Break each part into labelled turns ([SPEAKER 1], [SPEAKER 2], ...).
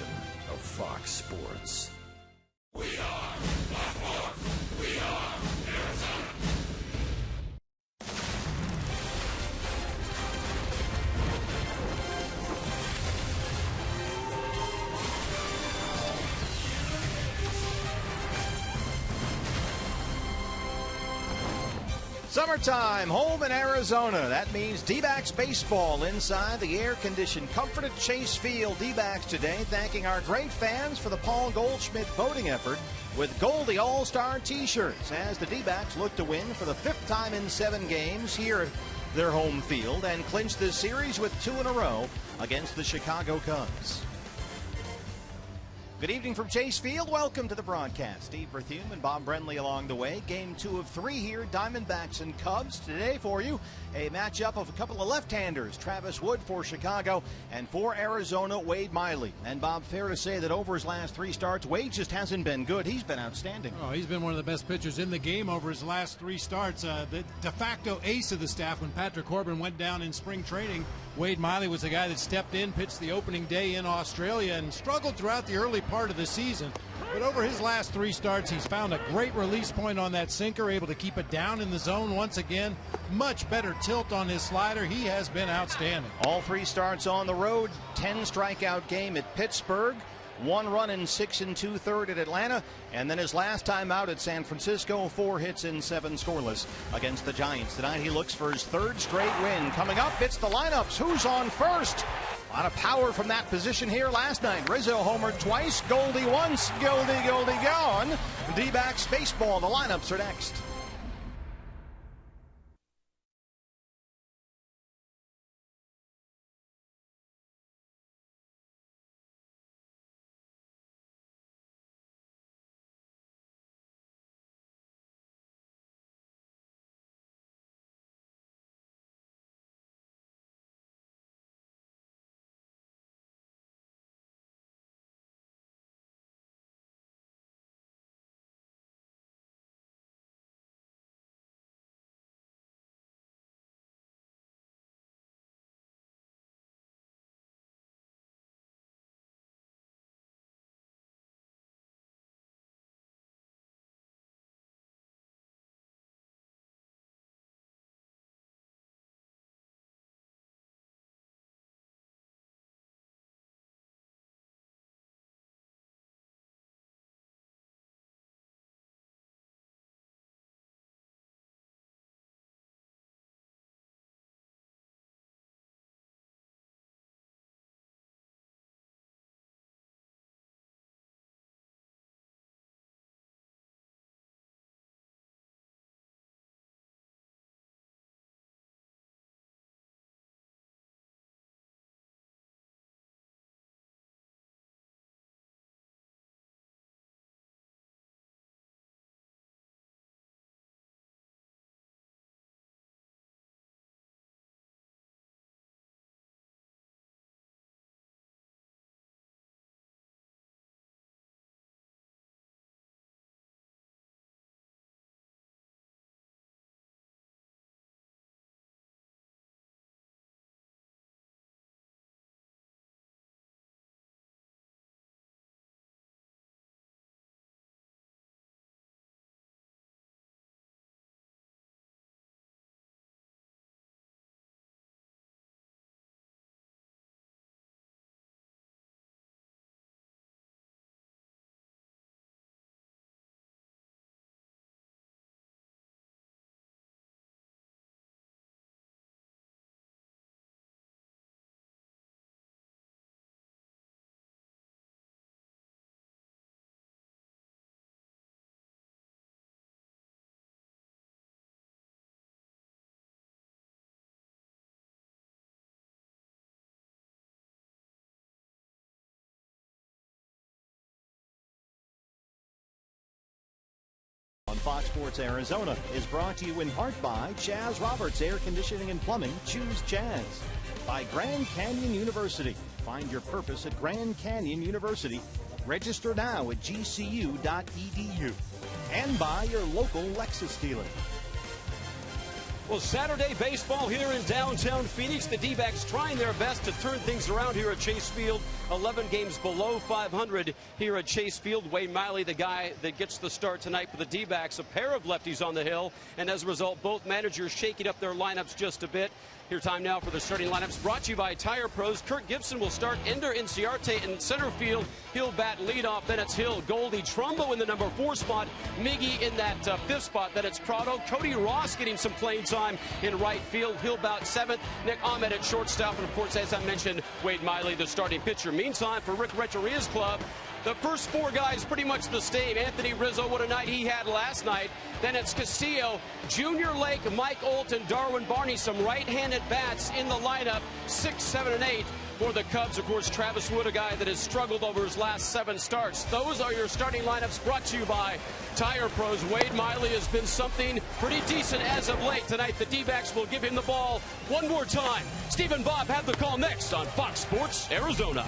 [SPEAKER 1] edition of Fox Sports.
[SPEAKER 2] We are Baltimore. We are Arizona.
[SPEAKER 3] Summertime, home in Arizona. That means D-backs baseball inside the air-conditioned, comforted Chase Field. D-backs today thanking our great fans for the Paul Goldschmidt voting effort with Goldie All-Star T-shirts as the D-backs look to win for the 5th time in 7 games here at their home field and clinch this series with 2 in a row against the Chicago Cubs. Good evening from Chase Field. Welcome to the broadcast. Steve Berthume and Bob Brenly along the way. Game 2 of 3 here, Diamondbacks and Cubs. Today for you, a matchup of a couple of left-handers. Travis Wood for Chicago and for Arizona, Wade Miley. And Bob, fair to say that over his last 3 starts, Wade just hasn't been good. He's been outstanding.
[SPEAKER 4] Oh, he's been one of the best pitchers in the game over his last 3 starts. The de facto ace of the staff when Patrick Corbin went down in spring training. Wade Miley was the guy that stepped in, pitched the opening day in Australia, and struggled throughout the early part of the season. But over his last 3 starts, he's found a great release point on that sinker, able to keep it down in the zone once again. Much better tilt on his slider. He has been outstanding.
[SPEAKER 3] All 3 starts on the road, 10 strikeout game at Pittsburgh. 1 run in 6 2/3 at Atlanta, and then his last time out at San Francisco, 4 hits in 7 scoreless against the Giants. Tonight he looks for his 3rd straight win. Coming up, it's the lineups. Who's on first? A lot of power from that position here last night. Rizzo homered twice, Goldie once, Goldie gone. D-backs baseball, the lineups are next. Fox Sports Arizona is brought to you in part by Chaz Roberts Air Conditioning and Plumbing. Choose Chaz. By Grand Canyon University. Find your purpose at Grand Canyon University. Register now at gcu.edu. And by your local Lexus dealer.
[SPEAKER 5] Well, Saturday baseball here in downtown Phoenix. The D-backs trying their best to turn things around here at Chase Field. 11 games below 500 here at Chase Field. Wade Miley, the guy that gets the start tonight for the D-backs. A pair of lefties on the hill, and as a result, both managers shaking up their lineups just a bit. Here, time now for the starting lineups, brought to you by Tire Pros. Kirk Gibson will start. Ender Inciarte in center field. He'll bat leadoff. Then it's Hill, Goldie, Trumbo in the number 4 spot. Miggy in that 5th spot. Then it's Prado. Cody Ross getting some playing time in right field. He'll bat 7th. Nick Ahmed at shortstop. And, of course, as I mentioned, Wade Miley, the starting pitcher. Meantime, for Rick Renteria's club, the first 4 guys pretty much the same. Anthony Rizzo, what a night he had last night. Then it's Castillo, Junior Lake, Mike Olton, Darwin Barney, some right-handed bats in the lineup, 6, 7, and 8 for the Cubs. Of course, Travis Wood, a guy that has struggled over his last 7 starts. Those are your starting lineups, brought to you by Tire Pros. Wade Miley has been something pretty decent as of late. Tonight, the D-backs will give him the ball one more time. Steve and Bob have the call next on Fox Sports Arizona.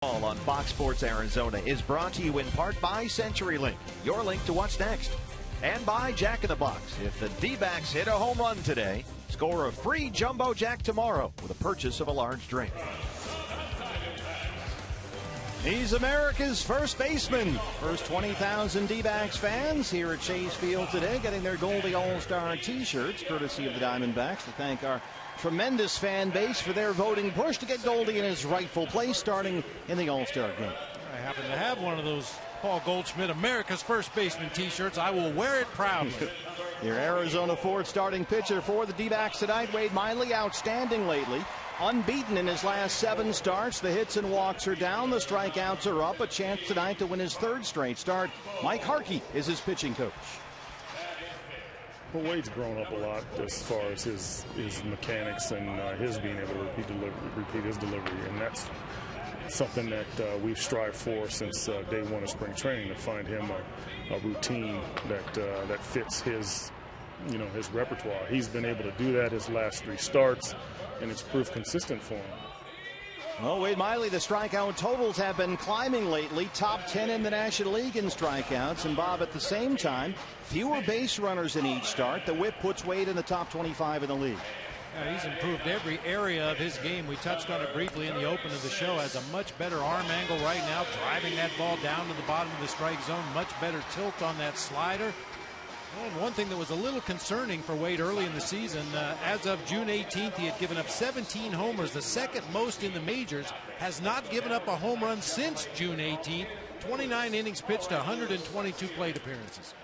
[SPEAKER 3] On Fox Sports Arizona is brought to you in part by CenturyLink, your link to what's next, and by Jack in the Box. If the D-backs hit a home run today, score a free Jumbo Jack tomorrow with a purchase of a large drink. He's America's first baseman. First 20,000 D-backs fans here at Chase Field today getting their Goldie All-Star T-shirts, courtesy of the Diamondbacks. To thank our tremendous fan base for their voting push to get Goldie in his rightful place starting in the All-Star game.
[SPEAKER 4] I happen to have one of those Paul Goldschmidt America's First Baseman T-shirts. I will wear it proudly.
[SPEAKER 3] Your Arizona Ford starting pitcher for the D-backs tonight, Wade Miley, outstanding lately. Unbeaten in his last 7 starts. The hits and walks are down. The strikeouts are up. A chance tonight to win his 3rd straight start. Mike Harkey is his pitching coach.
[SPEAKER 6] Well, Wade's grown up a lot as far as his mechanics and his being able to repeat his delivery, and that's something that we've strived for since day 1 of spring training, to find him a routine that fits his repertoire. He's been able to do that his last 3 starts, and it's proved consistent for him.
[SPEAKER 3] Well, Wade Miley, the strikeout totals have been climbing lately. Top 10 in the National League in strikeouts. And Bob, at the same time, fewer base runners in each start. The whip puts Wade in the top 25 in the league.
[SPEAKER 4] Yeah, he's improved every area of his game. We touched on it briefly in the open of the show. Has a much better arm angle right now, driving that ball down to the bottom of the strike zone. Much better tilt on that slider. And one thing that was a little concerning for Wade early in the season, as of June 18th, he had given up 17 homers, the second most in the majors, has not given up a home run since June 18th. 29 innings pitched, 122 plate appearances.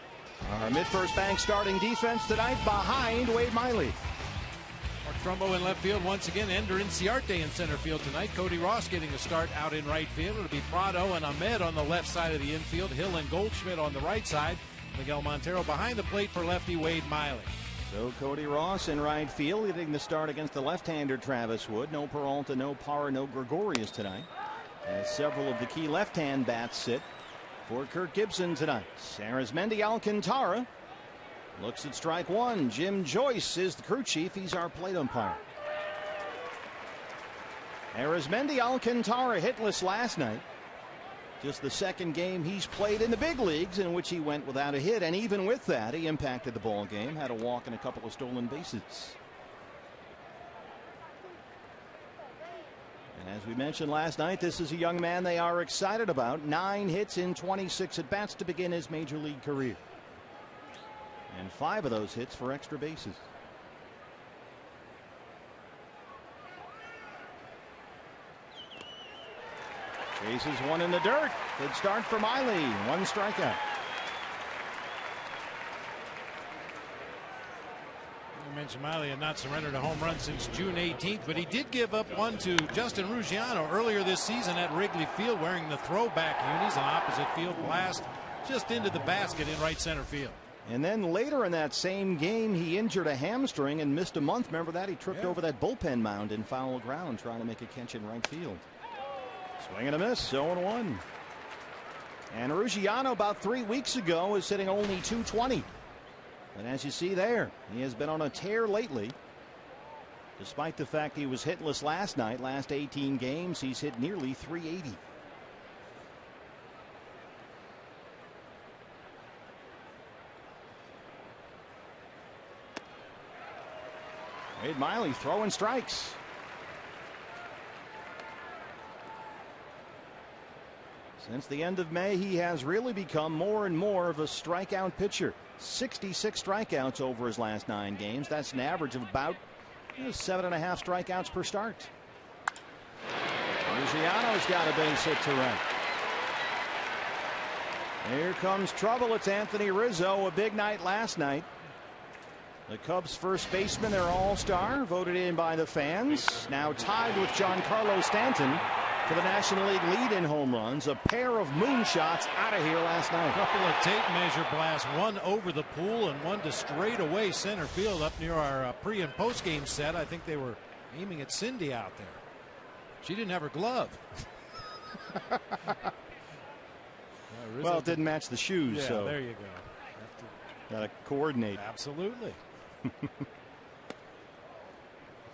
[SPEAKER 3] Our Mid-First Bank starting defense tonight behind Wade Miley.
[SPEAKER 4] Mark Trumbo in left field once again. Ender Inciarte in center field tonight. Cody Ross getting a start out in right field. It'll be Prado and Ahmed on the left side of the infield. Hill and Goldschmidt on the right side. Miguel Montero behind the plate for lefty Wade Miley.
[SPEAKER 3] So Cody Ross in right field getting the start against the left-hander Travis Wood. No Peralta, no Parra, no Gregorius tonight, as several of the key left-hand bats sit for Kirk Gibson tonight. Arizmendi Alcantara looks at strike one. Jim Joyce is the crew chief. He's our plate umpire. Arizmendi Alcantara hitless last night. Just the second game he's played in the big leagues in which he went without a hit, and even with that, he impacted the ball game, had a walk and a couple of stolen bases. And as we mentioned last night, this is a young man they are excited about. 9 hits in 26 at-bats to begin his major league career. And 5 of those hits for extra bases. Chases one in the dirt. Good start for Miley. 1 strikeout.
[SPEAKER 4] I mentioned Miley had not surrendered a home run since June 18th, but he did give up one to Justin Ruggiano earlier this season at Wrigley Field wearing the throwback unis. An opposite field blast just into the basket in right center field.
[SPEAKER 3] And then later in that same game, he injured a hamstring and missed a month. Remember that? He tripped over that bullpen mound in foul ground trying to make a catch in right field. Swing and a miss, 0-1. And Ruggiano about 3 weeks ago was hitting only .220. And as you see there, he has been on a tear lately. Despite the fact he was hitless last night, last 18 games, he's hit nearly .380. Wade Miley throwing strikes. Since the end of May, he has really become more and more of a strikeout pitcher. 66 strikeouts over his last 9 games. That's an average of about 7.5 strikeouts per start. Ruggiano's got a base hit to right. Here comes trouble. It's Anthony Rizzo. A big night last night. The Cubs first baseman, their all-star, voted in by the fans. Now tied with Giancarlo Stanton for the National League lead in home runs. A pair of moonshots out of here last night.
[SPEAKER 4] A couple of tape measure blasts, one over the pool and one to straightaway center field up near our pre and post game set. I think they were aiming at Cindy out there. She didn't have her glove.
[SPEAKER 3] Well, it didn't match the shoes.
[SPEAKER 4] Yeah,
[SPEAKER 3] so
[SPEAKER 4] there you go.
[SPEAKER 3] Got to coordinate.
[SPEAKER 4] Absolutely.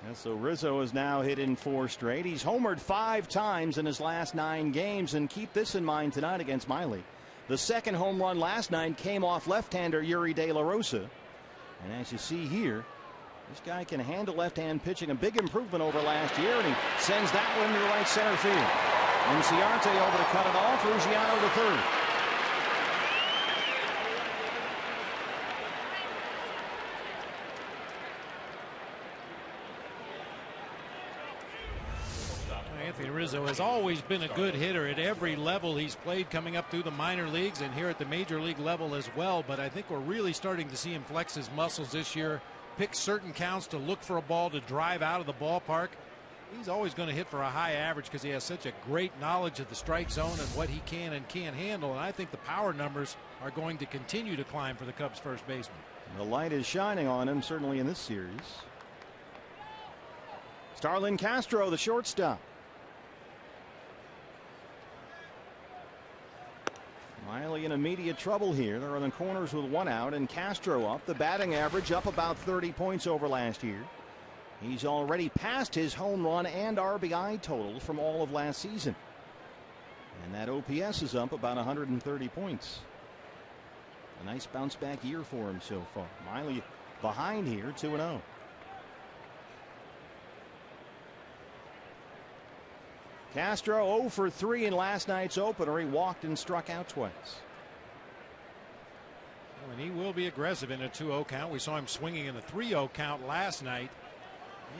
[SPEAKER 3] Yeah, so Rizzo is now hit in 4 straight. He's homered 5 times in his last 9 games, and keep this in mind tonight against Miley. The second home run last night came off left-hander Yuri De La Rosa. And as you see here, this guy can handle left-hand pitching, a big improvement over last year, and he sends that one to right center field. Inciarte over to cut it off. Ruggiano to third.
[SPEAKER 4] Anthony Rizzo has always been a good hitter at every level he's played, coming up through the minor leagues and here at the major league level as well. But I think we're really starting to see him flex his muscles this year, pick certain counts to look for a ball to drive out of the ballpark. He's always going to hit for a high average because he has such a great knowledge of the strike zone and what he can and can't handle. And I think the power numbers are going to continue to climb for the Cubs first baseman.
[SPEAKER 3] The light is shining on him, certainly in this series. Starlin Castro, the shortstop. Miley in immediate trouble here. They're on the corners with 1 out, and Castro up. The batting average up about 30 points over last year. He's already passed his home run and RBI totals from all of last season. And that OPS is up about 130 points. A nice bounce back year for him so far. Miley behind here, 2-0. Castro 0 for 3 in last night's opener. He walked and struck out twice.
[SPEAKER 4] And he will be aggressive in a 2-0 count. We saw him swinging in a 3-0 count last night.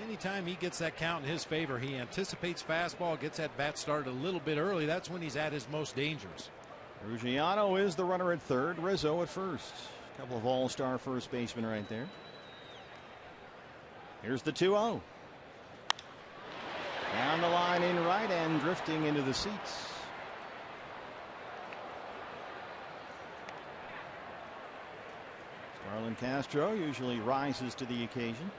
[SPEAKER 4] Anytime he gets that count in his favor, he anticipates fastball, gets that bat started a little bit early. That's when he's at his most dangerous.
[SPEAKER 3] Ruggiano is the runner at third. Rizzo at first. A couple of all-star first basemen right there. Here's the 2-0. Down the line in right and drifting into the seats. Starlin Castro usually rises to the occasion.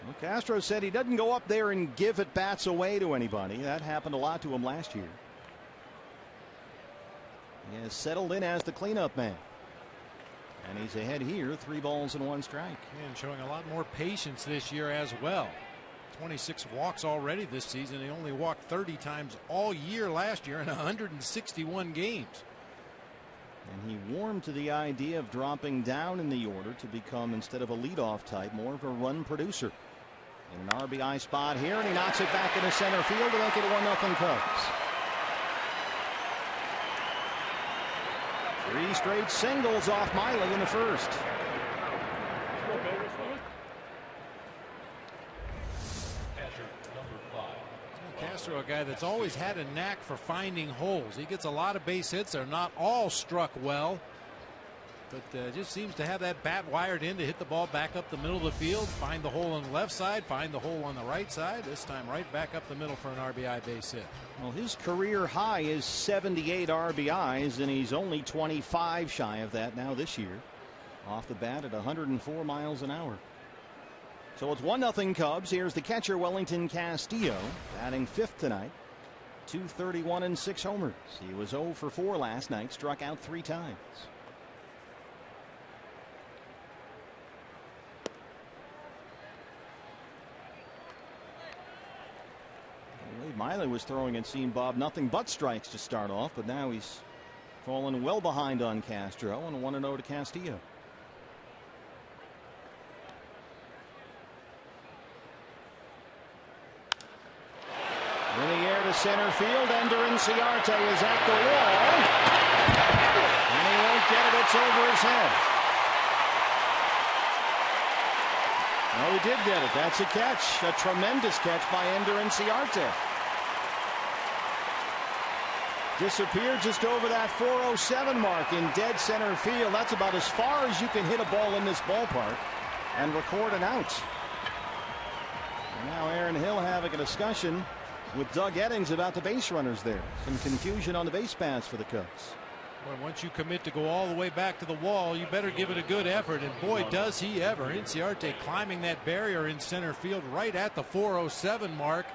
[SPEAKER 3] Well, Castro said he doesn't go up there and give at bats away to anybody. That happened a lot to him last year. He has settled in as the cleanup man. And he's ahead here, 3 balls and 1 strike.
[SPEAKER 4] And showing a lot more patience this year as well. 26 walks already this season. He only walked 30 times all year last year in 161 games.
[SPEAKER 3] And he warmed to the idea of dropping down in the order to become, instead of a leadoff type, more of a run producer. In an RBI spot here, and he knocks it back into center field to make it 1-0 Cubs. 3 straight singles off Miley in the first.
[SPEAKER 4] Castro, a guy that's always had a knack for finding holes. He gets a lot of base hits. They're not all struck well, but just seems to have that bat wired in to hit the ball back up the middle of the field, find the hole on the left side, find the hole on the right side. This time right back up the middle for an RBI base hit.
[SPEAKER 3] Well, his career high is 78 RBIs, and he's only 25 shy of that now this year. Off the bat at 104 miles an hour. So it's 1-0 Cubs. Here's the catcher, Wellington Castillo, batting 5th tonight. 231 and 6 homers. He was 0 for 4 last night, struck out 3 times. Wade Miley was throwing and seeing Bob nothing but strikes to start off, but now he's fallen well behind on Castro, and 1-0 to Castillo. In the air to center field, Ender Inciarte is at the wall, and he won't get it. It's over his head. No, he did get it. That's a catch, a tremendous catch by Ender Inciarte. Disappeared just over that 407 mark in dead center field. That's about as far as you can hit a ball in this ballpark and record an out. And now Aaron Hill having a discussion with Doug Eddings about the base runners there. Some confusion on the base paths for the Cubs.
[SPEAKER 4] Well, once you commit to go all the way back to the wall, you better give it a good effort, and boy does he ever. Inciarte climbing that barrier in center field right at the 407 mark.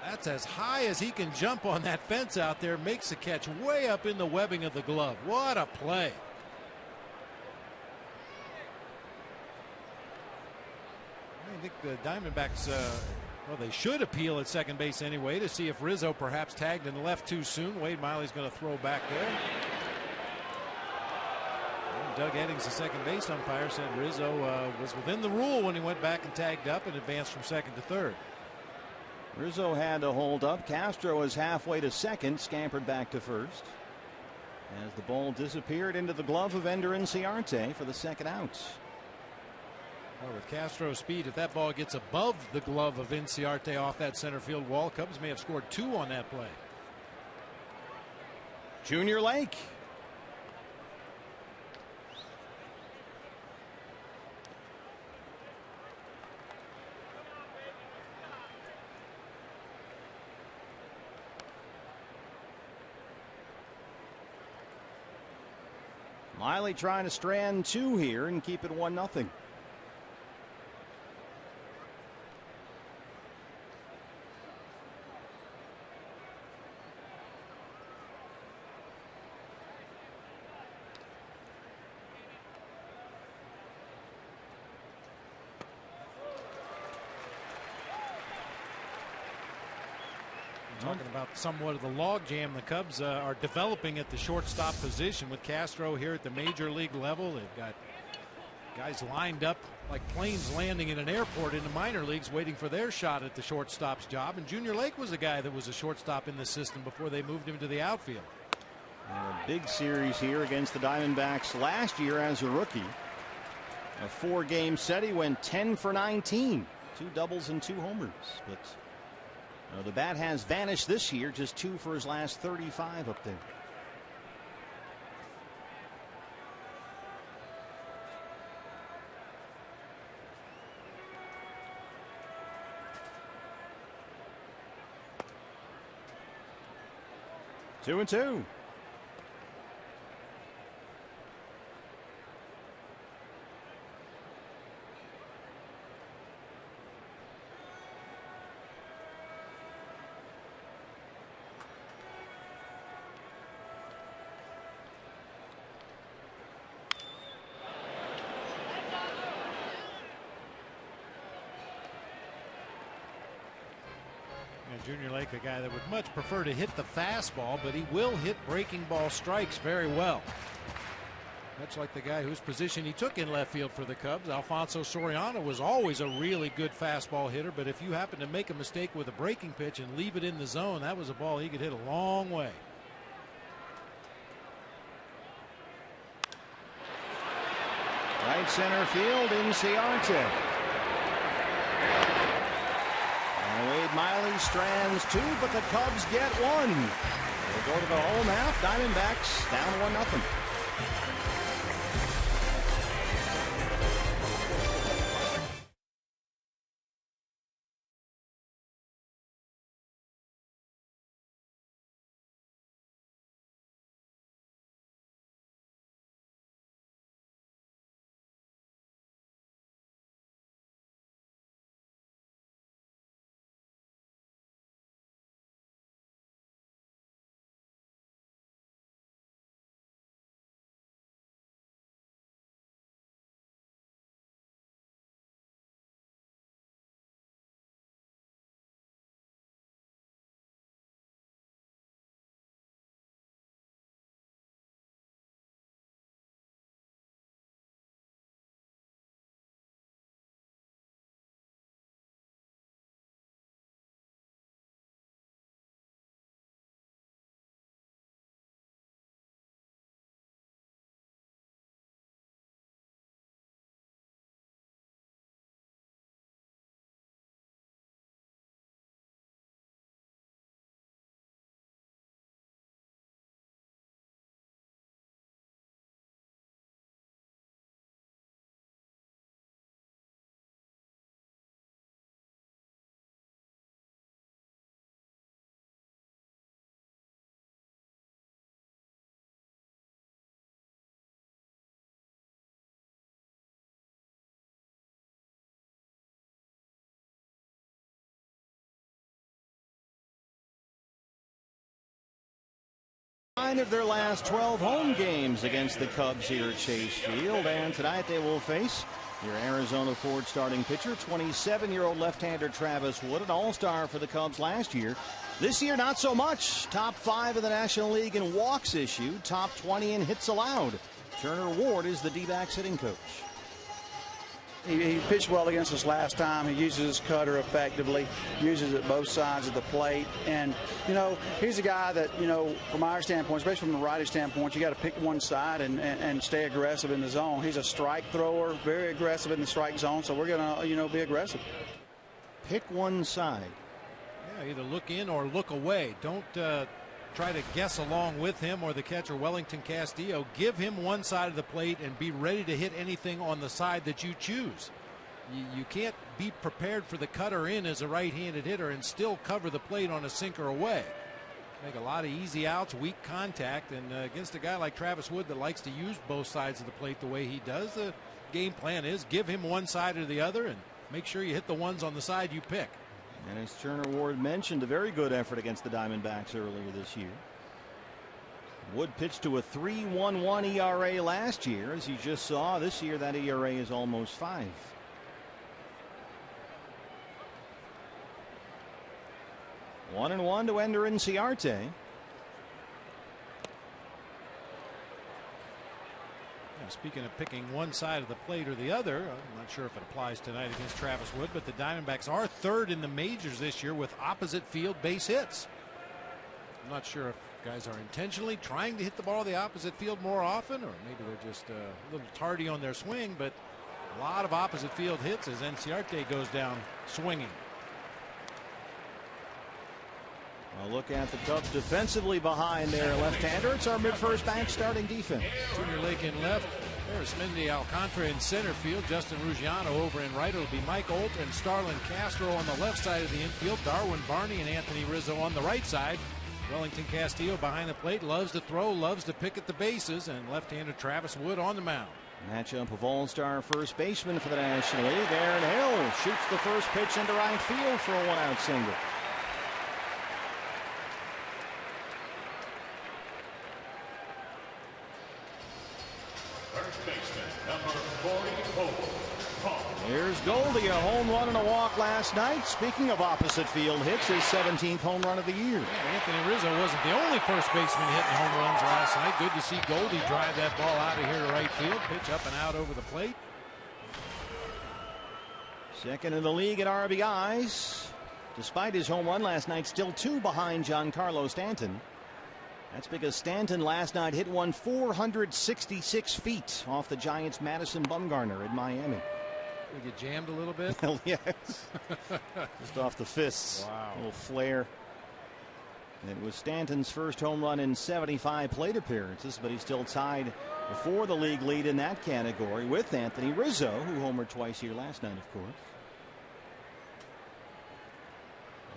[SPEAKER 4] That's as high as he can jump on that fence out there. Makes the catch way up in the webbing of the glove. What a play. I think the Diamondbacks, well, they should appeal at second base anyway to see if Rizzo perhaps tagged in the left too soon. Wade Miley's going to throw back there. And Doug Eddings, the second base umpire, said Rizzo was within the rule when he went back and tagged up and advanced from second to third.
[SPEAKER 3] Rizzo had to hold up. Castro was halfway to second, scampered back to first as the ball disappeared into the glove of Ender Inciarte for the second out.
[SPEAKER 4] Well, with Castro's speed, if that ball gets above the glove of Inciarte off that center field wall, Cubs may have scored 2 on that play.
[SPEAKER 3] Junior Lake. Miley trying to strand 2 here and keep it 1-0.
[SPEAKER 4] Talking about somewhat of the logjam the Cubs are developing at the shortstop position with Castro here at the major league level. They've got Guys lined up like planes landing in an airport in the minor leagues waiting for their shot at the shortstop's job. And Junior Lake was a guy that was a shortstop in the system before they moved him to the outfield.
[SPEAKER 3] A big series here against the Diamondbacks last year as a rookie. A 4-game set. He went 10 for 19. 2 doubles and 2 homers. But the bat has vanished this year. Just 2 for his last 35 up there. Two and two.
[SPEAKER 4] Junior Lake, a guy that would much prefer to hit the fastball, but he will hit breaking ball strikes very well. Much like the guy whose position he took in left field for the Cubs. Alfonso Soriano was always a really good fastball hitter, but if you happen to make a mistake with a breaking pitch and leave it in the zone, that was a ball he could hit a long way.
[SPEAKER 3] Right center field in Ciarte. Wade Miley strands 2, but the Cubs get 1. They'll go to the home half. Diamondbacks down 1-0. Nine of their last 12 home games against the Cubs here at Chase Field, and tonight they will face your Arizona Ford starting pitcher, 27-year-old left-hander Travis Wood, an all-star for the Cubs last year. This year, not so much. Top 5 in the National League in walks issued, top 20 in hits allowed. Turner Ward is the D-backs hitting coach.
[SPEAKER 7] He pitched well against us last time. He uses his cutter effectively, uses it both sides of the plate. And, you know, he's a guy that, you know, from our standpoint, especially from the righty standpoint, you got to pick one side and stay aggressive in the zone. He's a strike thrower, very aggressive in the strike zone, so we're going to, you know, be aggressive.
[SPEAKER 3] Pick one side.
[SPEAKER 4] Yeah, either look in or look away. Don't try to guess along with him or the catcher Wellington Castillo. Give him one side of the plate and be ready to hit anything on the side that you choose. You can't be prepared for the cutter in as a right-handed hitter and still cover the plate on a sinker away. Make a lot of easy outs, weak contact, and against a guy like Travis Wood that likes to use both sides of the plate the way he does, the game plan is give him one side or the other and make sure you hit the ones on the side you pick.
[SPEAKER 3] And as Turner Ward mentioned, a very good effort against the Diamondbacks earlier this year. Wood pitched to a 3.11 ERA last year. As you just saw, this year that ERA is almost 5. One and one to Ender Inciarte.
[SPEAKER 4] His Speaking of picking one side of the plate or the other, I'm not sure if it applies tonight against Travis Wood, but the Diamondbacks are third in the majors this year with opposite field base hits. I'm not sure if guys are intentionally trying to hit the ball the opposite field more often, or maybe they're just a little tardy on their swing, but a lot of opposite field hits as Enciarte goes down swinging.
[SPEAKER 3] A look at the Cubs defensively behind their left-hander. It's our mid-first bank starting defense.
[SPEAKER 4] Junior Lake in left. There's Mendy Alcantara in center field. Justin Ruggiano over in right. It'll be Mike Olt and Starlin Castro on the left side of the infield. Darwin Barney and Anthony Rizzo on the right side. Wellington Castillo behind the plate. Loves to throw, loves to pick at the bases. And left-hander Travis Wood on the mound.
[SPEAKER 3] Matchup of all-star first baseman for the National League. Aaron Hill shoots the first pitch into right field for a one-out single. Here's Goldie, a home run and a walk last night. Speaking of opposite field hits, his 17th home run of the year.
[SPEAKER 4] Yeah, Anthony Rizzo wasn't the only first baseman hitting home runs last night. Good to see Goldie drive that ball out of here to right field. Pitch up and out over the plate.
[SPEAKER 3] Second in the league at RBIs. Despite his home run last night, still 2 behind Giancarlo Stanton. That's because Stanton last night hit one 466 feet off the Giants' Madison Bumgarner in Miami.
[SPEAKER 4] We get jammed a little bit.
[SPEAKER 3] Hell yes. Just off the fists.
[SPEAKER 4] Wow.
[SPEAKER 3] A little flare. It was Stanton's first home run in 75 plate appearances, but he's still tied for the league lead in that category with Anthony Rizzo, who homered twice here last night, of course.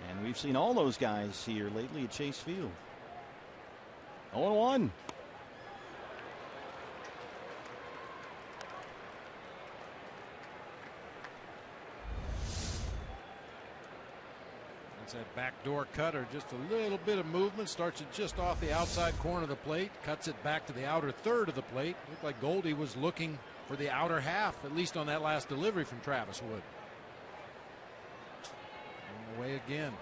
[SPEAKER 3] And we've seen all those guys here lately at Chase Field. 0-1.
[SPEAKER 4] It's that backdoor cutter, just a little bit of movement, starts it just off the outside corner of the plate, cuts it back to the outer third of the plate. Looked like Goldie was looking for the outer half, at least on that last delivery from Travis Wood. On the way again.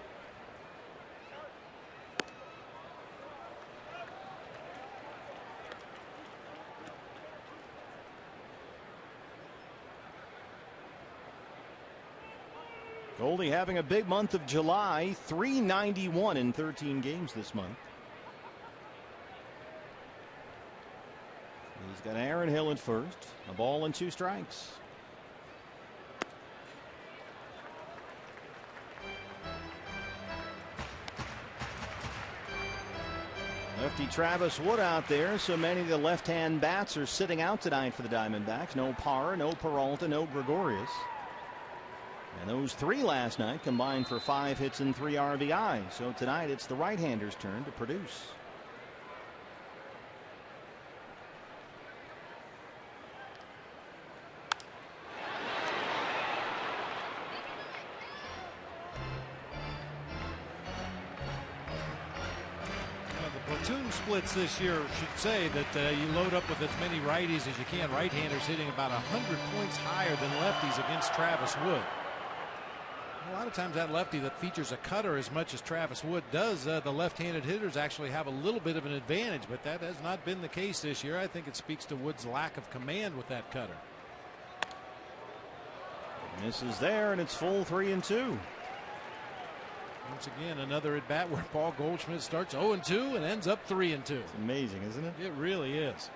[SPEAKER 3] Goldie having a big month of July, 391 in 13 games this month. He's got Aaron Hill at first, a ball and 2 strikes. Lefty Travis Wood out there, so many of the left-hand bats are sitting out tonight for the Diamondbacks. No Parra, no Peralta, no Gregorius. And those 3 last night combined for 5 hits and 3 RBIs. So tonight it's the right-hander's turn to produce.
[SPEAKER 4] The platoon splits this year should say that you load up with as many righties as you can. Right-handers hitting about 100 points higher than lefties against Travis Wood. A lot of times that lefty that features a cutter as much as Travis Wood does, the left-handed hitters actually have a little bit of an advantage, but that has not been the case this year. I think it speaks to Wood's lack of command with that cutter.
[SPEAKER 3] This is there, and it's full 3-2.
[SPEAKER 4] Once again, another at bat where Paul Goldschmidt starts 0-2 and ends up 3-2.
[SPEAKER 3] It's amazing, isn't it?
[SPEAKER 4] It really is.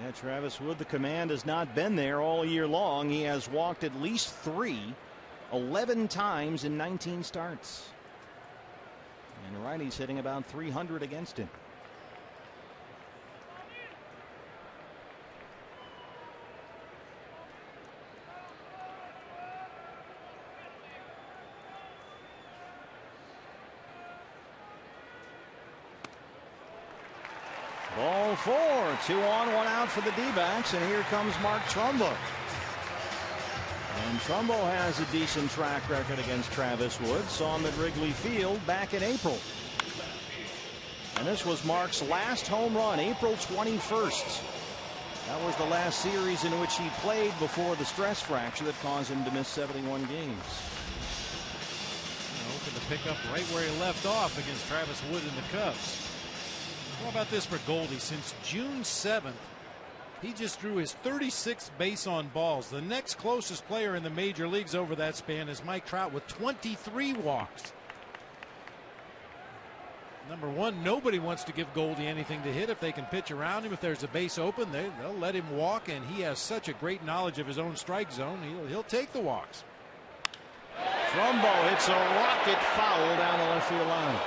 [SPEAKER 3] Yeah, Travis Wood, the command has not been there all year long. He has walked at least 11 times in 19 starts. And righty's hitting about 300 against him. Ball 4, 2 on, 1 out for the D-backs, and here comes Mark Trumbo. And Trumbo has a decent track record against Travis Wood. Saw him at Wrigley Field back in April. And this was Mark's last home run, April 21st. That was the last series in which he played before the stress fracture that caused him to miss 71 games.
[SPEAKER 4] Hoping to pick up right where he left off against Travis Wood and the Cubs. How about this for Goldie? Since June 7th, he just drew his 36th base on balls. The next closest player in the major leagues over that span is Mike Trout with 23 walks. Number one, nobody wants to give Goldie anything to hit if they can pitch around him. If there's a base open, they'll let him walk, and he has such a great knowledge of his own strike zone. He'll take the walks.
[SPEAKER 3] Trumbo hits a rocket foul down the left field line.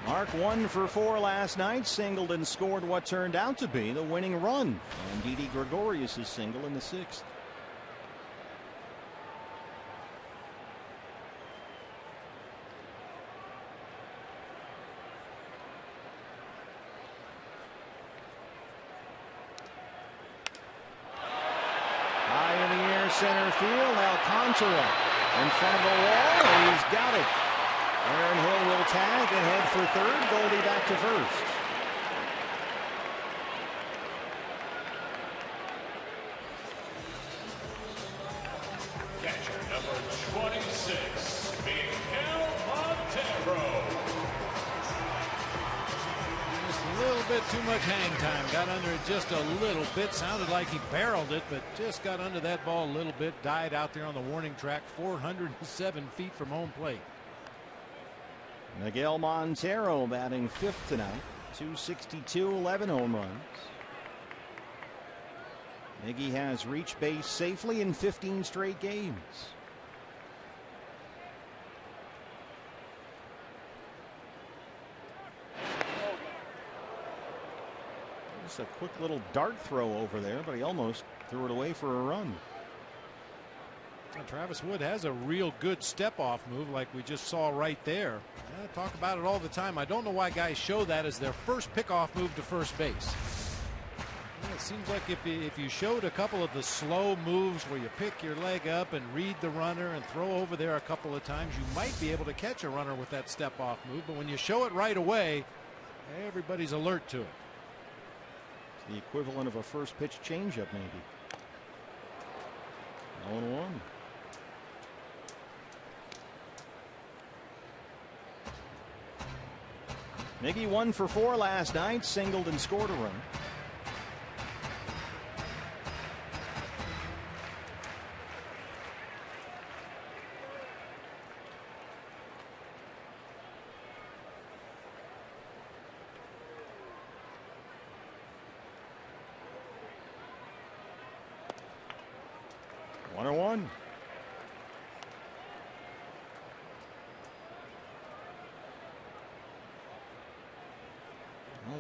[SPEAKER 3] Mark 1 for 4 last night, singled and scored what turned out to be the winning run. And Didi Gregorius' single in the 6th. High in the air, center field. Alcantara in front of the wall. He's got it. Aaron Hill will tag and head for third. Goldie back to first.
[SPEAKER 2] Catcher number 26, Miguel Montero.
[SPEAKER 4] Just a little bit too much hang time. Got under it just a little bit. Sounded like he barreled it, but just got under that ball a little bit. Died out there on the warning track, 407 feet from home plate.
[SPEAKER 3] Miguel Montero batting 5th tonight. 262, 11 home runs. Miggy has reached base safely in 15 straight games. Just a quick little dart throw over there, but he almost threw it away for a run.
[SPEAKER 4] And Travis Wood has a real good step-off move like we just saw right there. I talk about it all the time. I don't know why guys show that as their first pickoff move to first base. It seems like if you showed a couple of the slow moves where you pick your leg up and read the runner and throw over there a couple of times, you might be able to catch a runner with that step-off move. But when you show it right away, everybody's alert to it.
[SPEAKER 3] It's the equivalent of a first pitch changeup, maybe. 0-1. Miggy 1 for 4 last night, singled and scored a run.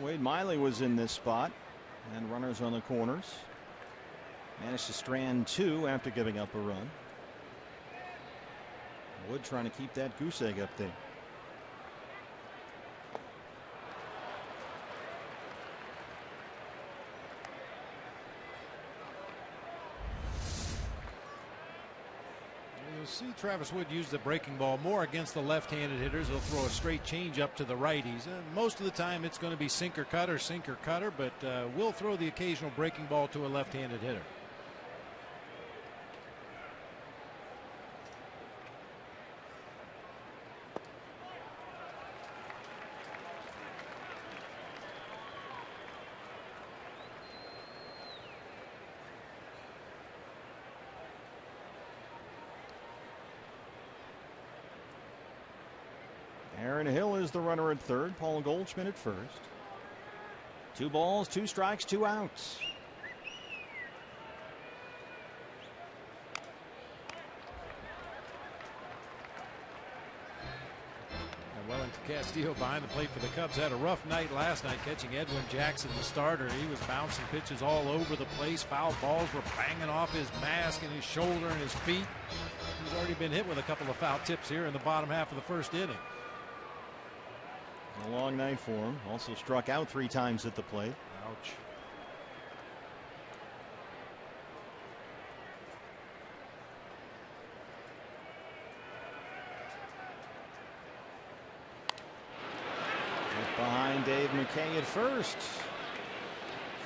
[SPEAKER 3] Wade Miley was in this spot, and runners on the corners. Managed to strand 2 after giving up a run. Wood trying to keep that goose egg up there.
[SPEAKER 4] You'll see Travis Wood use the breaking ball more against the left-handed hitters. He'll throw a straight change up to the righties. Most of the time it's going to be sinker cutter, but we'll throw the occasional breaking ball to a left-handed hitter.
[SPEAKER 3] Aaron Hill is the runner at third. Paul Goldschmidt at first. 2 balls, 2 strikes, 2 outs.
[SPEAKER 4] Wellington Castillo behind the plate for the Cubs had a rough night last night catching Edwin Jackson, the starter. He was bouncing pitches all over the place. Foul balls were banging off his mask and his shoulder and his feet. He's already been hit with a couple of foul tips here in the bottom half of the first inning.
[SPEAKER 3] A long night for him. Also struck out 3 times at the plate.
[SPEAKER 4] Ouch.
[SPEAKER 3] Behind Dave McKay at first.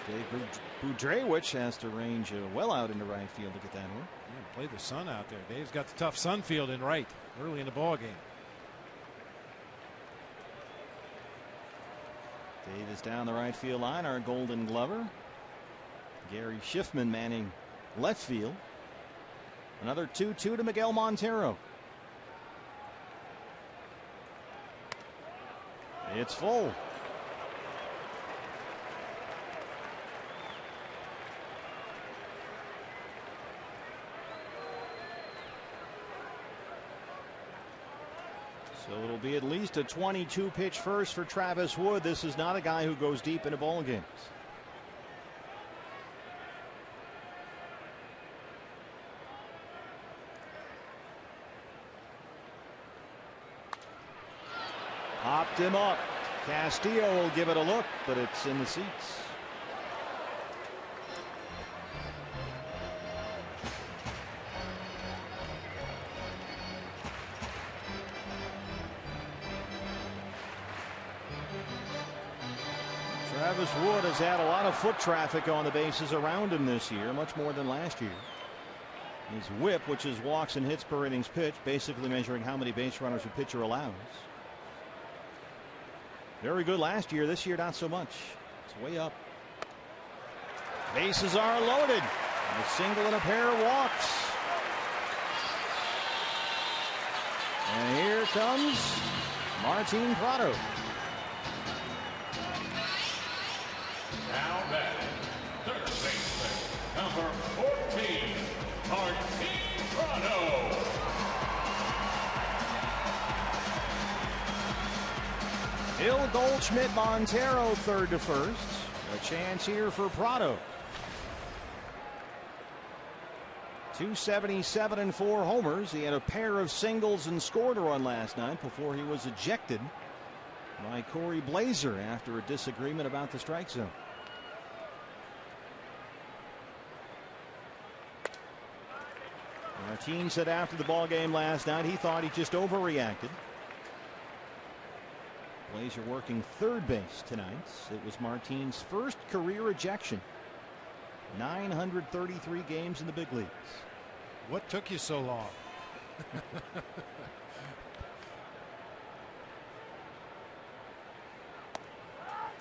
[SPEAKER 3] Dave Budrewicz has to range well out into right field to get that one.
[SPEAKER 4] Yeah, play the sun out there. Dave's got the tough sun field in right early in the ball game.
[SPEAKER 3] Dave is down the right field line, our Golden Glover. Gary Schiffman manning left field. Another 2-2 to Miguel Montero. It's full. So it'll be at least a 22 pitch first for Travis Wood. This is not a guy who goes deep into ball games. Popped him up. Castillo will give it a look, but it's in the seats. Travis Wood has had a lot of foot traffic on the bases around him this year, much more than last year. His whip, which is walks and hits per innings pitched, basically measuring how many base runners a pitcher allows. Very good last year. This year, not so much. It's way up. Bases are loaded. A single and a pair of walks. And here comes Martin Prado.
[SPEAKER 2] Now batting, third baseman, number 14, Martin Prado.
[SPEAKER 3] Hill, Goldschmidt, Montero third to first. A chance here for Prado. 277 and 4 homers. He had a pair of singles and scored a run last night before he was ejected by Corey Blazer after a disagreement about the strike zone. Martin said after the ball game last night he thought he just overreacted. Blazer working third base tonight. It was Martin's first career ejection. 933 games in the big leagues.
[SPEAKER 4] What took you so long?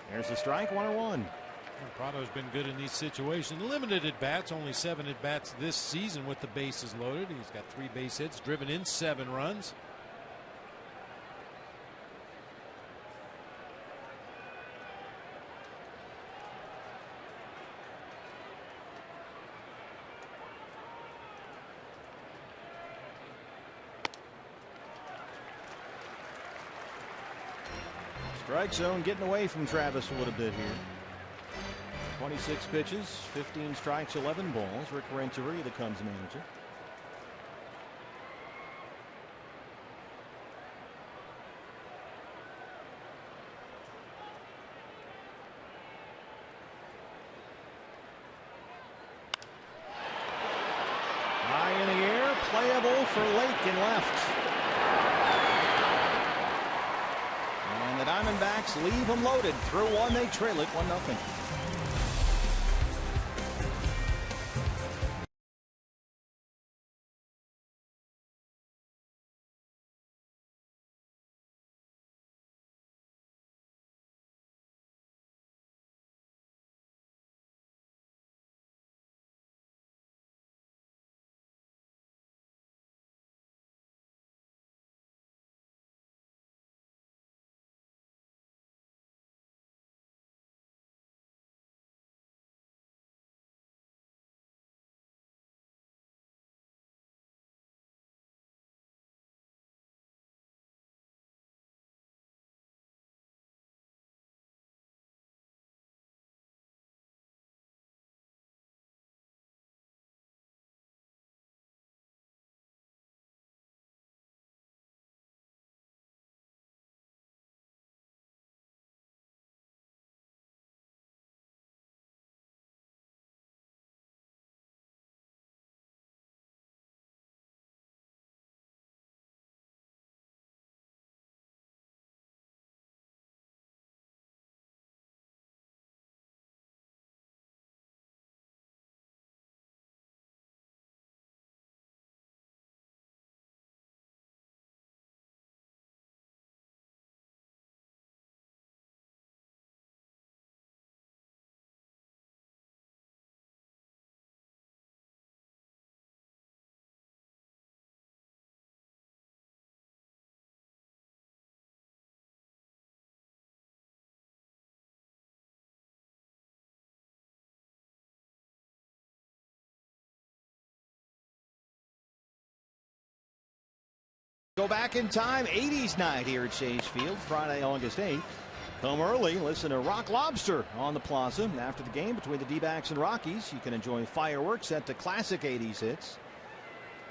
[SPEAKER 3] There's a strike, 1-1.
[SPEAKER 4] Prado's been good in these situations. Limited at bats, only 7 at bats this season with the bases loaded. He's got 3 base hits, driven in 7 runs.
[SPEAKER 3] Strike zone getting away from Travis Wood a bit here. 26 pitches, 15 strikes, 11 balls. Rick Renteria, the Cubs manager. High in the air, playable for Lake and left. And the Diamondbacks leave them loaded. Through one, they trail it 1-0. go back in time. 80s night here at Chase Field, Friday, August 8th. Come early, listen to Rock Lobster on the Plaza. After the game between the D-backs and Rockies, you can enjoy fireworks set to classic 80s hits.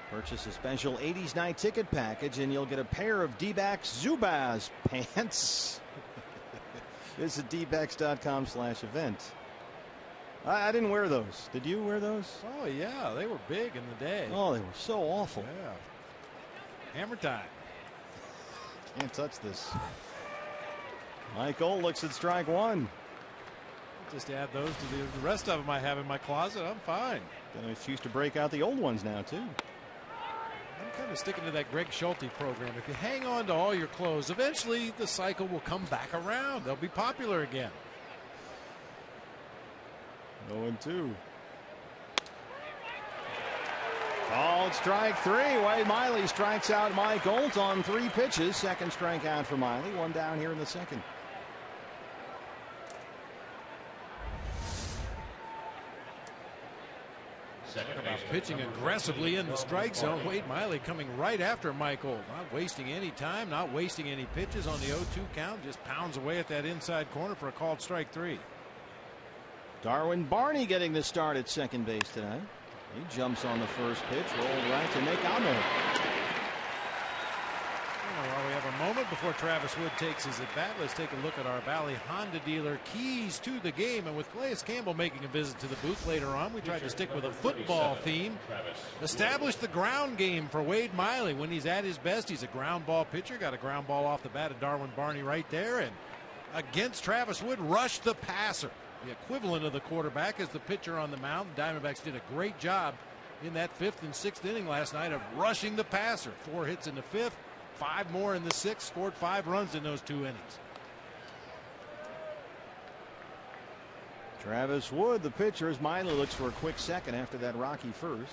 [SPEAKER 3] Purchase a special 80s night ticket package and you'll get a pair of D-backs Zubaz pants. Visit dbacks.com/event. I didn't wear those. Did you wear those?
[SPEAKER 4] Oh, yeah. They were big in the day.
[SPEAKER 3] Oh, they were so awful.
[SPEAKER 4] Yeah. Hammer time.
[SPEAKER 3] Can't touch this. Michael looks at strike one.
[SPEAKER 4] Just add those to the rest of them I have in my closet. I'm fine.
[SPEAKER 3] Gonna choose to break out the old ones now, too.
[SPEAKER 4] I'm kind of sticking to that Greg Schulte program. If you hang on to all your clothes, eventually the cycle will come back around. They'll be popular again.
[SPEAKER 3] 0-2. Called strike three. Wade Miley strikes out Mike Holt on 3 pitches. Second strikeout for Miley. One down here in the second.
[SPEAKER 4] About pitching aggressively in the strike zone. Wade Miley coming right after Mike Holt. Not wasting any time, not wasting any pitches on the 0-2 count. Just pounds away at that inside corner for a called strike 3.
[SPEAKER 3] Darwin Barney getting the start at second base tonight. He jumps on the first pitch, rolled right to Nick Ahmed.
[SPEAKER 4] While we have a moment before Travis Wood takes his at bat, let's take a look at our Valley Honda dealer keys to the game. And with Calais Campbell making a visit to the booth later on, we tried to stick with a football theme. Establish the ground game for Wade Miley. When he's at his best, he's a ground ball pitcher. Got a ground ball off the bat of Darwin Barney right there. And against Travis Wood, rush the passer. The equivalent of the quarterback is the pitcher on the mound. The Diamondbacks did a great job in that 5th and 6th inning last night of rushing the passer. 4 hits in the 5th, 5 more in the 6th, scored 5 runs in those 2 innings.
[SPEAKER 3] Travis Wood, the pitcher, as Miley looks for a quick second after that rocky first.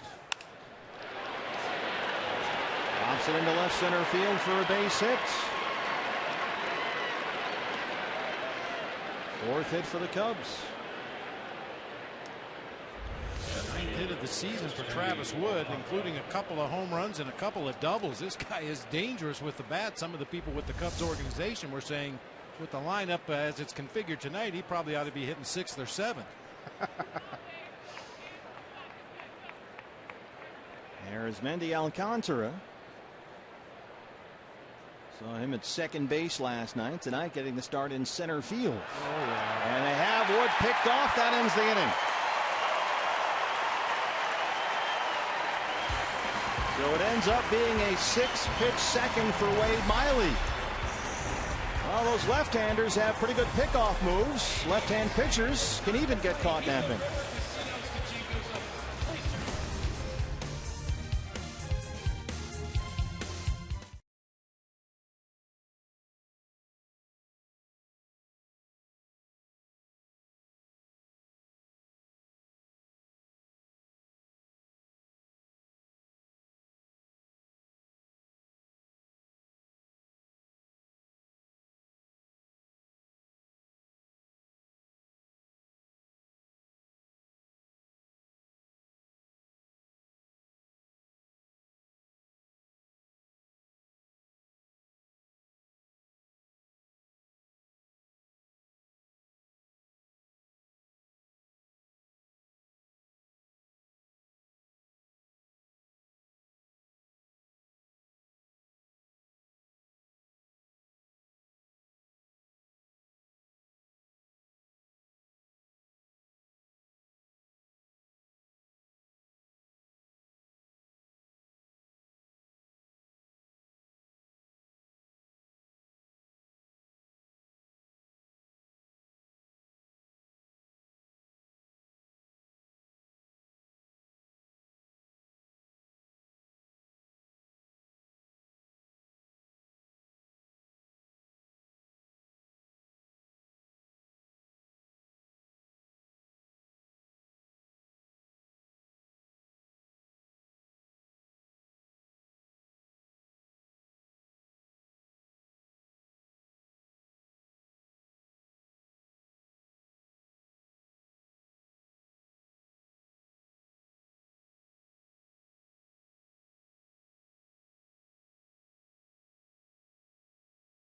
[SPEAKER 3] Drops it into left center field for a base hit. 4th hit for the Cubs.
[SPEAKER 4] 9th hit of the season for Travis Wood, including a couple of home runs and a couple of doubles. This guy is dangerous with the bat. Some of the people with the Cubs organization were saying with the lineup as it's configured tonight, he probably ought to be hitting 6th or 7th.
[SPEAKER 3] There's Mendy Alcantara. Saw him at second base last night. Tonight getting the start in center field.
[SPEAKER 4] Oh, yeah.
[SPEAKER 3] And they have Wood picked off. That ends the inning. So it ends up being a 6-pitch second for Wade Miley. Well, those left-handers have pretty good pickoff moves. Left-hand pitchers can even get caught napping.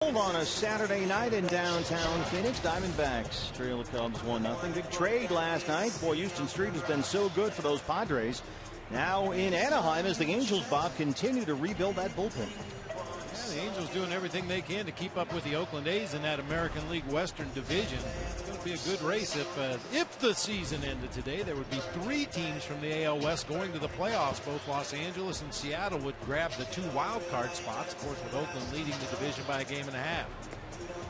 [SPEAKER 3] On a Saturday night in downtown Phoenix, Diamondbacks trail the Cubs 1-0. Big trade last night. Boy, Houston Street has been so good for those Padres. Now in Anaheim as the Angels, Bob, continue to rebuild that bullpen.
[SPEAKER 4] Yeah, the Angels doing everything they can to keep up with the Oakland A's in that American League Western Division. It's going to be a good race. If the season ended today, there would be 3 teams from the AL West going to the playoffs. Both Los Angeles and Seattle would grab the 2 wild card spots, of course, with Oakland leading the division by a game and a half.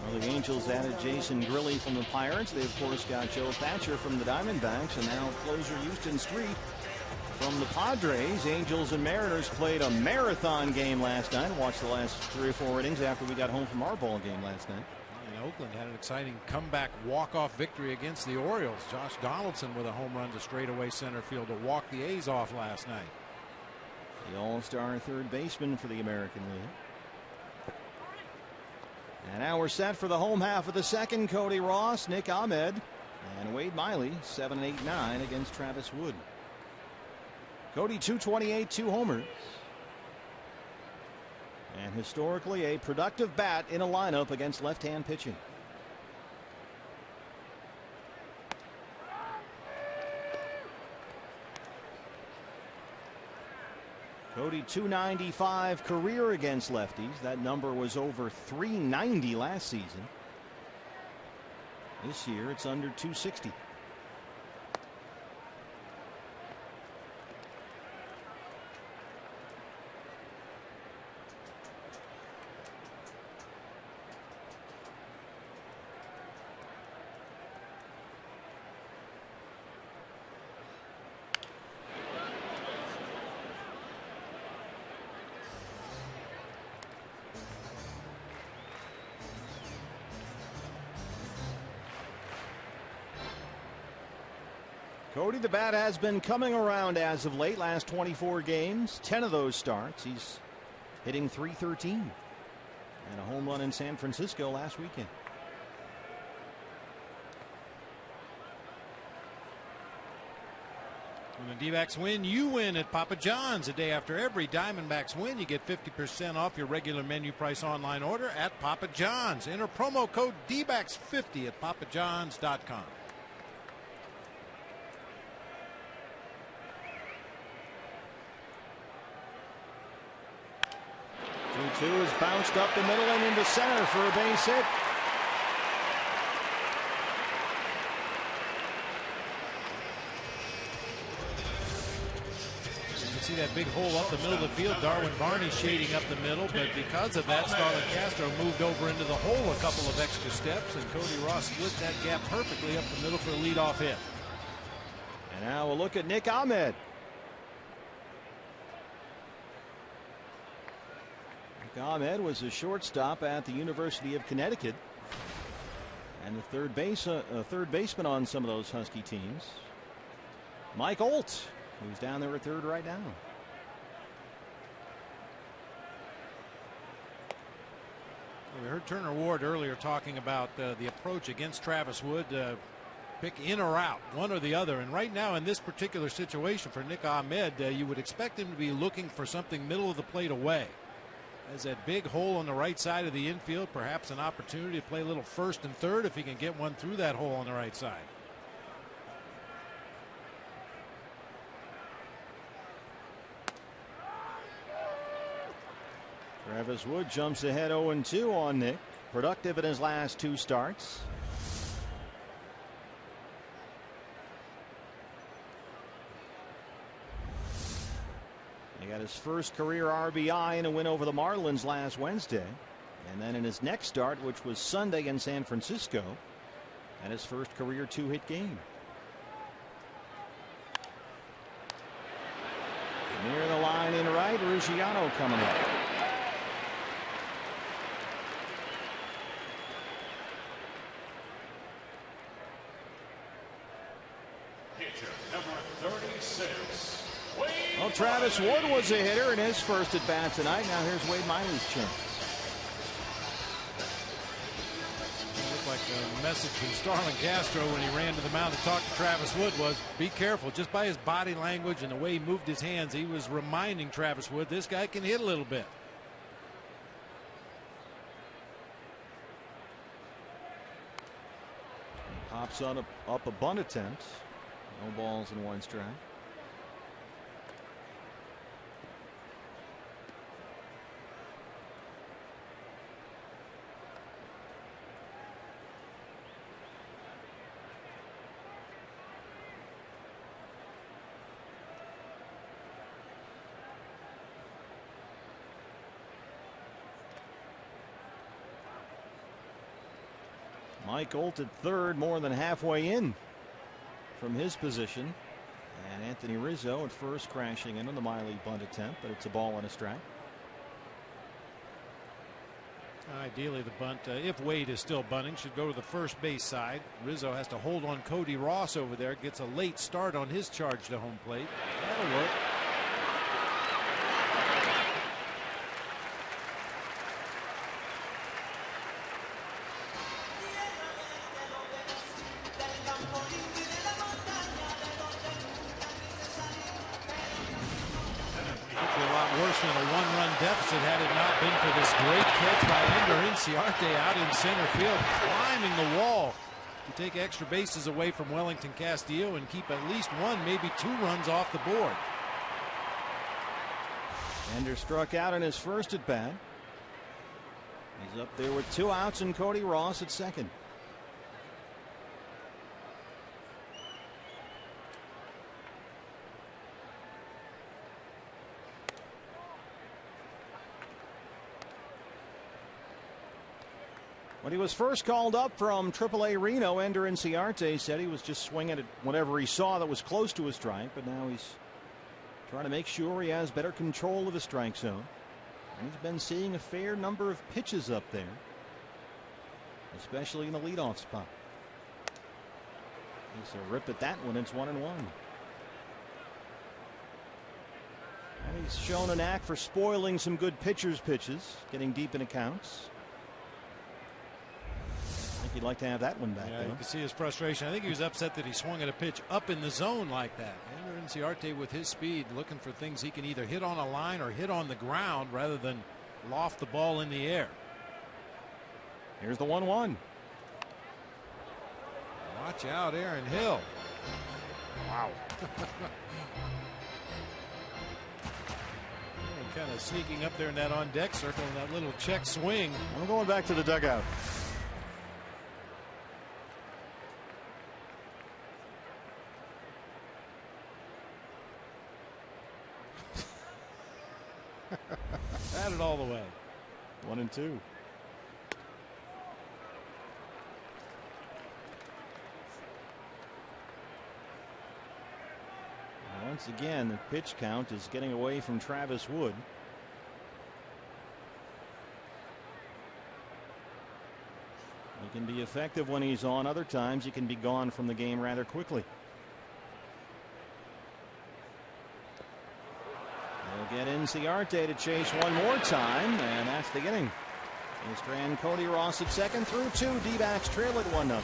[SPEAKER 3] Well, the Angels added Jason Grilli from the Pirates. They, of course, got Joe Thatcher from the Diamondbacks, and now closer Houston Street from the Padres. Angels and Mariners played a marathon game last night. Watched the last 3 or 4 innings after we got home from our ball game last night.
[SPEAKER 4] And Oakland had an exciting comeback walk-off victory against the Orioles. Josh Donaldson with a home run to straightaway center field to walk the A's off last night.
[SPEAKER 3] The all-star third baseman for the American League. And now we're set for the home half of the second. Cody Ross, Nick Ahmed, and Wade Miley, 7, 8, 9 against Travis Wood. Cody 228, 2 homers. And historically a productive bat in a lineup against left-hand pitching. Cody 295 career against lefties. That number was over 390 last season. This year it's under 260. Cody, the bat has been coming around as of late. Last 24 games, 10 of those starts. He's hitting .313 and a home run in San Francisco last weekend.
[SPEAKER 4] When the D-backs win, you win at Papa John's. A day after every Diamondbacks win, you get 50% off your regular menu price online order at Papa John's. Enter promo code DBACKS50 at papajohns.com.
[SPEAKER 3] 2-2 is bounced up the middle and into center for a base hit.
[SPEAKER 4] You can see that big hole up the middle of the field. Darwin Barney shading up the middle, but because of that, Starlin Castro moved over into the hole a couple of extra steps, and Cody Ross split that gap perfectly up the middle for a leadoff hit.
[SPEAKER 3] And now we'll look at Nick Ahmed. Ahmed was a shortstop at the University of Connecticut and the third baseman on some of those Husky teams. Mike Olt, who's down there at third right now.
[SPEAKER 4] We heard Turner Ward earlier talking about the approach against Travis Wood. Pick in or out, one or the other. And right now in this particular situation for Nick Ahmed, you would expect him to be looking for something middle of the plate away. Has that big hole on the right side of the infield, perhaps an opportunity to play a little first and third if he can get one through that hole on the right side.
[SPEAKER 3] Travis Wood jumps ahead 0-2 on Nick. Productive in his last 2 starts. He got his first career RBI in a win over the Marlins last Wednesday. And then in his next start, which was Sunday in San Francisco, and his first career 2-hit game. Near the line in right, Ruggiano coming up.
[SPEAKER 2] Pitcher number 36.
[SPEAKER 3] Well, Travis Wood was a hitter in his first at bat tonight. Now here's Wade Miley's chance.
[SPEAKER 4] It looked like a message from Starlin Castro when he ran to the mound to talk to Travis Wood was, be careful. Just by his body language and the way he moved his hands, he was reminding Travis Wood this guy can hit a little bit.
[SPEAKER 3] Sets up a bunt attempt. No balls and one strike. Mike Holt at third, more than halfway in from his position. And Anthony Rizzo at first, crashing in on the Miley bunt attempt, but it's a ball and a strike.
[SPEAKER 4] Ideally, the bunt, if Wade is still bunting, should go to the first base side. Rizzo has to hold on Cody Ross over there. Gets a late start on his charge to home plate. That'll work. Than a one-run deficit had it not been for this great catch by Ender Inciarte out in center field, climbing the wall to take extra bases away from Wellington Castillo and keep at least one, maybe two runs off the board.
[SPEAKER 3] Ender struck out in his first at bat. He's up there with 2 outs and Cody Ross at second. When he was first called up from AAA Reno, Ender Inciarte said he was just swinging at whatever he saw that was close to a strike, but now he's trying to make sure he has better control of the strike zone. And he's been seeing a fair number of pitches up there, especially in the leadoff spot. He's a rip at that one. It's 1-1. And he's shown a knack for spoiling some good pitchers' pitches, getting deep in accounts. I think he'd like to have that one back.
[SPEAKER 4] Yeah,
[SPEAKER 3] though.
[SPEAKER 4] you can see his frustration. I think he was upset that he swung at a pitch up in the zone like that. Ender Inciarte with his speed looking for things he can either hit on a line or hit on the ground rather than loft the ball in the air.
[SPEAKER 3] Here's the 1-1.
[SPEAKER 4] Watch out, Aaron Hill. Wow. Kind of sneaking up there in that on deck circle and that little check swing.
[SPEAKER 3] I'm going back to the dugout.
[SPEAKER 4] Had it all the way.
[SPEAKER 3] 1-2. Once again, the pitch count is getting away from Travis Wood. He can be effective when he's on. Other times he can be gone from the game rather quickly. They'll get Inciarte to chase one more time, and that's the inning. They strand Cody Ross at second through 2. D-backs trail at 1-0.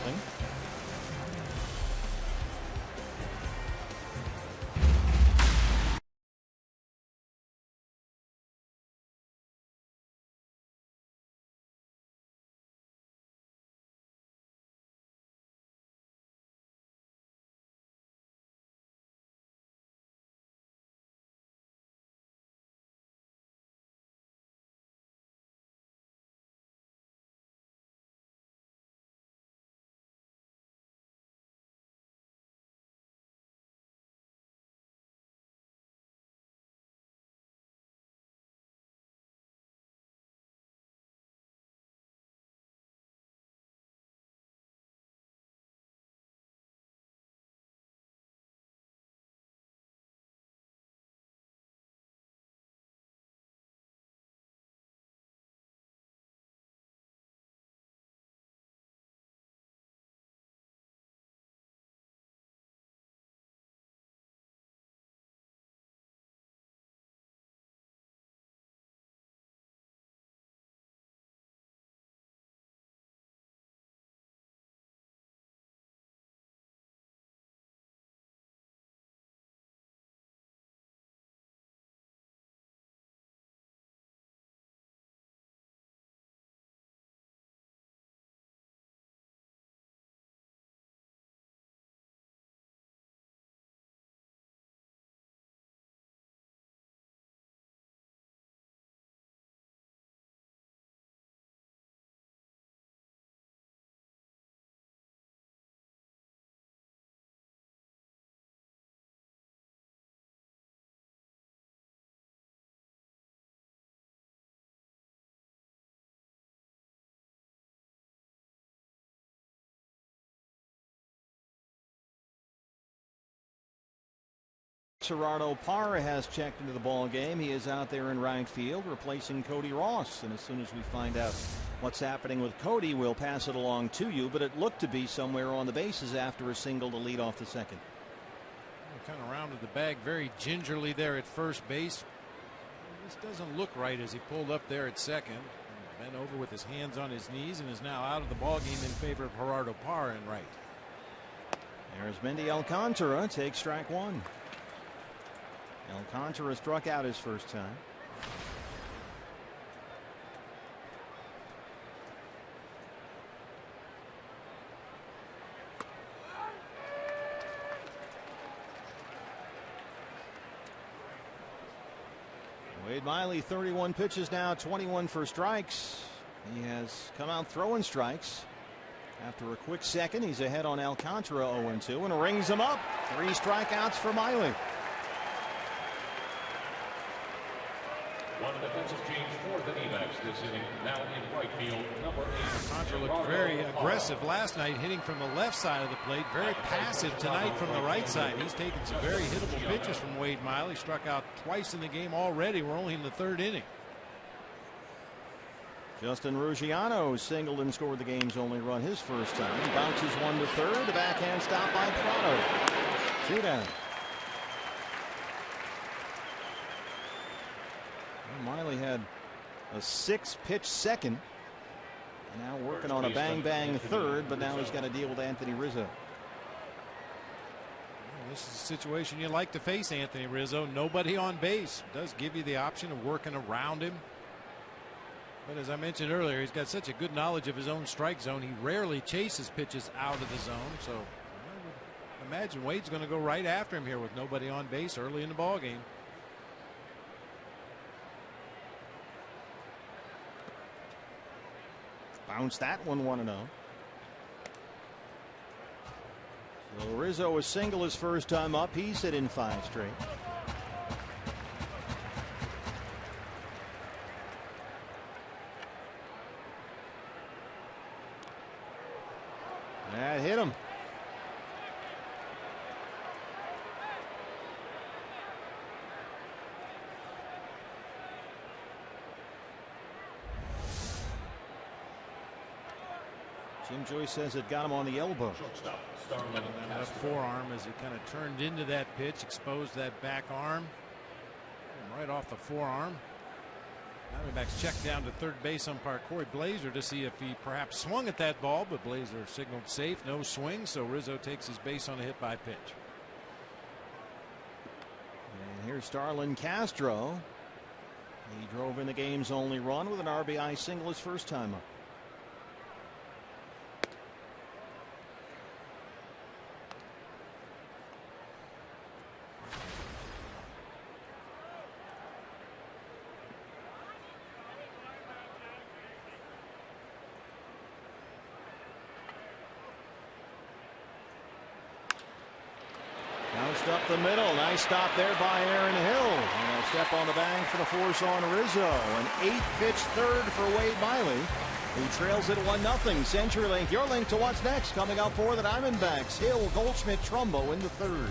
[SPEAKER 3] Gerardo Parra has checked into the ball game. He is out there in right field replacing Cody Ross, and as soon as we find out what's happening with Cody, we'll pass it along to you. But it looked to be somewhere on the bases after a single to lead off the second.
[SPEAKER 4] Kind of rounded the bag very gingerly there at first base. This doesn't look right as he pulled up there at second. Bent over with his hands on his knees and is now out of the ball game in favor of Gerardo Parra in right.
[SPEAKER 3] There's Mendy Alcantara, takes strike one. Alcantara struck out his first time. Wade Miley, 31 pitches now, 21 for strikes. He has come out throwing strikes. After a quick second, he's ahead on Alcantara 0-2 and rings him up. 3 strikeouts for Miley.
[SPEAKER 2] One defensive change for the D-backs this inning. Now in right field, number 8.
[SPEAKER 4] Alcantara looked very aggressive last night, hitting from the left side of the plate. Very passive tonight from the right side. He's taken some very hittable pitches from Wade Miley. Struck out twice in the game already. We're only in the 3rd inning.
[SPEAKER 3] Justin Ruggiano singled and scored the game's only run his first time. He bounces one to third. The backhand stop by Prado. 2 down. Well, Miley had a 6-pitch second. Now working on a bang-bang third, but now he's got to deal with Anthony Rizzo.
[SPEAKER 4] Well, this is a situation you like to face, Anthony Rizzo. Nobody on base. Does give you the option of working around him. But as I mentioned earlier, he's got such a good knowledge of his own strike zone. He rarely chases pitches out of the zone. So I would imagine Wade's going to go right after him here with nobody on base early in the ball game.
[SPEAKER 3] Bounce that one 1-0. So Rizzo was single his first time up. He's hit in 5 straight. That hit him. Jim Joyce says it got him on the elbow.
[SPEAKER 4] And that forearm as he kind of turned into that pitch, exposed that back arm. And right off the forearm. Diamondbacks checked down to third base umpire Corey Blazer to see if he perhaps swung at that ball, but Blazer signaled safe, no swing, so Rizzo takes his base on a hit by pitch.
[SPEAKER 3] And here's Starlin Castro. He drove in the game's only run with an RBI single his first time up. Up the middle. Nice stop there by Aaron Hill. And a step on the bag for the force on Rizzo. An 8-pitch third for Wade Miley, who trails it 1-0. CenturyLink, your link to what's next coming up for the Diamondbacks. Hill, Goldschmidt, Trumbo in the 3rd.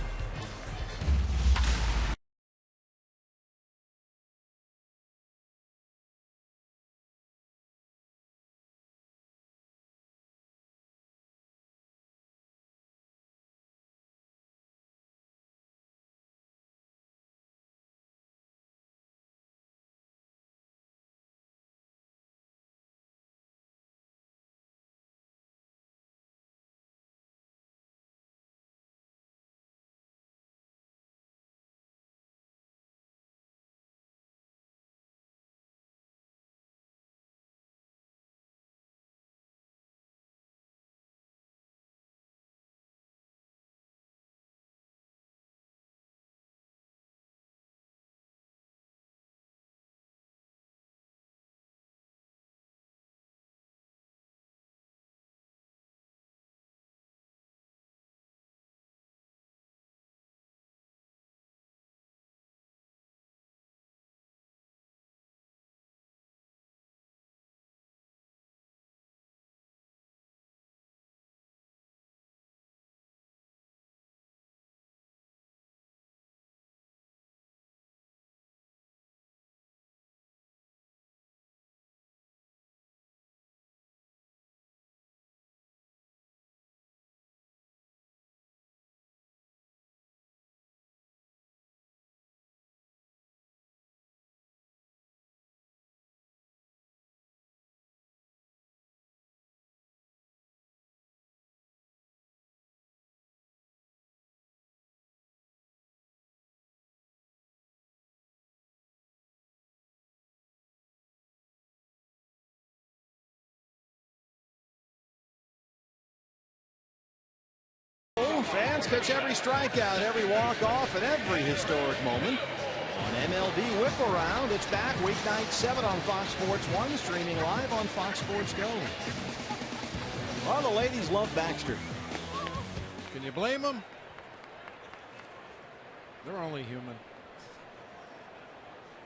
[SPEAKER 3] Fans catch every strikeout, every walk-off, and every historic moment on MLB Whip Around. It's back weeknight 7 on Fox Sports 1, streaming live on Fox Sports Go. Well, the ladies love Baxter.
[SPEAKER 4] Can you blame them? They're only human.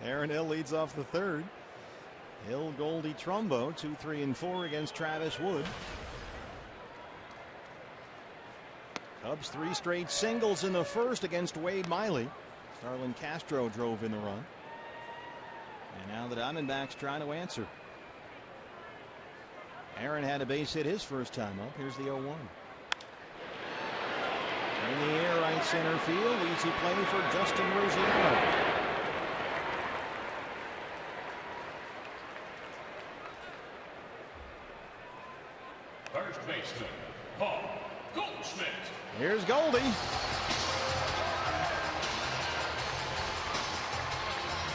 [SPEAKER 3] Aaron Hill leads off the third. Hill, Goldie, Trumbo, 2, 3, and 4 against Travis Wood. Cubs 3 straight singles in the first against Wade Miley. Starlin Castro drove in the run. And now the Diamondbacks trying to answer. Aaron had a base hit his first time up. Here's the 0-1. In the air, right center field. Easy play for Justin Rosiano.
[SPEAKER 2] First baseman, Paul Goldschmidt.
[SPEAKER 3] Here's Goldie.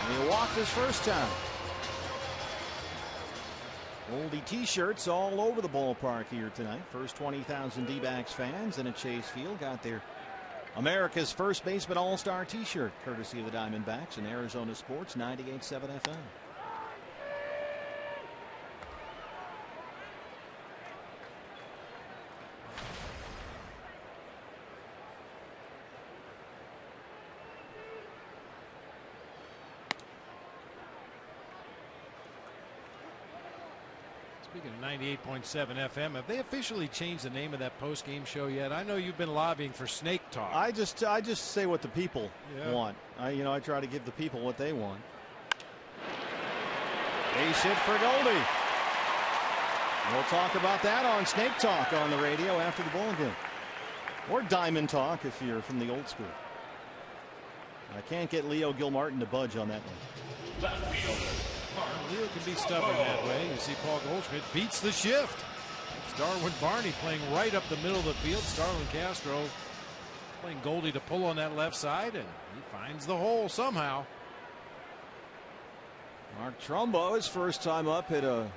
[SPEAKER 3] And he walked his first time. Goldie t-shirts all over the ballpark here tonight. First 20,000 D-backs fans in a Chase Field got their America's First Baseman All-Star t-shirt, courtesy of the Diamondbacks and Arizona Sports 98.7 FM.
[SPEAKER 4] Speaking of 98.7 FM, have they officially changed the name of that post-game show yet? I know you've been lobbying for Snake Talk.
[SPEAKER 3] I just say what the people want. I try to give the people what they want. Base hit for Goldie. We'll talk about that on Snake Talk on the radio after the ball game, or Diamond Talk if you're from the old school. I can't get Leo Gilmartin to budge on that one.
[SPEAKER 2] Left fielder.
[SPEAKER 4] Leo can be stubborn that way. You see Paul Goldschmidt beats the shift. It's Darwin Barney playing right up the middle of the field. Starlin Castro playing Goldie to pull on that left side, and he finds the hole somehow.
[SPEAKER 3] Mark Trumbo, his first time up, hit a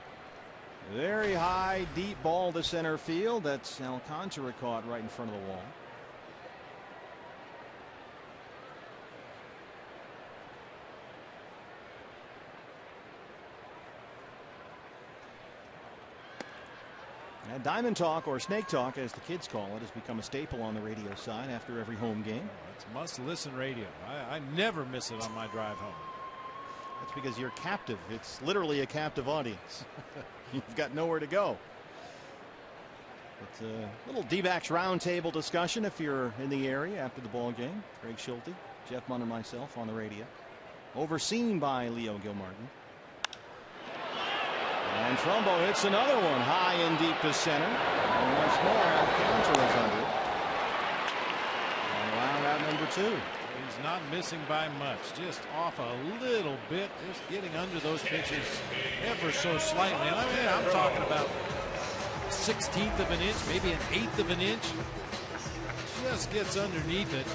[SPEAKER 3] very high, deep ball to center field. That's Alcantara caught right in front of the wall. Diamond Talk, or Snake Talk as the kids call it, has become a staple on the radio side after every home game.
[SPEAKER 4] It's must-listen radio. I never miss it on my drive home.
[SPEAKER 3] That's because you're captive. It's literally a captive audience. You've got nowhere to go. It's a little D-backs roundtable discussion if you're in the area after the ball game. Greg Schulte, Jeff Munn, and myself on the radio. Overseen by Leo Gilmartin. And Trumbo hits another one high and deep to center. And once more, Alcantara's under it. And round out number 2.
[SPEAKER 4] He's not missing by much, just off a little bit, just getting under those pitches ever so slightly. And I'm talking about 1/16 of an inch, maybe 1/8 of an inch. Just gets underneath it.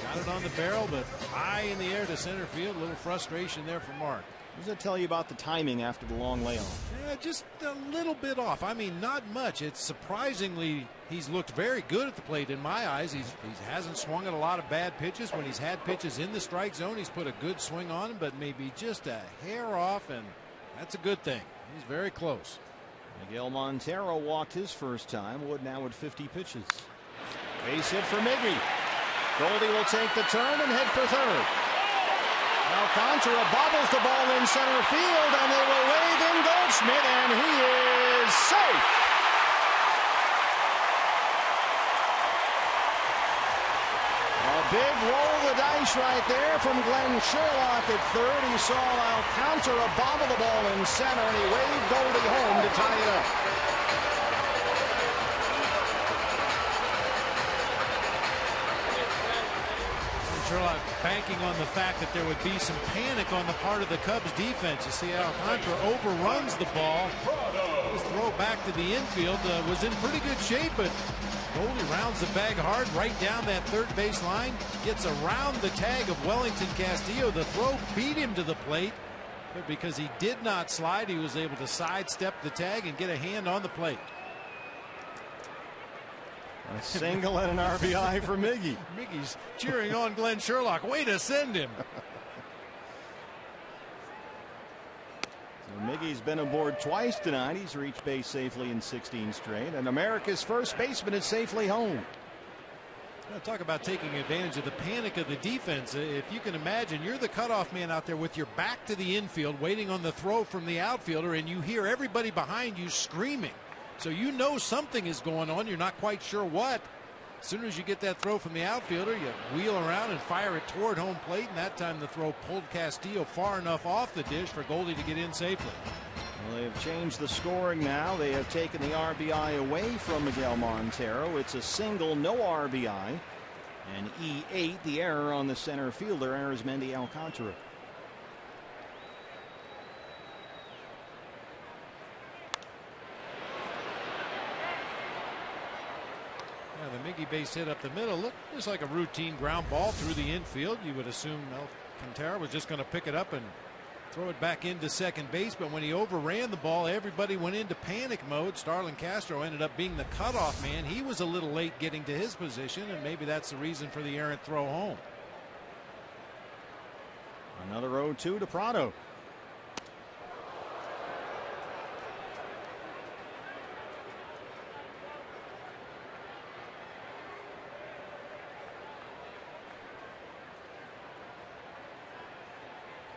[SPEAKER 4] Got it on the barrel, but high in the air to center field. A little frustration there for Mark.
[SPEAKER 3] What does that tell you about the timing after the long layoff?
[SPEAKER 4] Yeah, just a little bit off. I mean, not much. It's surprisingly, he's looked very good at the plate in my eyes. He hasn't swung at a lot of bad pitches. When he's had pitches in the strike zone, he's put a good swing on him, but maybe just a hair off, and that's a good thing. He's very close.
[SPEAKER 3] Miguel Montero walked his first time. Wood now with 50 pitches. Base hit for Miggy. Goldie will take the turn and head for third. Alcantara bobbles the ball in center field, and they will wave in Goldschmidt, and he is safe. A big roll of the dice right there from Glenn Sherlock at third. He saw Alcantara bobble the ball in center, and he waved Goldie home to tie it up.
[SPEAKER 4] Sherlock banking on the fact that there would be some panic on the part of the Cubs defense. You see Alcantara overruns the ball. His throw back to the infield was in pretty good shape, but Goldie rounds the bag hard right down that third base line. Gets around the tag of Wellington Castillo. The throw beat him to the plate, but because he did not slide, he was able to sidestep the tag and get a hand on the plate.
[SPEAKER 3] A single and an RBI for Miggy.
[SPEAKER 4] Miggy's cheering on Glenn Sherlock. Way to send him.
[SPEAKER 3] So Miggy's been aboard twice tonight. He's reached base safely in 16 straight. And America's first baseman is safely home.
[SPEAKER 4] Talk about taking advantage of the panic of the defense. If you can imagine, you're the cutoff man out there with your back to the infield, waiting on the throw from the outfielder, and you hear everybody behind you screaming. So you know something is going on. You're not quite sure what. As soon as you get that throw from the outfielder, you wheel around and fire it toward home plate. And that time the throw pulled Castillo far enough off the dish for Goldie to get in safely.
[SPEAKER 3] Well, they have changed the scoring now. They have taken the RBI away from Miguel Montero. It's a single, no RBI. And E8, the error on the center fielder, Arizmendi Alcantara.
[SPEAKER 4] The Miggy base hit up the middle looked just like a routine ground ball through the infield. You would assume Alcantara was just going to pick it up and throw it back into second base, but when he overran the ball, everybody went into panic mode. Starlin Castro ended up being the cutoff man. He was a little late getting to his position, and maybe that's the reason for the errant throw home.
[SPEAKER 3] Another 0-2 to Prado.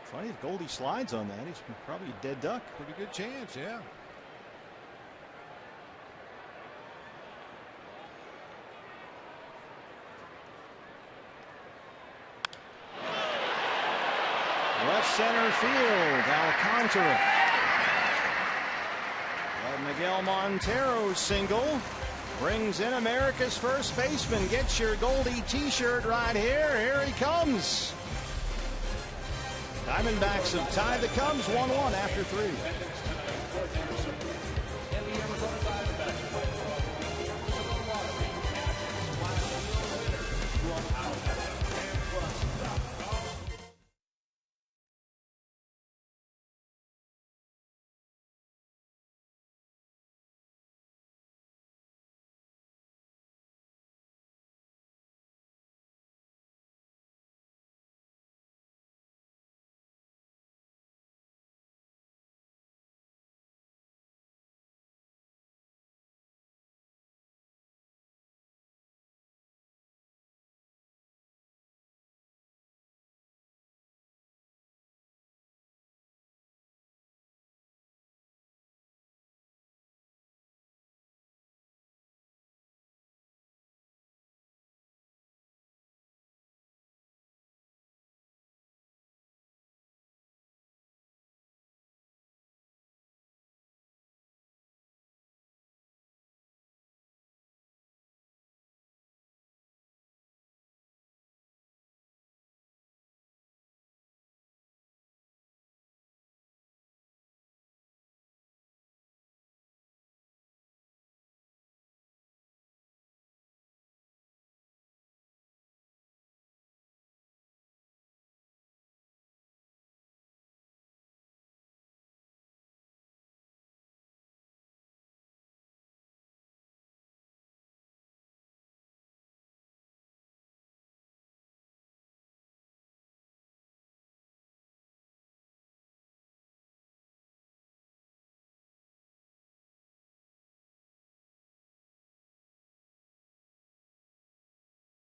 [SPEAKER 3] Funny if Goldie slides on that, he's probably a dead duck.
[SPEAKER 4] Pretty good chance, yeah.
[SPEAKER 3] Left center field, Alcantara. Miguel Montero's single brings in America's first baseman. Get your Goldie t-shirt right here. Here he comes. Diamondbacks have tied the Cubs 1-1 after 3.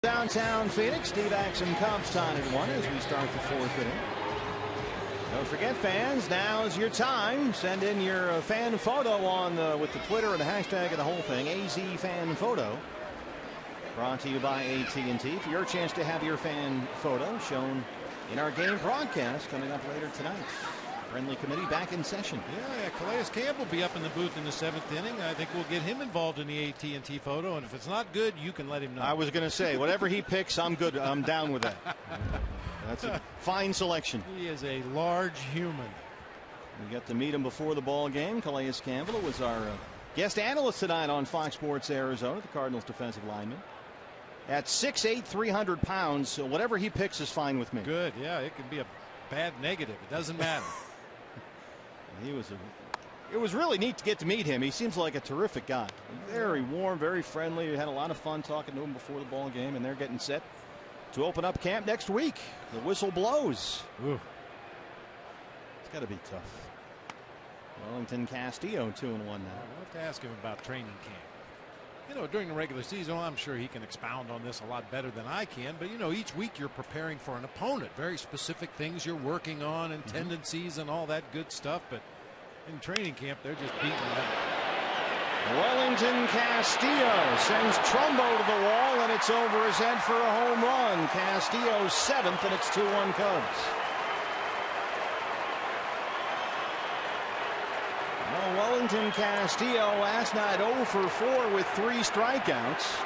[SPEAKER 3] Downtown Phoenix, D-backs and Cubs tied at 1 as we start the 4th inning. Don't forget, fans, now's your time. Send in your fan photo on with the Twitter and the hashtag of the whole thing, AZFanPhoto. Brought to you by AT&T for your chance to have your fan photo shown in our game broadcast coming up later tonight. Friendly committee back in session.
[SPEAKER 4] Yeah, Calais Campbell will be up in the booth in the 7th inning. I think we'll get him involved in the AT&T photo, and if it's not good, you can let him know.
[SPEAKER 3] I was going to say, whatever he picks, I'm good. I'm down with that. That's a fine selection.
[SPEAKER 4] He is a large human.
[SPEAKER 3] We got to meet him before the ball game. Calais Campbell was our guest analyst tonight on Fox Sports Arizona, the Cardinals defensive lineman. At 6'8", 300 pounds, so whatever he picks is fine with me.
[SPEAKER 4] Good, yeah, it could be a bad negative. It doesn't matter.
[SPEAKER 3] He was It was really neat to get to meet him. He seems like a terrific guy. Very warm, very friendly. We had a lot of fun talking to him before the ball game, and they're getting set to open up camp next week. The whistle blows. Ooh. It's got to be tough. Wellington Castillo 2-1 now.
[SPEAKER 4] I'll have to ask him about training camp. You know, during the regular season, I'm sure he can expound on this a lot better than I can. But, you know, each week you're preparing for an opponent. Very specific things you're working on and tendencies and all that good stuff. But in training camp, they're just beating them up.
[SPEAKER 3] Wellington Castillo sends Trumbo to the wall, and it's over his head for a home run. Castillo's 7th, and it's 2-1 Cubs. Well, Wellington Castillo last night 0 for 4 with 3 strikeouts.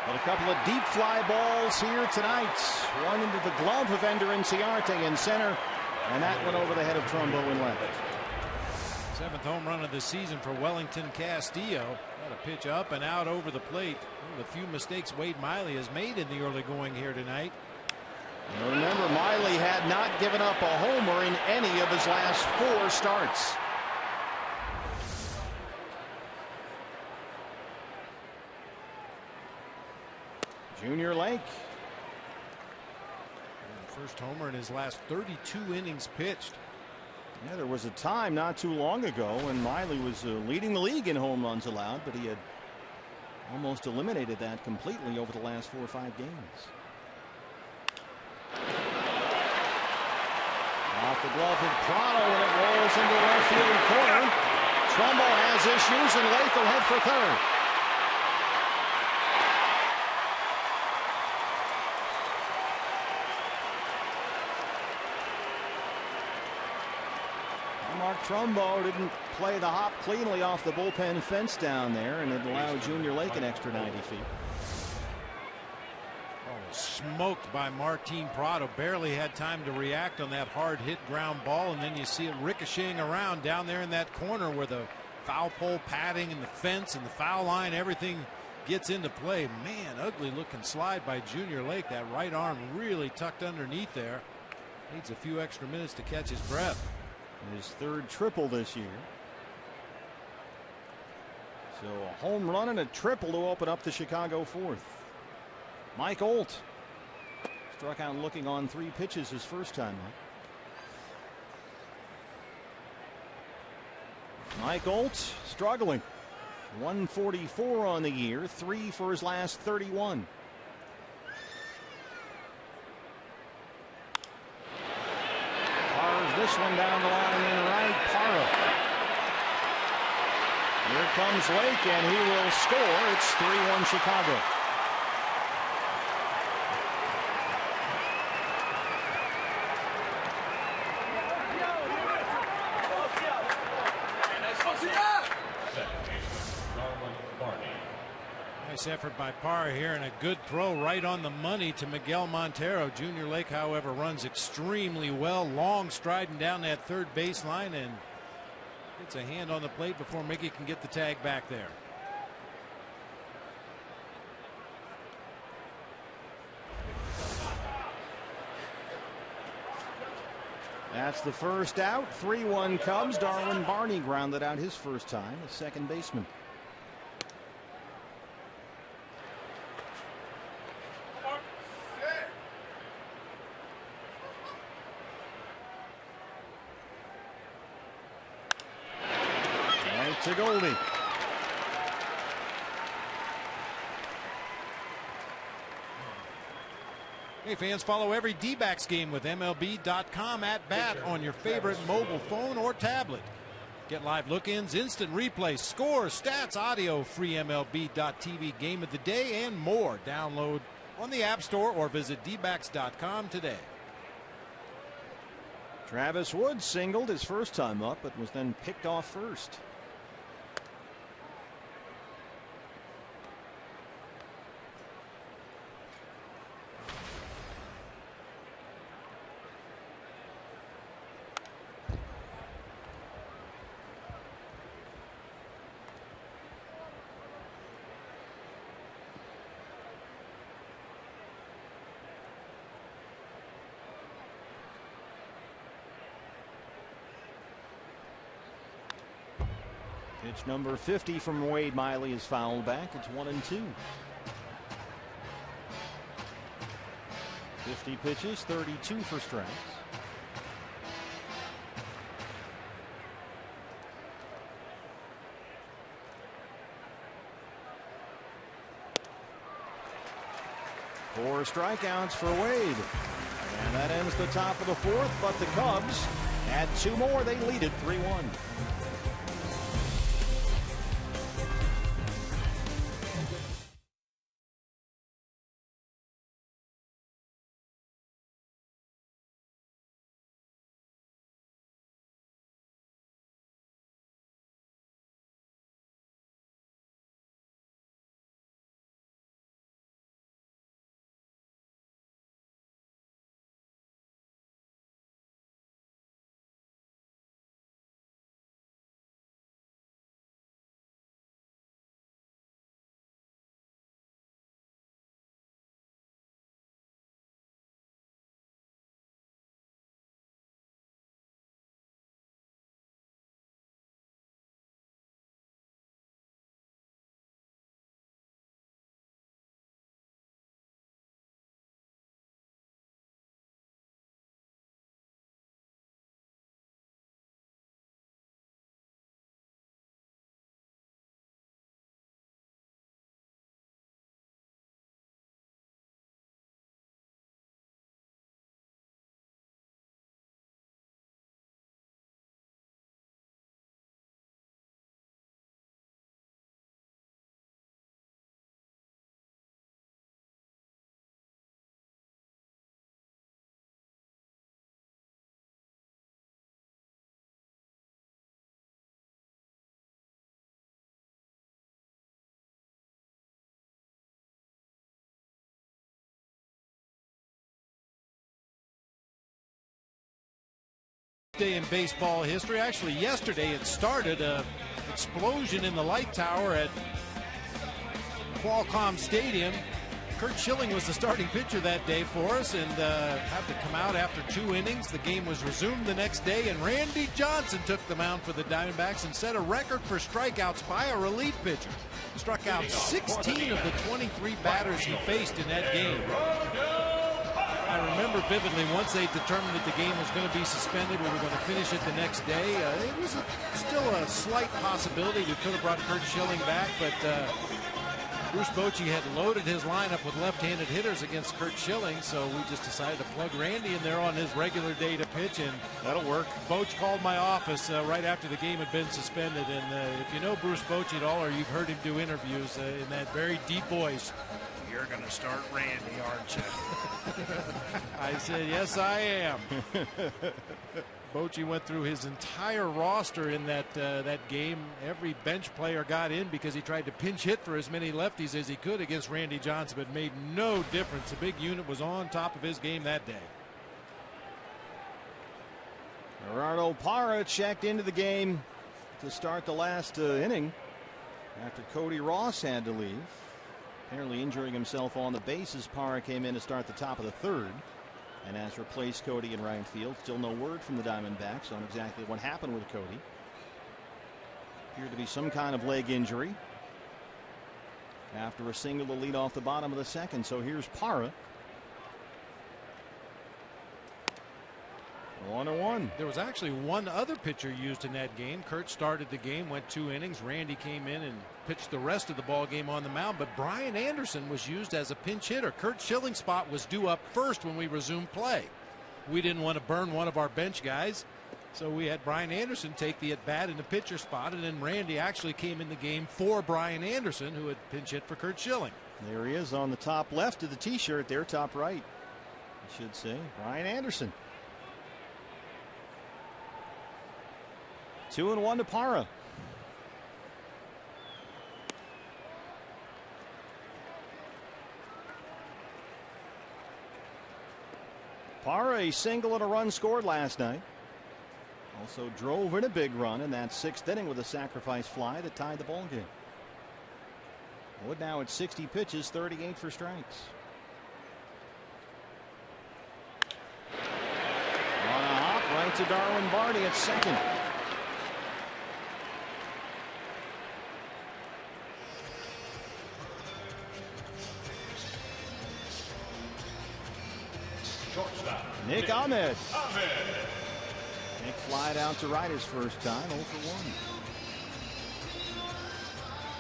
[SPEAKER 3] But a couple of deep fly balls here tonight. One into the glove of Ender Inciarte in center, and that went over the head of Trumbo in left.
[SPEAKER 4] 7th home run of the season for Wellington Castillo. Got a pitch up and out over the plate. One of the few mistakes Wade Miley has made in the early going here tonight.
[SPEAKER 3] And remember, Miley had not given up a homer in any of his last 4 starts. Junior Lake.
[SPEAKER 4] First homer in his last 32 innings pitched.
[SPEAKER 3] Yeah, there was a time not too long ago when Miley was leading the league in home runs allowed, but he had almost eliminated that completely over the last 4 or 5 games. Off the glove of Prado, and it rolls into the left field corner. Trumbo has issues, and Lake will head for third. Mark Trumbo didn't play the hop cleanly off the bullpen fence down there, and it allowed Junior Lake an extra 90 feet.
[SPEAKER 4] Oh, smoked by Martin Prado. Barely had time to react on that hard hit ground ball, and then you see it ricocheting around down there in that corner where the foul pole padding and the fence and the foul line, everything gets into play. Man, ugly looking slide by Junior Lake. That right arm really tucked underneath there. Needs a few extra minutes to catch his breath.
[SPEAKER 3] His 3rd triple this year. So a home run and a triple to open up the Chicago 4th. Mike Olt struck out looking on 3 pitches his first time up. Mike Olt struggling. 144 on the year, 3 for his last 31. This one down the line in right. Parra. Here comes Lake, and he will score. It's 3-1 Chicago.
[SPEAKER 4] Nice effort by Parra here, and a good throw right on the money to Miguel Montero. Junior Lake, however, runs extremely well, long striding down that 3rd baseline, and gets a hand on the plate before Mickey can get the tag back there.
[SPEAKER 3] That's the first out. 3-1 Cubs. Darwin Barney grounded out his first time, the second baseman. To Goldie.
[SPEAKER 4] Hey fans, follow every D-backs game with MLB.com at bat on your favorite mobile phone or tablet. Get live look-ins, instant replays, scores, stats, audio, free MLB.tv game of the day, and more. Download on the App Store or visit dbacks.com today.
[SPEAKER 3] Travis Wood singled his first time up, but was then picked off first. Pitch number 50 from Wade Miley is fouled back. It's 1-2. 50 pitches, 32 for strikes. Four strikeouts for Wade. And that ends the top of the fourth, but the Cubs add two more. They lead it 3-1.
[SPEAKER 4] Day in baseball history. Actually, yesterday it started an explosion in the light tower at Qualcomm Stadium. Curt Schilling was the starting pitcher that day for us and had to come out after 2 innings. The game was resumed the next day, and Randy Johnson took the mound for the Diamondbacks and set a record for strikeouts by a relief pitcher. Struck out 16 of the 23 batters he faced in that game. I remember vividly once they determined that the game was going to be suspended, we were going to finish it the next day. It was still a slight possibility we could have brought Curt Schilling back, but Bruce Bochy had loaded his lineup with left-handed hitters against Curt Schilling, so we just decided to plug Randy in there on his regular day to pitch, and
[SPEAKER 3] that'll work.
[SPEAKER 4] Boch called my office right after the game had been suspended, and if you know Bruce Bochy at all, or you've heard him do interviews in that very deep voice,
[SPEAKER 8] "You're going to start Randy, aren't you?"
[SPEAKER 4] I said, yes, I am. Bochy went through his entire roster in that game. Every bench player got in because he tried to pinch hit for as many lefties as he could against Randy Johnson, but made no difference. The big unit was on top of his game that day.
[SPEAKER 3] Gerardo Parra checked into the game to start the last inning after Cody Ross had to leave. Apparently injuring himself on the bases. Parra came in to start the top of the third and has replaced Cody in right field. Still no word from the Diamondbacks on exactly what happened with Cody. Appeared to be some kind of leg injury after a single to lead off the bottom of the second. So here's Parra. 1-1.
[SPEAKER 4] There was actually one other pitcher used in that game. Curt started the game, went 2 innings. Randy came in and pitched the rest of the ball game on the mound, but Brian Anderson was used as a pinch hitter. Curt Schilling's spot was due up first when we resumed play. We didn't want to burn one of our bench guys, so we had Brian Anderson take the at bat in the pitcher spot, and then Randy actually came in the game for Brian Anderson, who had pinch hit for Curt Schilling.
[SPEAKER 3] There he is on the top left of the t-shirt there, top right, I should say. Brian Anderson. 2-1 to Parra. Parra, a single and a run scored last night. Also drove in a big run in that 6th inning with a sacrifice fly that tied the ball game. Wood now at 60 pitches, 38 for strikes. On a hop right to Darwin Barty at second. Nick Ahmed. Nick flied out to right his first time, 0 for 1.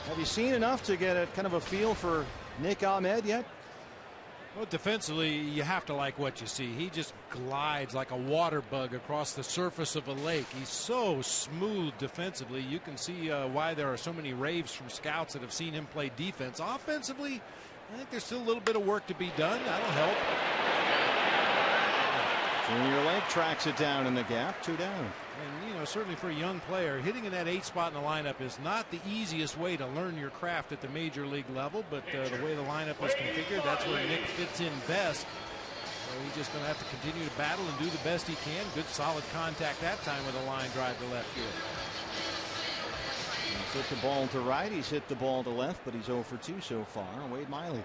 [SPEAKER 3] Have you seen enough to get a kind of a feel for Nick Ahmed yet?
[SPEAKER 4] Well, defensively, you have to like what you see. He just glides like a water bug across the surface of a lake. He's so smooth defensively. You can see why there are so many raves from scouts that have seen him play defense. Offensively, I think there's still a little bit of work to be done. That'll help.
[SPEAKER 3] Junior Lake tracks it down in the gap, 2 down.
[SPEAKER 4] And, you know, certainly for a young player, hitting in that 8 spot in the lineup is not the easiest way to learn your craft at the major league level, but the way the lineup is configured, that's where Nick fits in best. So he's just going to have to continue to battle and do the best he can. Good solid contact that time with a line drive to left field.
[SPEAKER 3] He's hit the ball to right, he's hit the ball to left, but he's 0 for 2 so far. Wade Miley.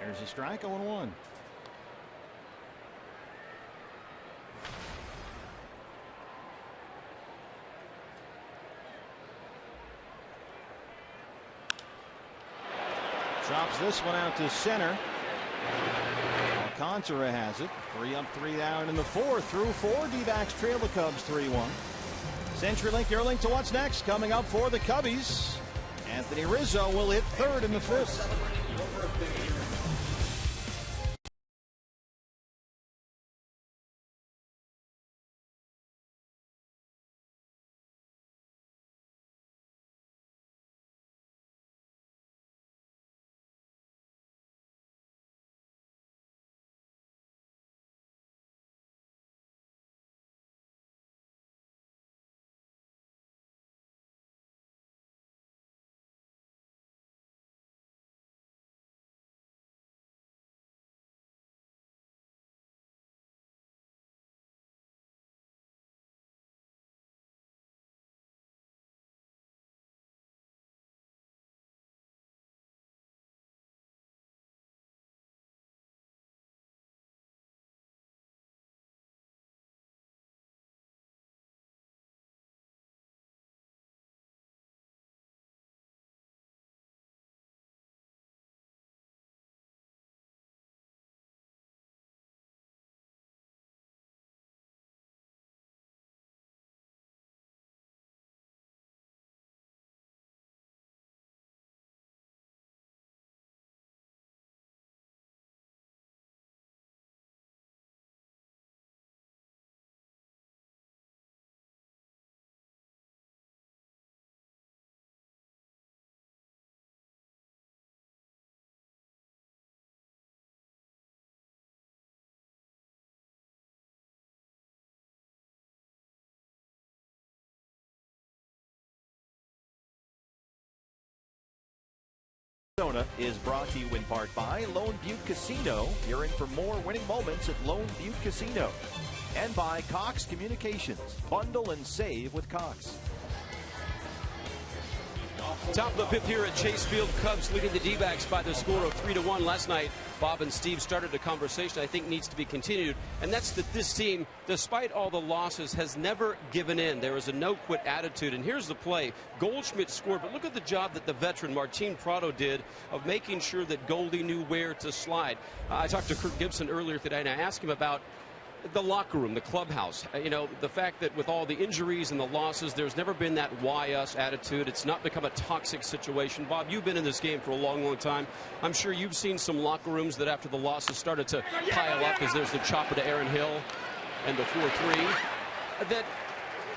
[SPEAKER 3] There's a strike, 0-1. Chops this one out to center. Alcantara has it. 3 up, 3 down in the 4th. Through 4. D-backs trail the Cubs 3-1. CenturyLink, your link to what's next. Coming up for the Cubbies. Anthony Rizzo will hit 3rd in the 5th.
[SPEAKER 9] Is brought to you in part by Lone Butte Casino. You're in for more winning moments at Lone Butte Casino. And by Cox Communications. Bundle and save with Cox.
[SPEAKER 5] Top of the 5th here at Chase Field. Cubs leading the D-backs by the score of 3-1 last night. Bob and Steve started a conversation I think needs to be continued, and that's that this team, despite all the losses, has never given in. There is a no-quit attitude, and here's the play. Goldschmidt scored, but look at the job that the veteran Martin Prado did of making sure that Goldie knew where to slide. I talked to Kirk Gibson earlier today, and I asked him about the locker room, the clubhouse. You know, the fact that with all the injuries and the losses, there's never been that why us attitude. It's not become a toxic situation. Bob, you've been in this game for a long, long time. I'm sure you've seen some locker rooms that after the losses started to pile up, as there's the chopper to Aaron Hill and the 4-3. That,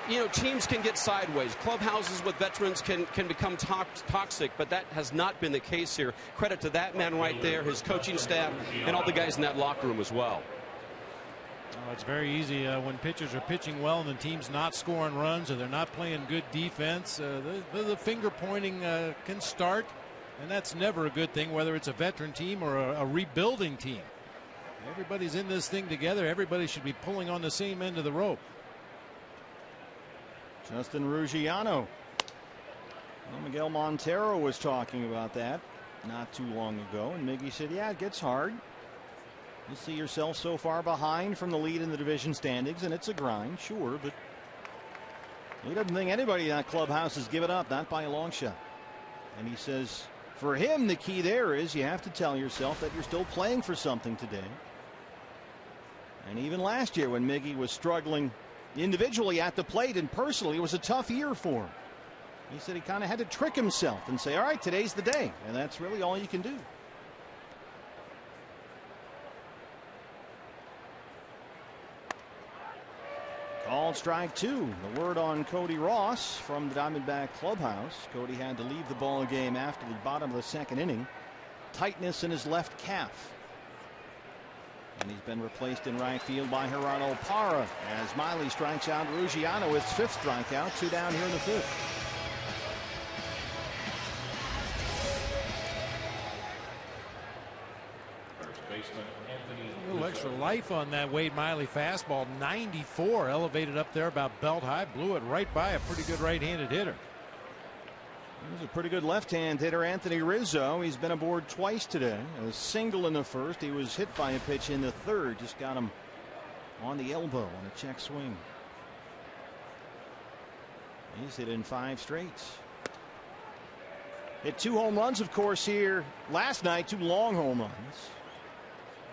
[SPEAKER 5] you know, teams can get sideways. Clubhouses with veterans can become toxic, but that has not been the case here. Credit to that man right there, his coaching staff, and all the guys in that locker room as well.
[SPEAKER 4] Oh, it's very easy when pitchers are pitching well and the team's not scoring runs or they're not playing good defense. The finger pointing can start, and that's never a good thing, whether it's a veteran team or a rebuilding team. Everybody's in this thing together. Everybody should be pulling on the same end of the rope.
[SPEAKER 3] Justin Ruggiano. Well, Miguel Montero was talking about that not too long ago, and Miggy said, yeah, it gets hard. You see yourself so far behind from the lead in the division standings, and it's a grind, sure, but he doesn't think anybody in that clubhouse has given up, not by a long shot. And he says For him, the key there is you have to tell yourself that you're still playing for something today. And even last year when Miggy was struggling individually at the plate and personally, it was a tough year for him. He said he kind of had to trick himself and say, all right, today's the day. And that's really all you can do. Called strike two. The word on Cody Ross from the Diamondback clubhouse. Cody had to leave the ball game after the bottom of the second inning. Tightness in his left calf. And he's been replaced in right field by Gerardo Parra as Miley strikes out Ruggiano with 5th strikeout. 2 down here in the 5th.
[SPEAKER 4] A little extra life on that Wade Miley fastball. 94 elevated up there about belt high. Blew it right by a pretty good right-handed hitter.
[SPEAKER 3] He's a pretty good left-hand hitter, Anthony Rizzo. He's been aboard twice today. A single in the first. He was hit by a pitch in the third. Just got him on the elbow on a check swing. He's hit in 5 straights. Hit 2 home runs, of course, here last night. 2 long home runs.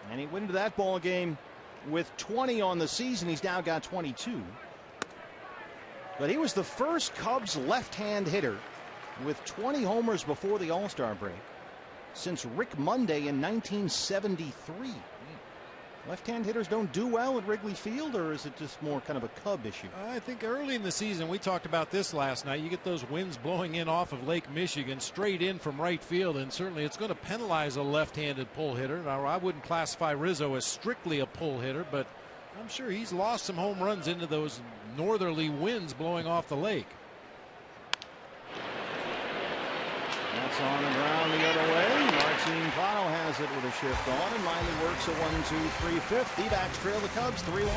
[SPEAKER 3] And he went into that ball game with 20 on the season. He's now got 22. But he was the first Cubs left-hand hitter with 20 homers before the All-Star break since Rick Monday in 1973. Left-hand hitters don't do well at Wrigley Field, or is it just more kind of a Cub issue?
[SPEAKER 4] I think early in the season, we talked about this last night. You get those winds blowing in off of Lake Michigan straight in from right field, and certainly it's going to penalize a left-handed pull hitter. Now, I wouldn't classify Rizzo as strictly a pull hitter, but I'm sure he's lost some home runs into those northerly winds blowing off the lake.
[SPEAKER 3] That's on the ground the other way. Martin Prado has it with a shift on, and Miley works a 1-2-3-5. D-backs trail the Cubs 3-1.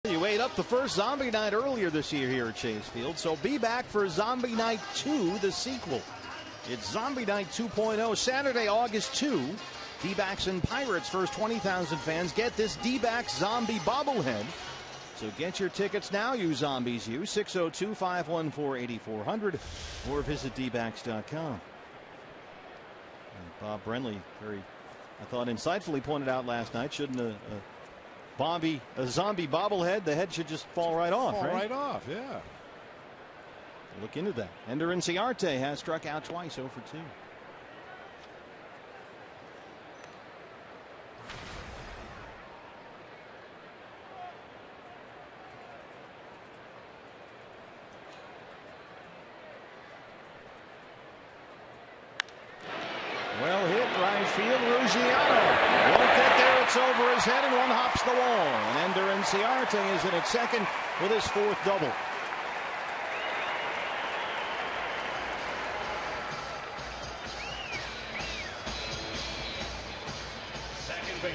[SPEAKER 3] You weighed up the first Zombie Night earlier this year here at Chase Field, so be back for Zombie Night 2, the sequel. It's Zombie Night 2.0, Saturday, August 2. D-backs and Pirates, first 20,000 fans get this D-backs zombie bobblehead. So get your tickets now, you zombies, you 602-514-8400, or visit dbacks.com. Bob Brenly, I thought insightfully pointed out last night, shouldn't a zombie bobblehead, the head should just fall right off,
[SPEAKER 4] fall
[SPEAKER 3] right?
[SPEAKER 4] right off, yeah.
[SPEAKER 3] Look into that. Ender Inciarte has struck out twice, 0 for 2. Well hit right field. Ruggiano won't get there at It's over his head and one hops the wall. And Ender Inciarte is in at second with his fourth double.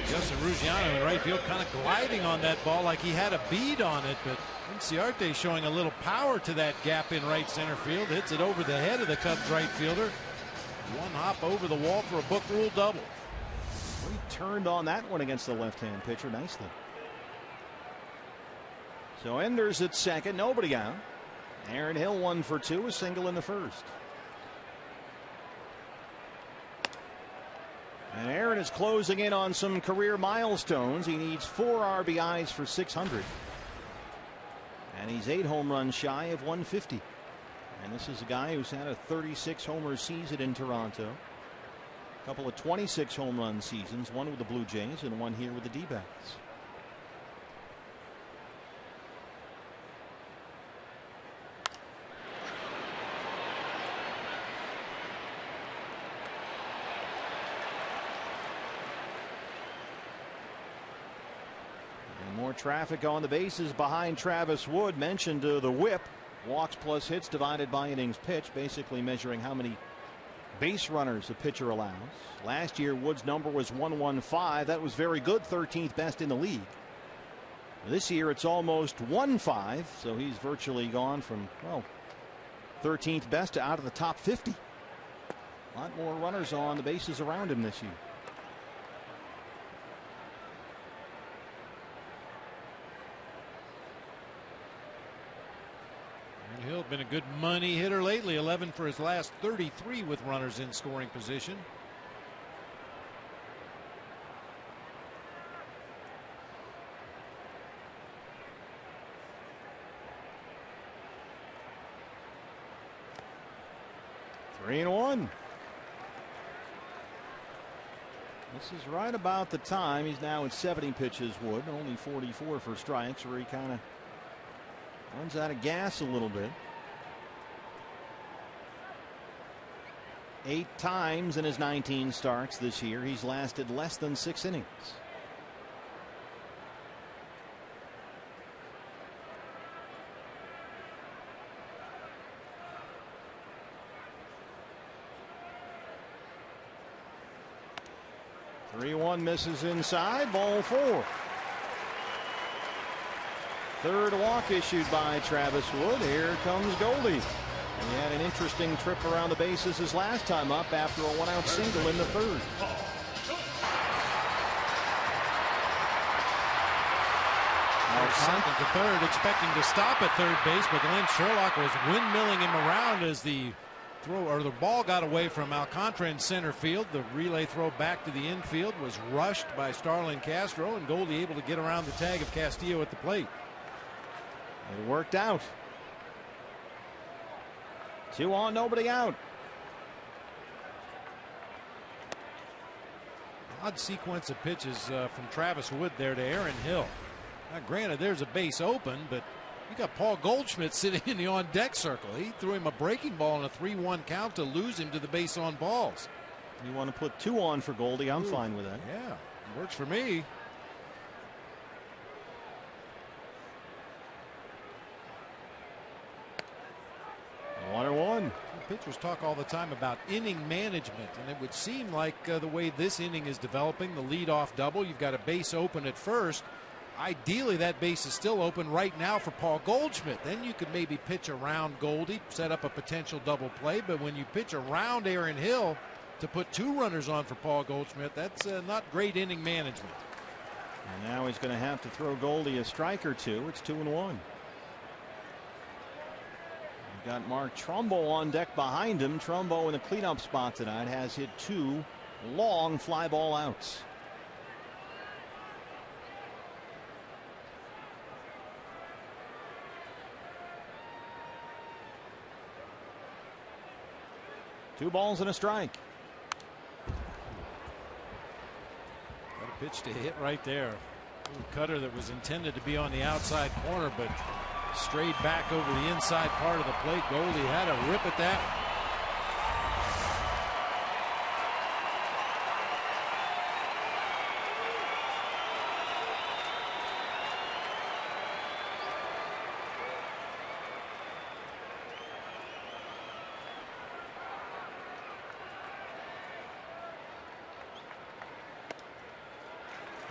[SPEAKER 4] Justin Ruggiano in right field, kind of gliding on that ball like he had a bead on it, but Inciarte showing a little power to that gap in right center field. Hits it over the head of the Cubs right fielder. One hop over the wall for a book rule double.
[SPEAKER 3] He turned on that one against the left-hand pitcher nicely. So Ender's at second, nobody out. Aaron Hill 1 for 2, a single in the first. And Aaron is closing in on some career milestones. He needs 4 RBIs for 600. And he's 8 home runs shy of 150. And this is a guy who's had a 36 homer season in Toronto. A couple of 26 home run seasons, one with the Blue Jays and one here with the D-backs. More traffic on the bases behind Travis Wood. Mentioned the whip. Walks plus hits divided by innings pitched, basically measuring how many base runners a pitcher allows. Last year Wood's number was 115. That was very good, 13th best in the league. This year it's almost 1-5, so he's virtually gone from, well, 13th best to out of the top 50. A lot more runners on the bases around him this year.
[SPEAKER 4] Hill been a good money hitter lately, 11 for his last 33 with runners in scoring position.
[SPEAKER 3] Three and one. This is right about the time. He's now at 70 pitches, Wood, only 44 for strikes, where he kind of runs out of gas a little bit. 8 times in his 19 starts this year, he's lasted less than 6 innings. Three-one misses inside, ball 4. Third walk issued by Travis Wood. Here comes Goldie. He had an interesting trip around the bases his last time up after a 1-out single in the third.
[SPEAKER 4] Second to third, expecting to stop at third base, but Glenn Sherlock was windmilling him around as the ball got away from Alcantara in center field. The relay throw back to the infield was rushed by Starlin Castro, and Goldie able to get around the tag of Castillo at the plate.
[SPEAKER 3] It worked out. 2 on, nobody out.
[SPEAKER 4] Odd sequence of pitches from Travis Wood there to Aaron Hill. Now, granted, there's a base open, but you got Paul Goldschmidt sitting in the on-deck circle. He threw him a breaking ball in a 3-1 count to lose him to the base on balls.
[SPEAKER 3] You want to put 2 on for Goldie? I'm fine with that.
[SPEAKER 4] Yeah, works for me.
[SPEAKER 3] One.
[SPEAKER 4] Pitchers talk all the time about inning management, and it would seem like the way this inning is developing, the leadoff double, you've got a base open at first. Ideally, that base is still open right now for Paul Goldschmidt. Then you could maybe pitch around Goldie, set up a potential double play. But when you pitch around Aaron Hill to put 2 runners on for Paul Goldschmidt, that's not great inning management.
[SPEAKER 3] And now he's going to have to throw Goldie a strike or 2. It's 2-1. Got Mark Trumbo on deck behind him. Trumbo in the cleanup spot tonight has hit 2 long fly ball outs. Two balls and a strike.
[SPEAKER 4] What a pitch to hit right there. Cutter that was intended to be on the outside corner, but strayed back over the inside part of the plate. Goldie had a rip at that.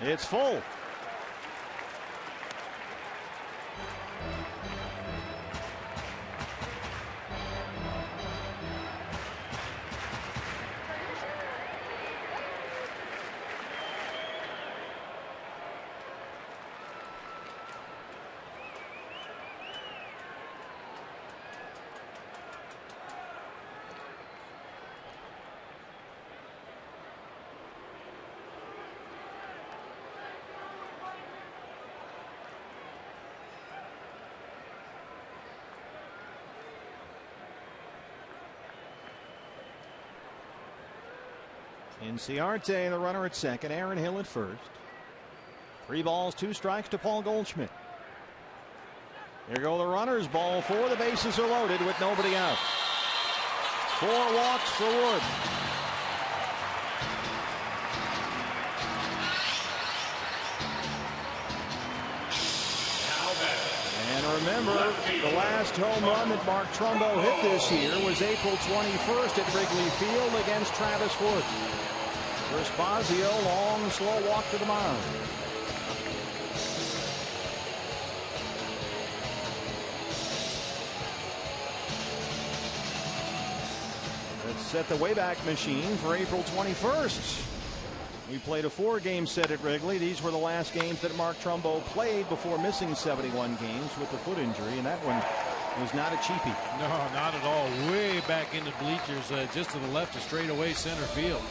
[SPEAKER 3] It's full. Inciarte, the runner at second. Aaron Hill at first. 3 balls, 2 strikes to Paul Goldschmidt. Here go the runners. Ball 4. The bases are loaded with nobody out. 4 walks for Wood. And remember, the last home run that Mark Trumbo hit this year was April 21st at Wrigley Field against Travis Wood. Spazio, long, slow walk to the mound. Let's set the Wayback Machine for April 21st. We played a 4-game set at Wrigley. These were the last games that Mark Trumbo played before missing 71 games with the foot injury, and that one was not a cheapie.
[SPEAKER 4] No, not at all. Way back in the bleachers, just to the left of straightaway center field.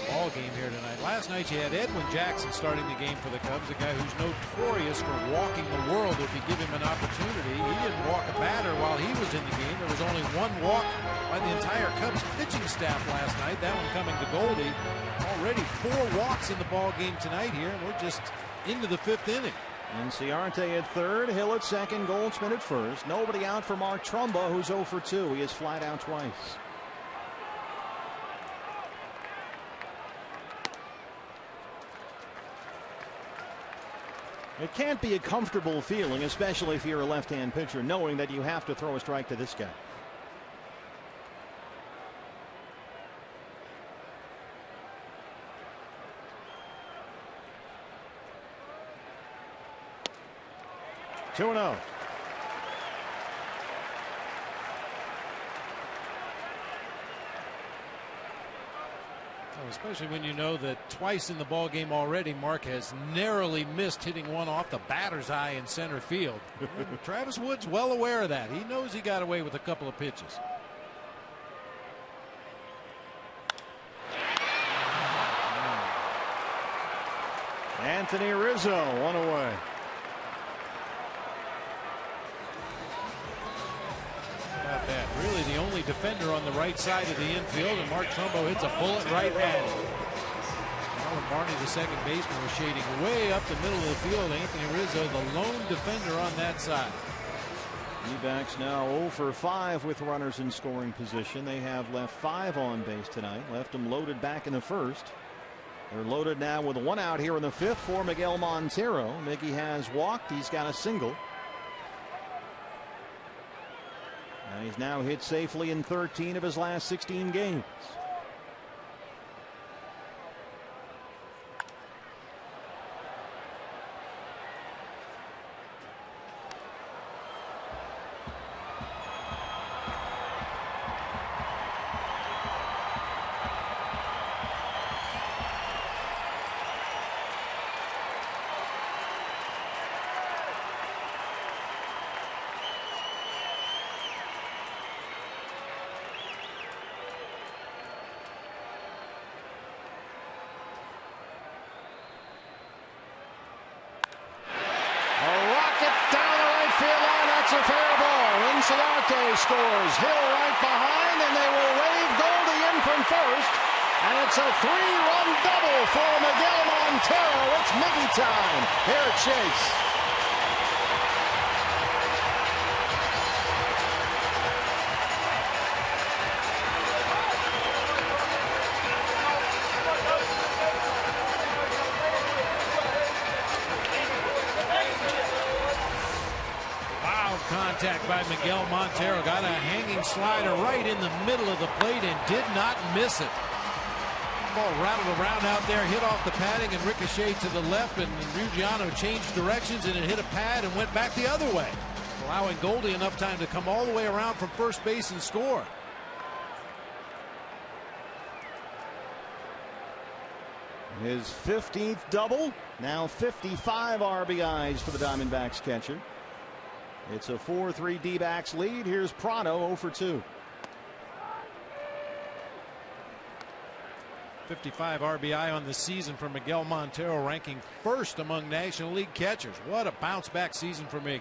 [SPEAKER 4] Ball game here tonight. Last night you had Edwin Jackson starting the game for the Cubs, a guy who's notorious for walking the world if you give him an opportunity. He didn't walk a batter while he was in the game. There was only 1 walk by the entire Cubs pitching staff last night. That one coming to Goldie. Already 4 walks in the ball game tonight here, and we're just into the 5th inning.
[SPEAKER 3] Inciarte at third, Hill at second, Goldschmidt at first. Nobody out for Mark Trumbo, who's 0 for 2. He is flat out twice. It can't be a comfortable feeling, especially if you're a left-hand pitcher, knowing that you have to throw a strike to this guy. Two and 0.
[SPEAKER 4] Especially when you know that twice in the ball game already, Mark has narrowly missed hitting one off the batter's eye in center field. Travis Wood's well aware of that. He knows he got away with a couple of pitches.
[SPEAKER 3] Anthony Rizzo, 1 away.
[SPEAKER 4] About that. Really the only defender on the right side of the infield, and Mark Trumbo hits a bullet right at him. Alan Barney, the second baseman, was shading way up the middle of the field. Anthony Rizzo, the lone defender on that side.
[SPEAKER 3] D-backs now 0 for 5 with runners in scoring position. They have left 5 on base tonight. Left them loaded back in the first. They're loaded now with 1 out here in the 5th for Miguel Montero. Miggy has walked. He's got a single. And he's now hit safely in 13 of his last 16 games. Scores. Hill right behind, and they will wave Goldie in from first. And it's a 3-run double for Miguel Montero. It's Miggy time here at Chase.
[SPEAKER 4] Contact by Miguel Montero. Got a hanging slider right in the middle of the plate and did not miss it. ball rattled around out there, hit off the padding and ricocheted to the left, and Ruggiano changed directions and it hit a pad and went back the other way, allowing Goldie enough time to come all the way around from first base and score.
[SPEAKER 3] His 15th double, now 55 RBIs for the Diamondbacks catcher. It's a 4-3 D-backs lead. Here's Prado 0 for 2.
[SPEAKER 4] 55 RBI on the season for Miguel Montero, ranking first among National League catchers. What a bounce back season for Miggy.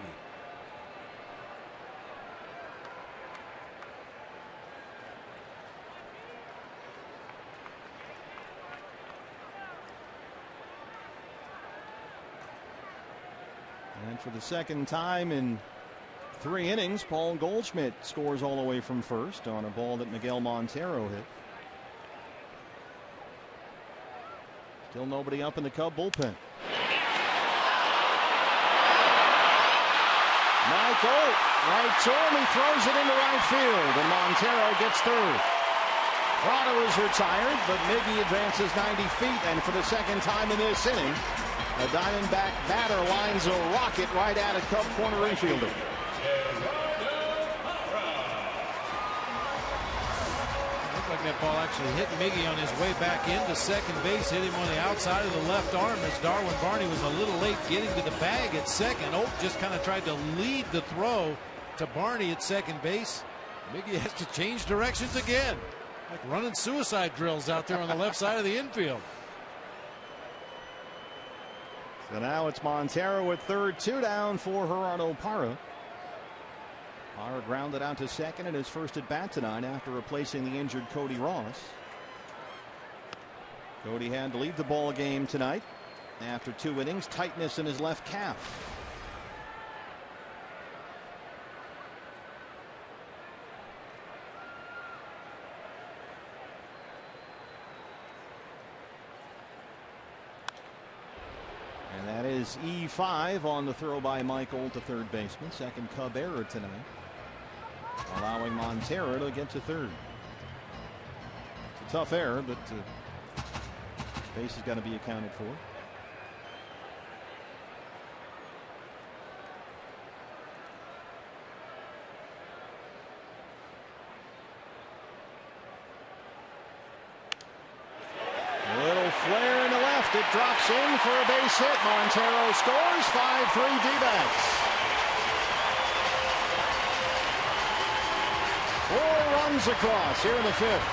[SPEAKER 3] And for the second time in 3 innings, Paul Goldschmidt scores all the way from first on a ball that Miguel Montero hit. Still nobody up in the Cub bullpen. Michael, right to him, he throws it into right field, and Montero gets third. Prado is retired, but Miggy advances 90 feet, and for the second time in this inning, a Diamondback batter lines a rocket right at a Cub corner infielder.
[SPEAKER 4] Looked like that ball actually hit Miggy on his way back into second base, hit him on the outside of the left arm as Darwin Barney was a little late getting to the bag at second. Oak just kind of tried to lead the throw to Barney at second base. Miggy has to change directions again, like running suicide drills out there on the left side of the infield.
[SPEAKER 3] So now it's Montero at third, 2 down for Gerardo Parra. Parra grounded out to second in his first at bat tonight after replacing the injured Cody Ross. Cody had to leave the ball game tonight after 2 innings, tightness in his left calf. And that is E5 on the throw by Michael to third baseman. Second Cub error tonight, allowing Montero to get to third. It's a tough error, but base has got to be accounted for. A little flare in the left. It drops in for a base hit. Montero scores. 5-3 D-backs. 4 runs across here in the 5th.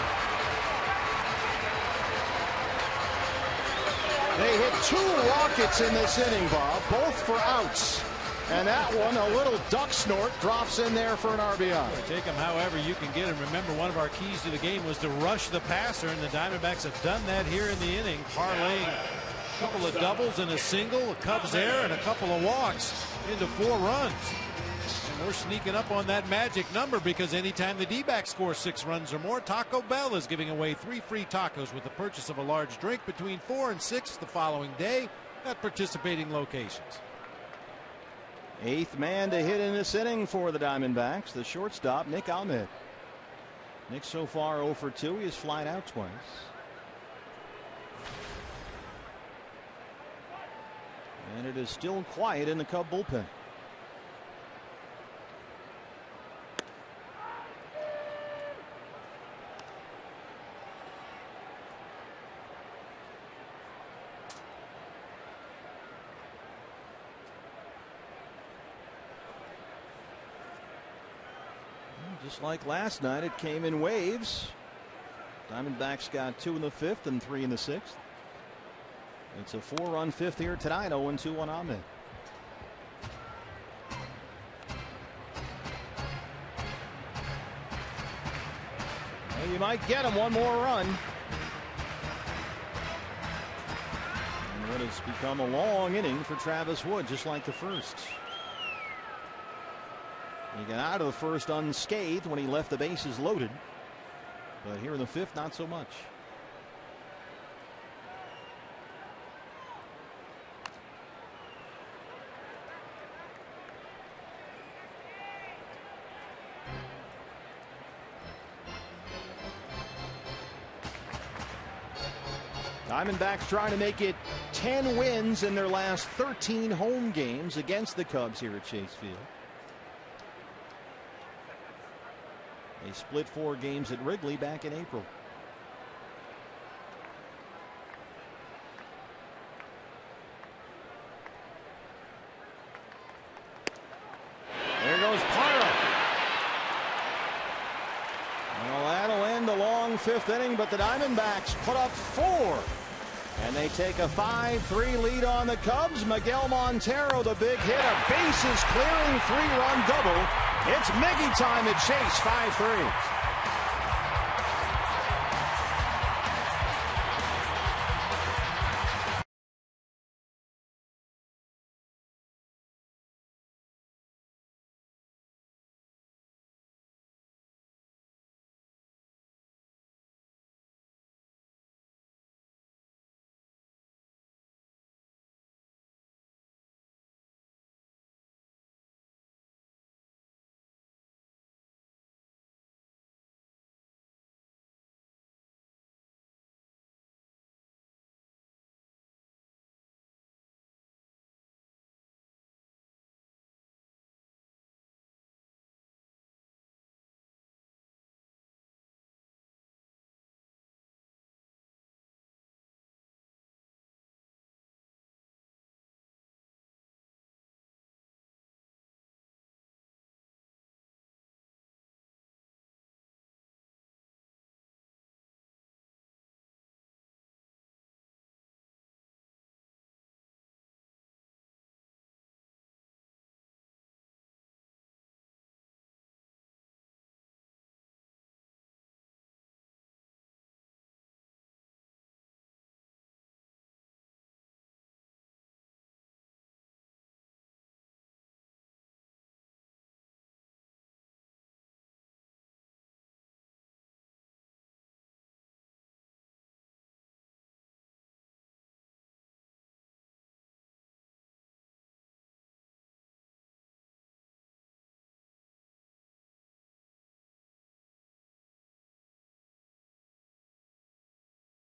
[SPEAKER 3] They hit 2 rockets in this inning, Bob, both for outs. And that one, a little duck snort, drops in there for an RBI.
[SPEAKER 4] Take them however you can get them. Remember, one of our keys to the game was to rush the passer, and the Diamondbacks have done that here in the inning, parlaying a couple of doubles and a single, a Cubs error, and a couple of walks into 4 runs. And we're sneaking up on that magic number because anytime the D-backs score 6 runs or more, Taco Bell is giving away 3 free tacos with the purchase of a large drink between 4 and 6 the following day at participating locations.
[SPEAKER 3] 8th man to hit in this inning for the Diamondbacks, the shortstop, Nick Ahmed. Nick so far 0 for 2. He has flied out twice. And it is still quiet in the Cub bullpen. Just like last night, it came in waves. Diamondbacks got 2 in the 5th and 3 in the 6th. It's a 4-run 5th here tonight. 0-2 on Ahmed. Well, you might get him one more run. And what has become a long inning for Travis Wood, just like the first. He got out of the first unscathed when he left the bases loaded. But here in the 5th, not so much. Diamondbacks trying to make it 10 wins in their last 13 home games against the Cubs here at Chase Field. They split 4 games at Wrigley back in April. There goes Parra. Well, that'll end the long 5th inning, but the Diamondbacks put up 4. And they take a 5-3 lead on the Cubs. Miguel Montero, the big hit, a bases clearing 3-run double. It's Miggy time at Chase, 5-3.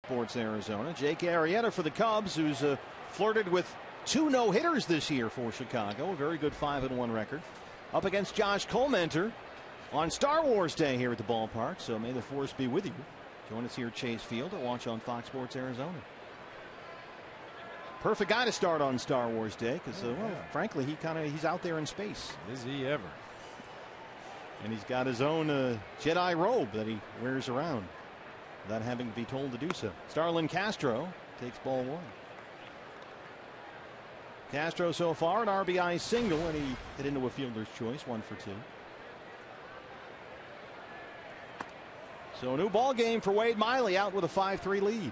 [SPEAKER 3] Sports Arizona. Jake Arrieta for the Cubs, who's flirted with 2 no-hitters this year for Chicago. A very good 5-1 record. Up against Josh Colmenter on Star Wars Day here at the ballpark. So may the force be with you. Join us here at Chase Field to watch on Fox Sports Arizona. Perfect guy to start on Star Wars Day because, well, frankly, he's out there in space.
[SPEAKER 4] Is he ever?
[SPEAKER 3] And he's got his own Jedi robe that he wears around without having to be told to do so. Starlin Castro takes ball 1. Castro so far an RBI single, and he hit into a fielder's choice, 1 for 2. So a new ball game for Wade Miley, out with a 5-3 lead.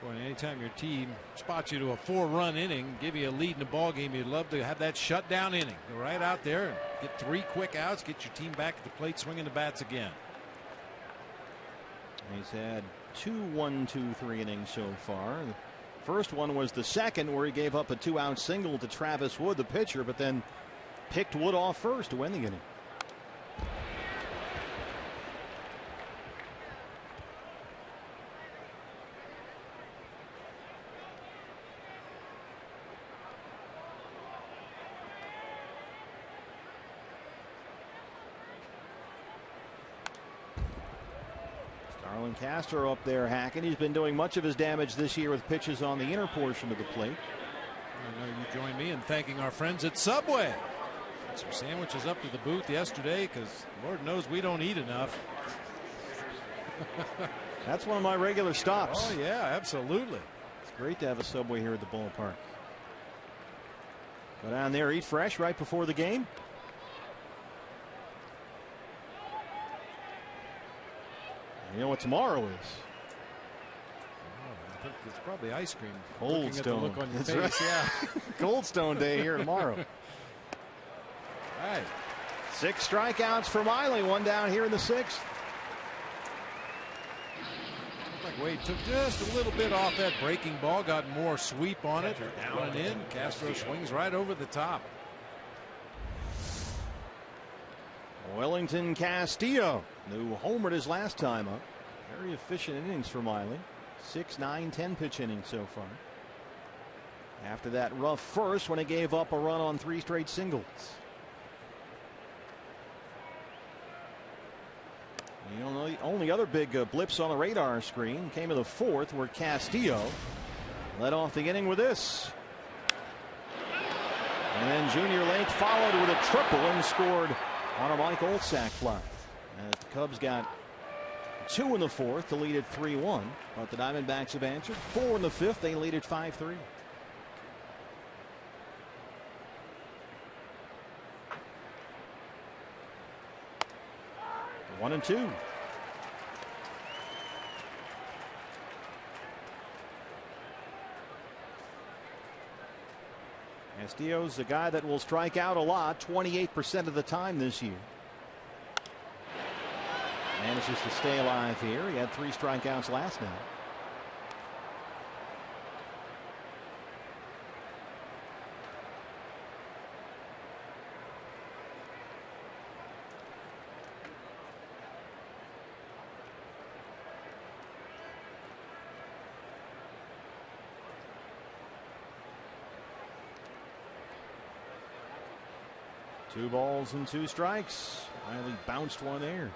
[SPEAKER 4] Boy, anytime your team spots you to a 4-run inning, give you a lead in the ball game, you'd love to have that shutdown inning. Go right out there and get 3 quick outs, get your team back at the plate, swinging the bats again.
[SPEAKER 3] He's had 2 1-2-3 innings so far. The first one was the second, where he gave up a 2-out single to Travis Wood, the pitcher, but then picked Wood off first to win the inning. Starlin Castro up there hacking. He's been doing much of his damage this year with pitches on the inner portion of the plate.
[SPEAKER 4] I know you join me in thanking our friends at Subway. Got some sandwiches up to the booth yesterday because Lord knows we don't eat enough.
[SPEAKER 3] That's one of my regular stops.
[SPEAKER 4] Oh, yeah, absolutely.
[SPEAKER 3] It's great to have a Subway here at the ballpark. Go down there, eat fresh right before the game. You know what tomorrow is?
[SPEAKER 4] I think it's probably ice cream.
[SPEAKER 3] Cold Stone.
[SPEAKER 4] Look on your
[SPEAKER 3] That's
[SPEAKER 4] face.
[SPEAKER 3] right.
[SPEAKER 4] Yeah.
[SPEAKER 3] Cold Stone Day here tomorrow.
[SPEAKER 4] Right.
[SPEAKER 3] 6 strikeouts for Miley. 1 down here in the 6th.
[SPEAKER 4] Looked like Wade took just a little bit off that breaking ball, got more sweep on it. Down and in. Castro swings right over the top.
[SPEAKER 3] Wellington Castillo, who homered his last time up. Very efficient innings for Miley. 6, 9, 10 pitch innings so far. After that rough first when he gave up a run on 3 straight singles. The only other big blips on the radar screen came in the 4th, where Castillo led off the inning with this. And then Junior Lake followed with a triple and scored on a Mike Olczak fly. As the Cubs got 2 in the 4th to lead at 3-1, but the Diamondbacks have answered. 4 in the 5th, they lead at 5-3. One and 2. Castillo's a guy that will strike out a lot, 28% of the time this year. Manages to stay alive here. He had 3 strikeouts last night. Two balls and 2 strikes. Riley bounced one there.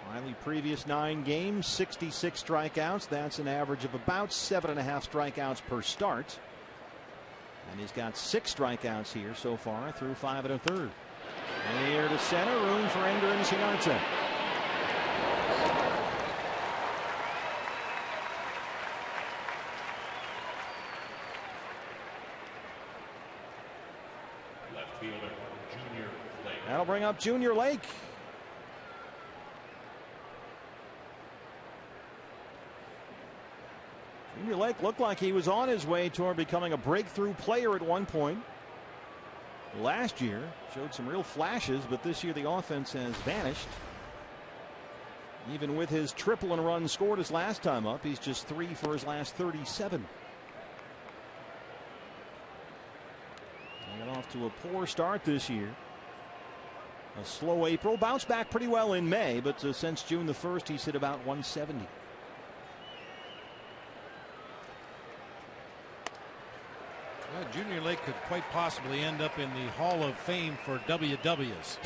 [SPEAKER 3] Riley previous 9 games, 66 strikeouts. That's an average of about 7.5 strikeouts per start. And he's got 6 strikeouts here so far through 5 1/3. And here to center, room for Ender and Cincinnati. That'll bring up Junior Lake. Junior Lake looked like he was on his way toward becoming a breakthrough player at one point. Last year showed some real flashes, but this year the offense has vanished. Even with his triple and run scored his last time up, he's just 3 for his last 37. He got off to a poor start this year. A slow April, bounced back pretty well in May, but since June the 1st, he's hit about 170.
[SPEAKER 4] Well, Junior Lake could quite possibly end up in the Hall of Fame for WWs.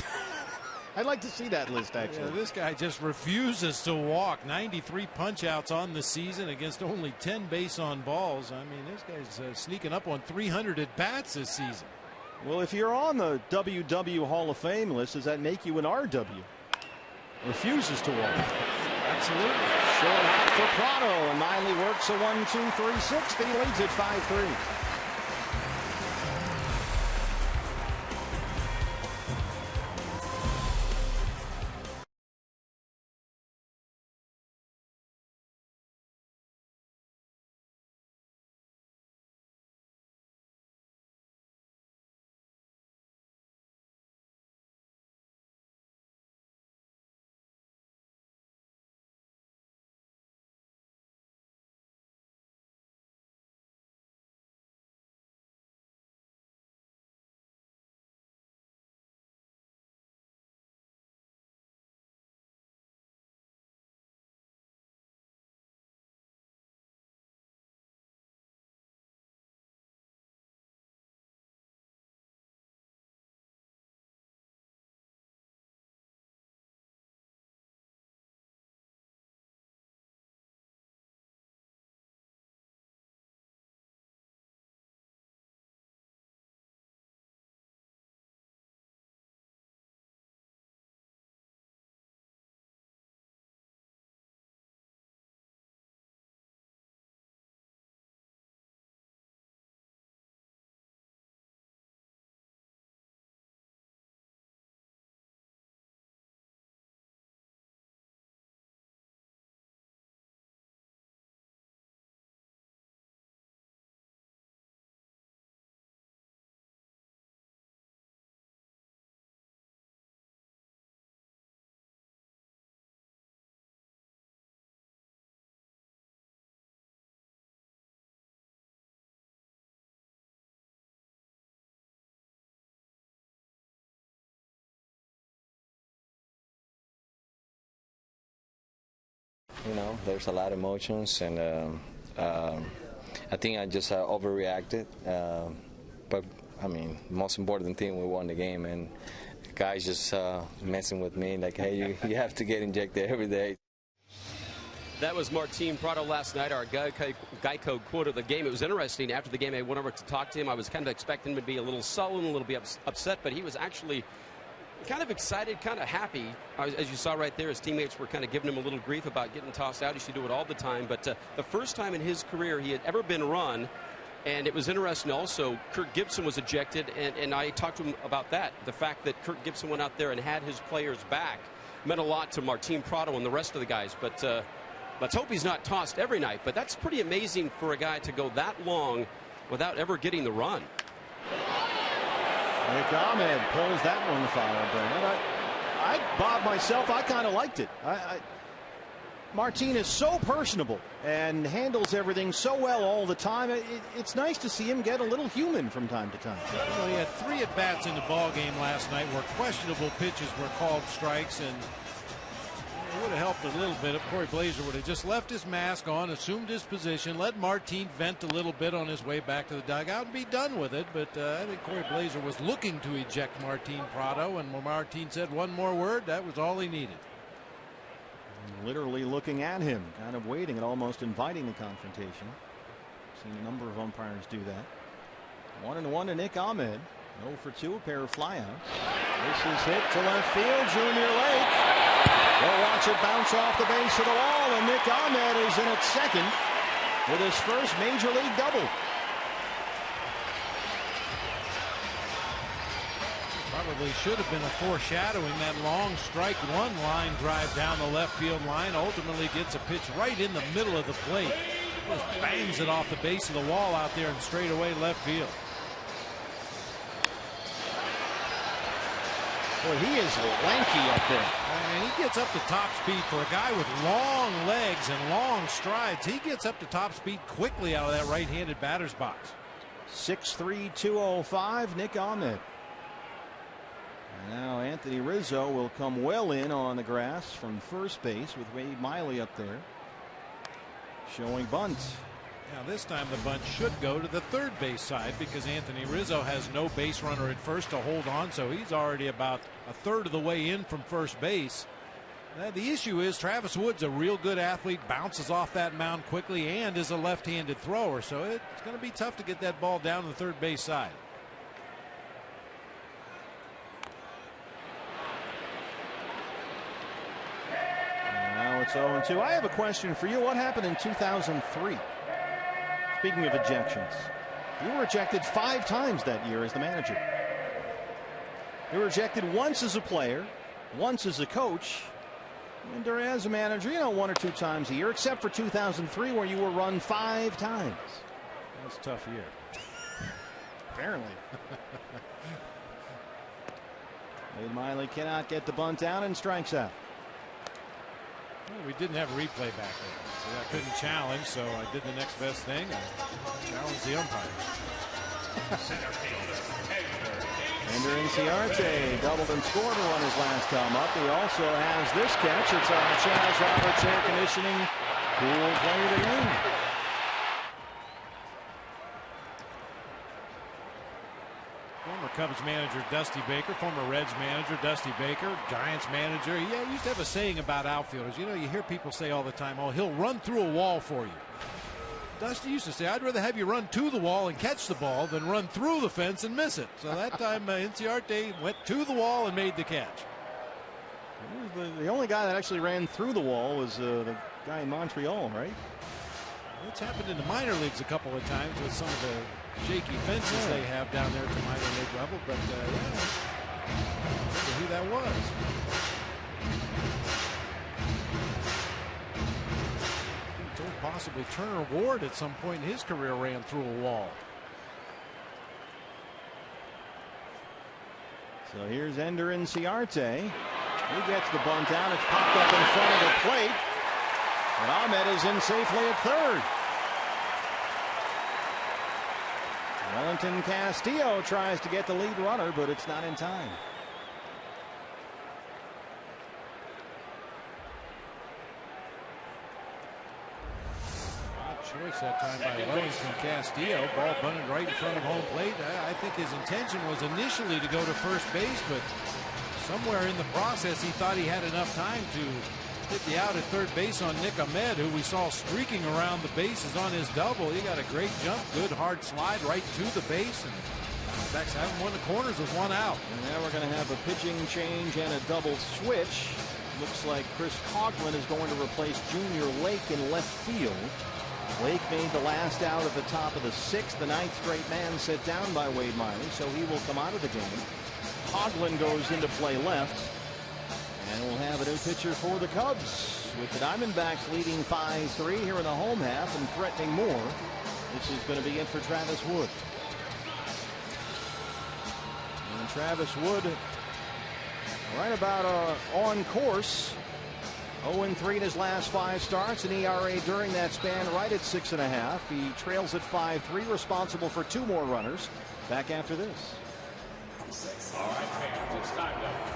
[SPEAKER 3] I'd like to see that list, actually.
[SPEAKER 4] Yeah, this guy just refuses to walk. 93 punch-outs on the season against only 10 base on balls. I mean, this guy's sneaking up on 300 at-bats this season.
[SPEAKER 3] Well, if you're on the WW Hall of Fame list, does that make you an RW? Refuses to walk.
[SPEAKER 4] Absolutely.
[SPEAKER 3] Short out for Prado, and Miley works a 1-2-3 60, leads at 5-3.
[SPEAKER 10] there's a lot of emotions, and I think I just overreacted. But I mean, most important thing, we won the game, and guys just messing with me like, hey, you have to get injected every day.
[SPEAKER 5] That was Martin Prado last night, our Geico quote of the game. It was interesting. After the game, I went over to talk to him. I was kind of expecting him to be a little sullen, a little bit upset, but he was actually kind of excited, kind of happy. As you saw right there, his teammates were kind of giving him a little grief about getting tossed out. He should do it all the time. But the first time in his career he had ever been run, and it was interesting also, Kirk Gibson was ejected, and I talked to him about that. The fact that Kirk Gibson went out there and had his players back meant a lot to Martin Prado and the rest of the guys. But let's hope he's not tossed every night. But that's pretty amazing for a guy to go that long without ever getting the run.
[SPEAKER 3] Nick Ahmed pulls that one foul, Brandon. Bob, myself, I kind of liked it. Martin is so personable and handles everything so well all the time. It's nice to see him get a little human from time to time.
[SPEAKER 4] Well, he had 3 at-bats in the ball game last night where questionable pitches were called strikes, and it would have helped a little bit if Corey Blaser would have just left his mask on, assumed his position, let Martin vent a little bit on his way back to the dugout and be done with it. But I think Corey Blaser was looking to eject Martin Prado, and when Martin said one more word, that was all he needed.
[SPEAKER 3] Literally looking at him, kind of waiting and almost inviting the confrontation. Seen a number of umpires do that. 1-1 to Nick Ahmed. 0 for 2, a pair of flyouts. This is hit to left field. Junior Lake. They'll watch it bounce off the base of the wall, and Nick Ahmed is in at second with his first major league double.
[SPEAKER 4] Probably should have been a foreshadowing. That long strike one line drive down the left field line ultimately gets a pitch right in the middle of the plate. Just bangs it off the base of the wall out there in straightaway left field.
[SPEAKER 3] Boy, he is lanky up there.
[SPEAKER 4] And he gets up to top speed for a guy with long legs and long strides. He gets up to top speed quickly out of that right-handed batter's box.
[SPEAKER 3] 6'3", 205, Nick Ahmed. Now Anthony Rizzo will come well in on the grass from first base with Wade Miley up there showing bunt.
[SPEAKER 4] Now this time the bunt should go to the third base side because Anthony Rizzo has no base runner at first to hold on, so he's already about a third of the way in from first base. The issue is Travis Wood's a real good athlete, bounces off that mound quickly, and is a left-handed thrower, so it's going to be tough to get that ball down to the third base side.
[SPEAKER 3] Now it's 0-2. I have a question for you. What happened in 2003? Speaking of ejections, you were ejected 5 times that year as the manager. You were ejected once as a player, once as a coach, and as a manager, 1 or 2 times a year, except for 2003 where you were run 5 times.
[SPEAKER 4] That's a tough year.
[SPEAKER 3] Apparently. Wade Miley cannot get the bunt down and strikes out.
[SPEAKER 4] Well, we didn't have a replay back then, so I couldn't challenge, so I did the next best thing. I challenged the umpires.
[SPEAKER 3] Ender Inciarte doubled and scored on his last come up. He also has this catch. It's on Chaz Roberts air conditioning. Cool play of the game.
[SPEAKER 4] Former Cubs manager Dusty Baker, former Reds manager Dusty Baker, Giants manager. He used to have a saying about outfielders. You hear people say all the time, oh, he'll run through a wall for you. Dusty used to say, I'd rather have you run to the wall and catch the ball than run through the fence and miss it. So that time Inciarte went to the wall and made the catch.
[SPEAKER 3] The only guy that actually ran through the wall was the guy in Montreal, right?
[SPEAKER 4] It's happened in the minor leagues a couple of times with some of the shaky fences they have down there at the minor league level, but I wonder who that was. I'm told possibly Turner Ward at some point in his career ran through a wall.
[SPEAKER 3] So here's Ender Inciarte. He gets the bunt down. It's popped up in front of the plate. And Ahmed is in safely at third. Wellington Castillo tries to get the lead runner, but it's not in time.
[SPEAKER 4] choice that time by Wellington Castillo. Ball bunted right in front of home plate. I think his intention was initially to go to first base, but somewhere in the process he thought he had enough time to hit the out at third base on Nick Ahmed, who we saw streaking around the bases on his double. He got a great jump, good hard slide right to the base, and Diamondbacks haven't won the corners with one out.
[SPEAKER 3] And now we're going to have a pitching change and a double switch. Looks like Chris Coughlin is going to replace Junior Lake in left field. Lake made the last out at the top of the sixth. The ninth straight man set down by Wade Miley, so he will come out of the game. Coughlin goes into play left. And we'll have a new pitcher for the Cubs, with the Diamondbacks leading 5-3 here in the home half and threatening more. This is going to be it for Travis Wood. And Travis Wood right about on course. 0-3 in his last 5 starts, an ERA during that span right at 6.5. He trails at 5-3, responsible for 2 more runners. Back after this.
[SPEAKER 2] All right, fans, it's time now.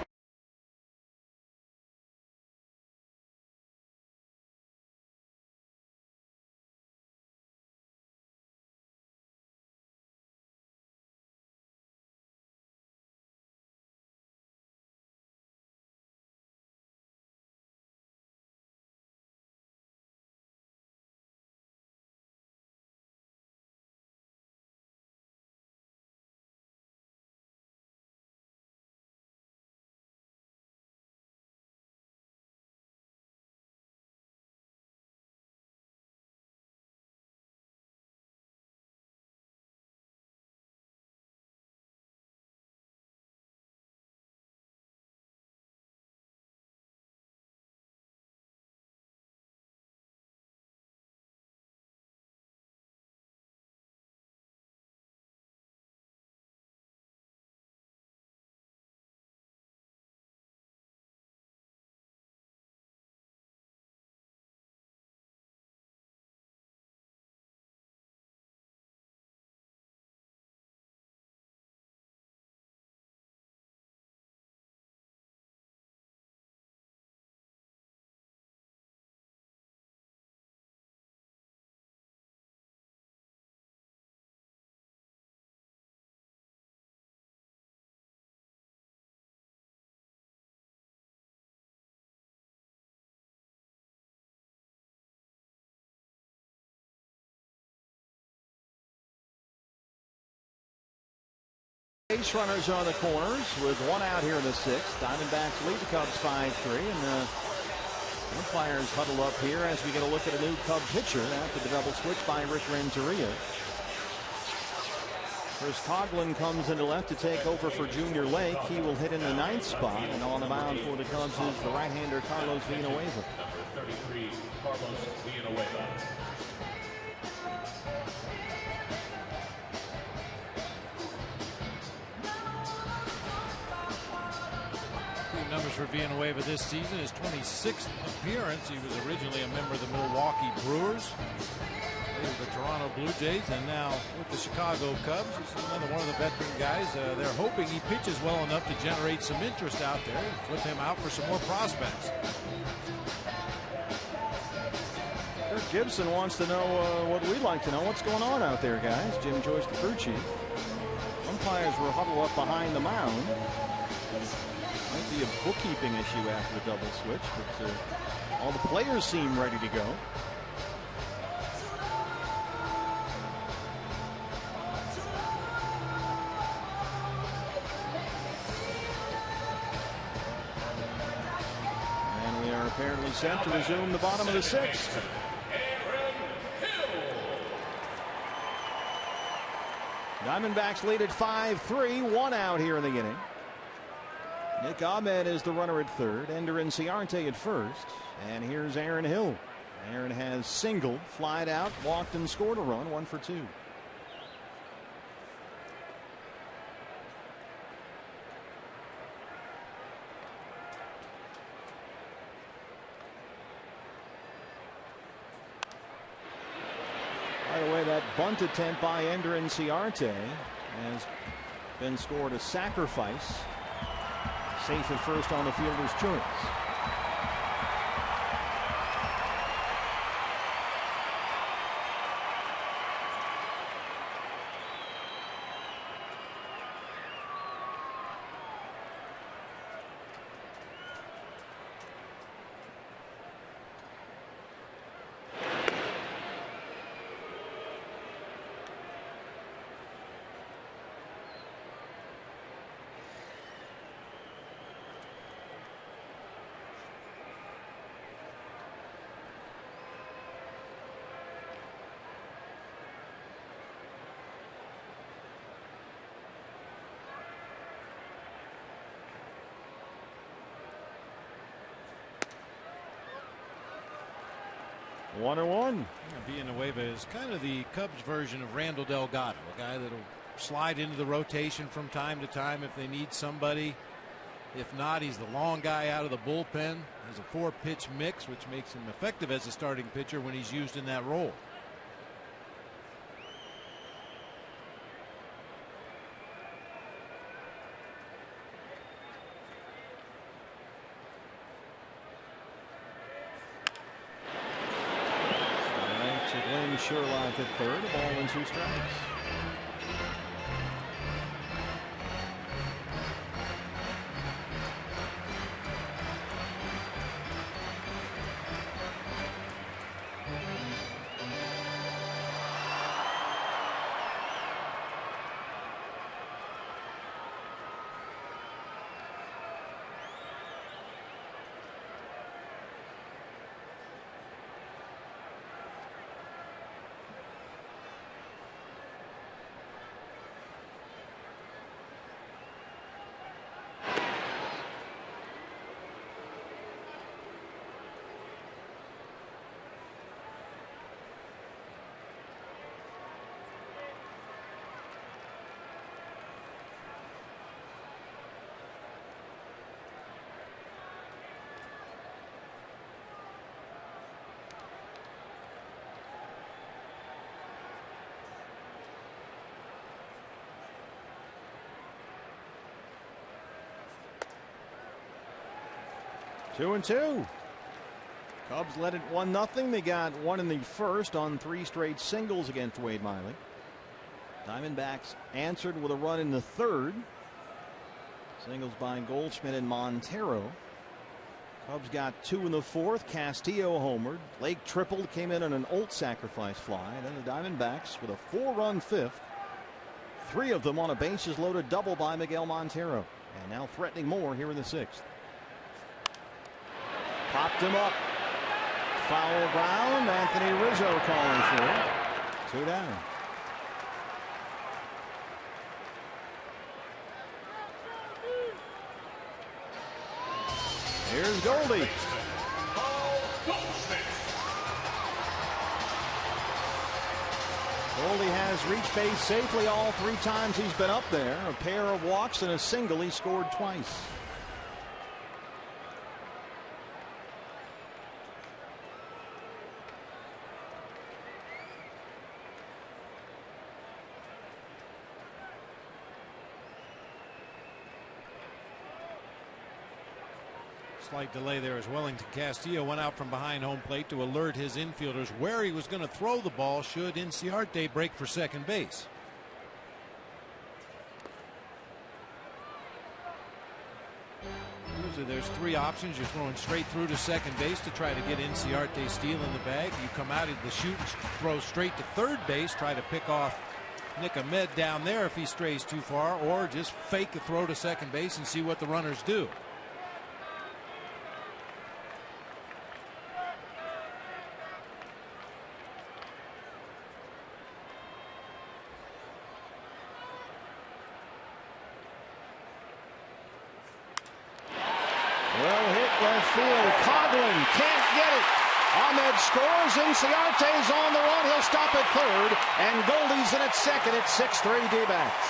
[SPEAKER 3] Base runners on the corners with 1 out here in the 6th. Diamondbacks lead the Cubs 5-3, and umpires huddle up here as we get a look at a new Cub pitcher after the double switch by Rick Renteria. Chris Coughlin comes into left to take over for Junior Lake. He will hit in the 9th spot, and on the mound for the Cubs is the right-hander Carlos Villanueva.
[SPEAKER 2] Number 33, Carlos Villanueva.
[SPEAKER 4] Numbers for Villanueva this season, his 26th appearance. He was originally a member of the Milwaukee Brewers, later the Toronto Blue Jays, and now with the Chicago Cubs. He's another one of the veteran guys. They're hoping he pitches well enough to generate some interest out there and flip him out for some more prospects.
[SPEAKER 3] Kirk Gibson wants to know what we'd like to know. What's going on out there, guys? Jim Joyce, the crew chief. Umpires were huddled up behind the mound. Might be a bookkeeping issue after the double switch, but all the players seem ready to go. And we are apparently set to resume the bottom of the 6th. Diamondbacks lead at 5-3, 1 out here in the inning. Nick Ahmed is the runner at third. Ender Inciarte at first. And here's Aaron Hill. Aaron has singled, flied out, walked, and scored a run, 1 for 2. By the way, that bunt attempt by Ender Inciarte has been scored a sacrifice. Safe at first on the fielder's choice. 1-1.
[SPEAKER 4] Villanueva is kind of the Cubs version of Randall Delgado, a guy that'll slide into the rotation from time to time if they need somebody. If not, he's the long guy out of the bullpen. Has a 4-pitch mix, which makes him effective as a starting pitcher when he's used in that role.
[SPEAKER 3] Sherlock at third, a ball and 2 strikes. Two and two. Cubs led it 1-0. They got one in the first on 3 straight singles against Wade Miley. Diamondbacks answered with a run in the third. Singles by Goldschmidt and Montero. Cubs got 2 in the fourth. Castillo homered. Lake tripled, came in on an Olt sacrifice fly. Then the Diamondbacks with a 4-run fifth. 3 of them on a bases loaded double by Miguel Montero. And now threatening more here in the 6th. Popped him up. Foul ground. Anthony Rizzo calling for it. 2 down. Here's Goldie. Goldie has reached base safely all 3 times he's been up there. A pair of walks and a single. He scored twice.
[SPEAKER 4] Slight delay there as Wellington Castillo went out from behind home plate to alert his infielders where he was going to throw the ball should Inciarte break for second base. Usually there's 3 options. You're throwing straight through to second base to try to get Inciarte steal in the bag. You come out of the chute and throw straight to third base, try to pick off Nick Ahmed down there if he strays too far, or just fake a throw to second base and see what the runners do.
[SPEAKER 3] Scores. Inciarte's on the run. He'll stop at third, and Goldie's in at second. It's 6-3 D-backs.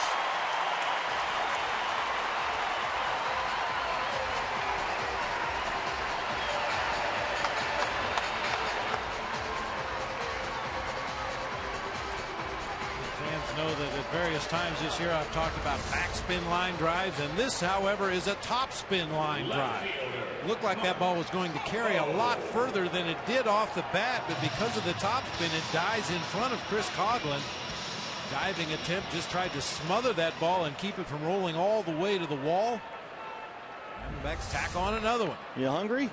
[SPEAKER 4] Fans know that at various times this year I've talked about backspin line drives, and this, however, is a topspin line drive. Looked like that ball was going to carry a lot further than it did off the bat, but because of the topspin, it dies in front of Chris Coghlan. Diving attempt, just tried to smother that ball and keep it from rolling all the way to the wall. Diamondbacks tack on another one.
[SPEAKER 3] You hungry?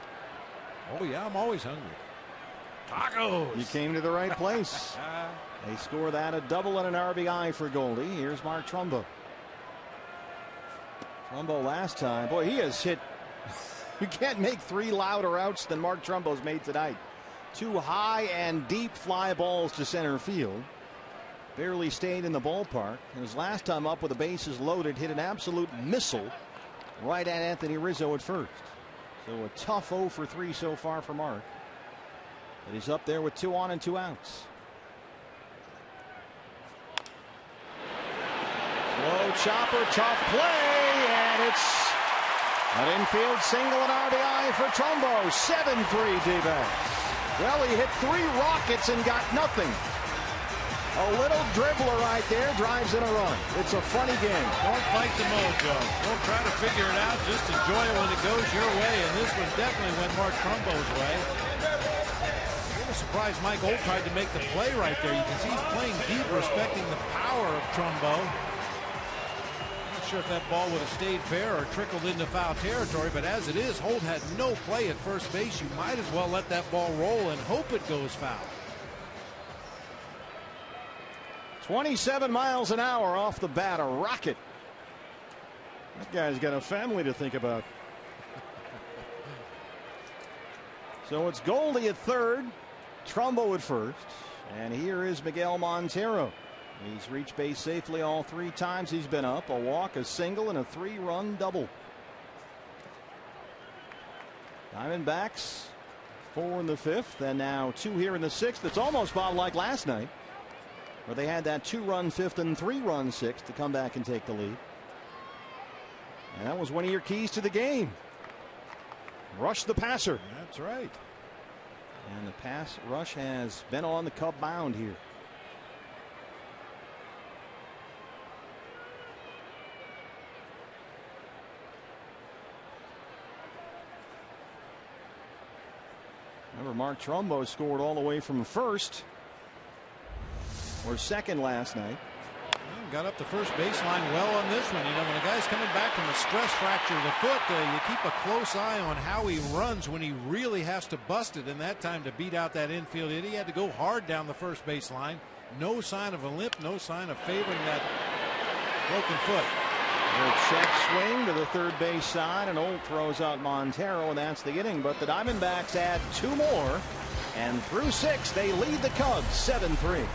[SPEAKER 4] Oh yeah, I'm always hungry. Tacos.
[SPEAKER 3] You came to the right place. They score that, a double and an RBI for Goldie. Here's Mark Trumbo. Trumbo last time, boy, he has hit. You can't make 3 louder outs than Mark Trumbo's made tonight. 2 high and deep fly balls to center field. Barely stayed in the ballpark. And his last time up with the bases loaded, hit an absolute missile right at Anthony Rizzo at first. So a tough 0 for 3 so far for Mark. But he's up there with 2 on and 2 outs. Slow chopper, tough play, and it's an infield single and RBI for Trumbo. 7-3 D-backs. Well, he hit 3 rockets and got nothing. A little dribbler right there drives in a run. It's a funny game.
[SPEAKER 4] Don't fight the mojo. Don't try to figure it out. Just enjoy it when it goes your way. And this one definitely went Mark Trumbo's way. A little surprised Mike Olt tried to make the play right there. You can see he's playing deep, respecting the power of Trumbo. Not sure if that ball would have stayed fair or trickled into foul territory, but as it is, Holt had no play at first base. You might as well let that ball roll and hope it goes foul.
[SPEAKER 3] 27 miles an hour off the bat, a rocket. That guy's got a family to think about. So it's Goldie at third, Trumbo at first, and here is Miguel Montero. He's reached base safely all 3 times he's been up. A walk, a single, and a 3-run double. Diamondbacks 4 in the 5th, and now 2 here in the 6th. It's almost about like last night, where they had that 2-run 5th and 3-run 6th to come back and take the lead. And that was one of your keys to the game. Rush the passer.
[SPEAKER 4] That's right.
[SPEAKER 3] And the pass rush has been on the Cub mound here. Remember, Mark Trumbo scored all the way from first or second last night.
[SPEAKER 4] Got up the first baseline well on this one. You know, when a guy's coming back from a stress fracture of the foot, you keep a close eye on how he runs when he really has to bust it. And that time to beat out that infield hit, he had to go hard down the first baseline. No sign of a limp, no sign of favoring that broken foot.
[SPEAKER 3] A check swing to the third base side, and Olt throws out Montero, and that's the inning. But the Diamondbacks add 2 more, and through 6, they lead the Cubs 7-3.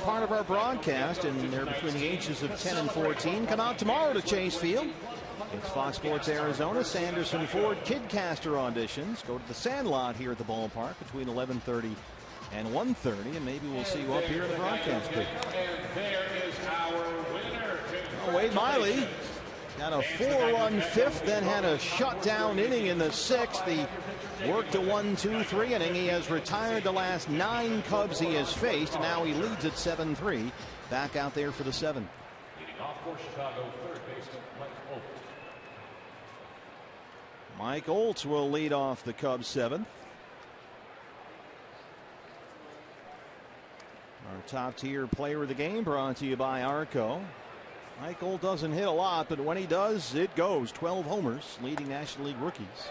[SPEAKER 3] Part of our broadcast, and they're between the ages of 10 and 14. Come out tomorrow to Chase Field. It's Fox Sports Arizona. Sanderson Ford Kidcaster auditions. Go to the Sandlot here at the ballpark between 11:30 and 1:30, and maybe we'll see you up here in the broadcast booth. Oh, Wade Miley got a 4-run 5th, then had a shutdown inning in the 6th. He worked a 1-2-3 inning. He has retired the last 9 Cubs he has faced, and now he leads at 7-3. Back out there for the 7th.
[SPEAKER 2] Leading off for Chicago, third baseman Mike Olt.
[SPEAKER 3] Mike Olt will lead off the Cubs 7th. Our top tier player of the game brought to you by Arco. Mike Olt doesn't hit a lot, but when he does, it goes. 12 homers, leading National League rookies.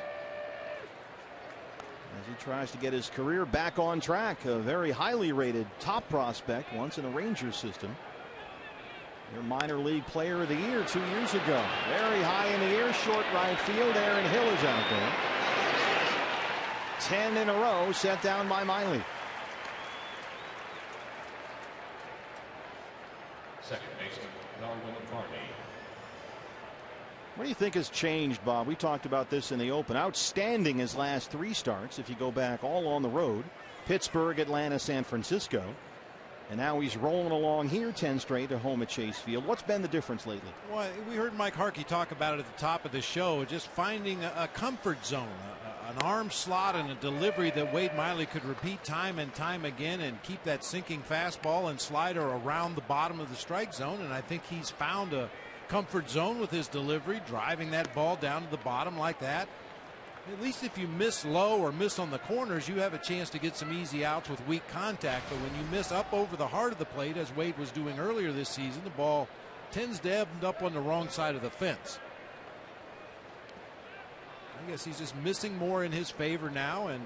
[SPEAKER 3] As he tries to get his career back on track. A very highly rated top prospect once in a Rangers system. Their minor league player of the year 2 years ago. Very high in the air, short right field. Aaron Hill is out there. 10 in a row set down by Miley.
[SPEAKER 2] Second baseman, Darwin Barney.
[SPEAKER 3] What do you think has changed, Bob? We talked about this in the open. Outstanding his last 3 starts, if you go back, all on the road. Pittsburgh, Atlanta, San Francisco. And now he's rolling along here 10 straight at home at Chase Field. What's been the difference lately?
[SPEAKER 4] Well, we heard Mike Harkey talk about it at the top of the show, just finding a comfort zone, an arm slot and a delivery that Wade Miley could repeat time and time again and keep that sinking fastball and slider around the bottom of the strike zone. And I think he's found a comfort zone with his delivery, driving that ball down to the bottom like that. At least if you miss low or miss on the corners, you have a chance to get some easy outs with weak contact. But when you miss up over the heart of the plate, as Wade was doing earlier this season, the ball tends to end up on the wrong side of the fence. I guess he's just missing more in his favor now and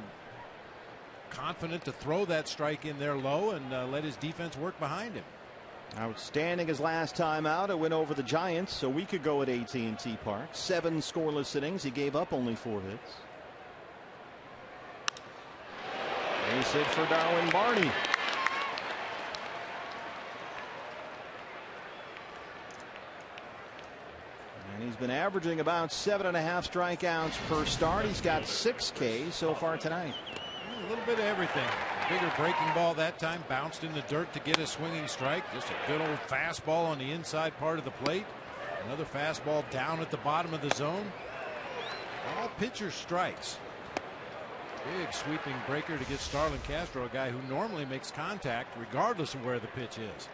[SPEAKER 4] confident to throw that strike in there low and let his defense work behind him.
[SPEAKER 3] Outstanding his last time out. A win over the Giants a week ago at AT&T Park. 7 scoreless innings. He gave up only 4 hits. Base hit for Darwin Barney. And he's been averaging about 7.5 strikeouts per start. He's got 6 Ks so far tonight.
[SPEAKER 4] A little bit of everything. Bigger breaking ball that time, bounced in the dirt to get a swinging strike. Just a good old fastball on the inside part of the plate. Another fastball down at the bottom of the zone. All pitcher strikes. Big sweeping breaker to get Starlin Castro, a guy who normally makes contact regardless of where the pitch is.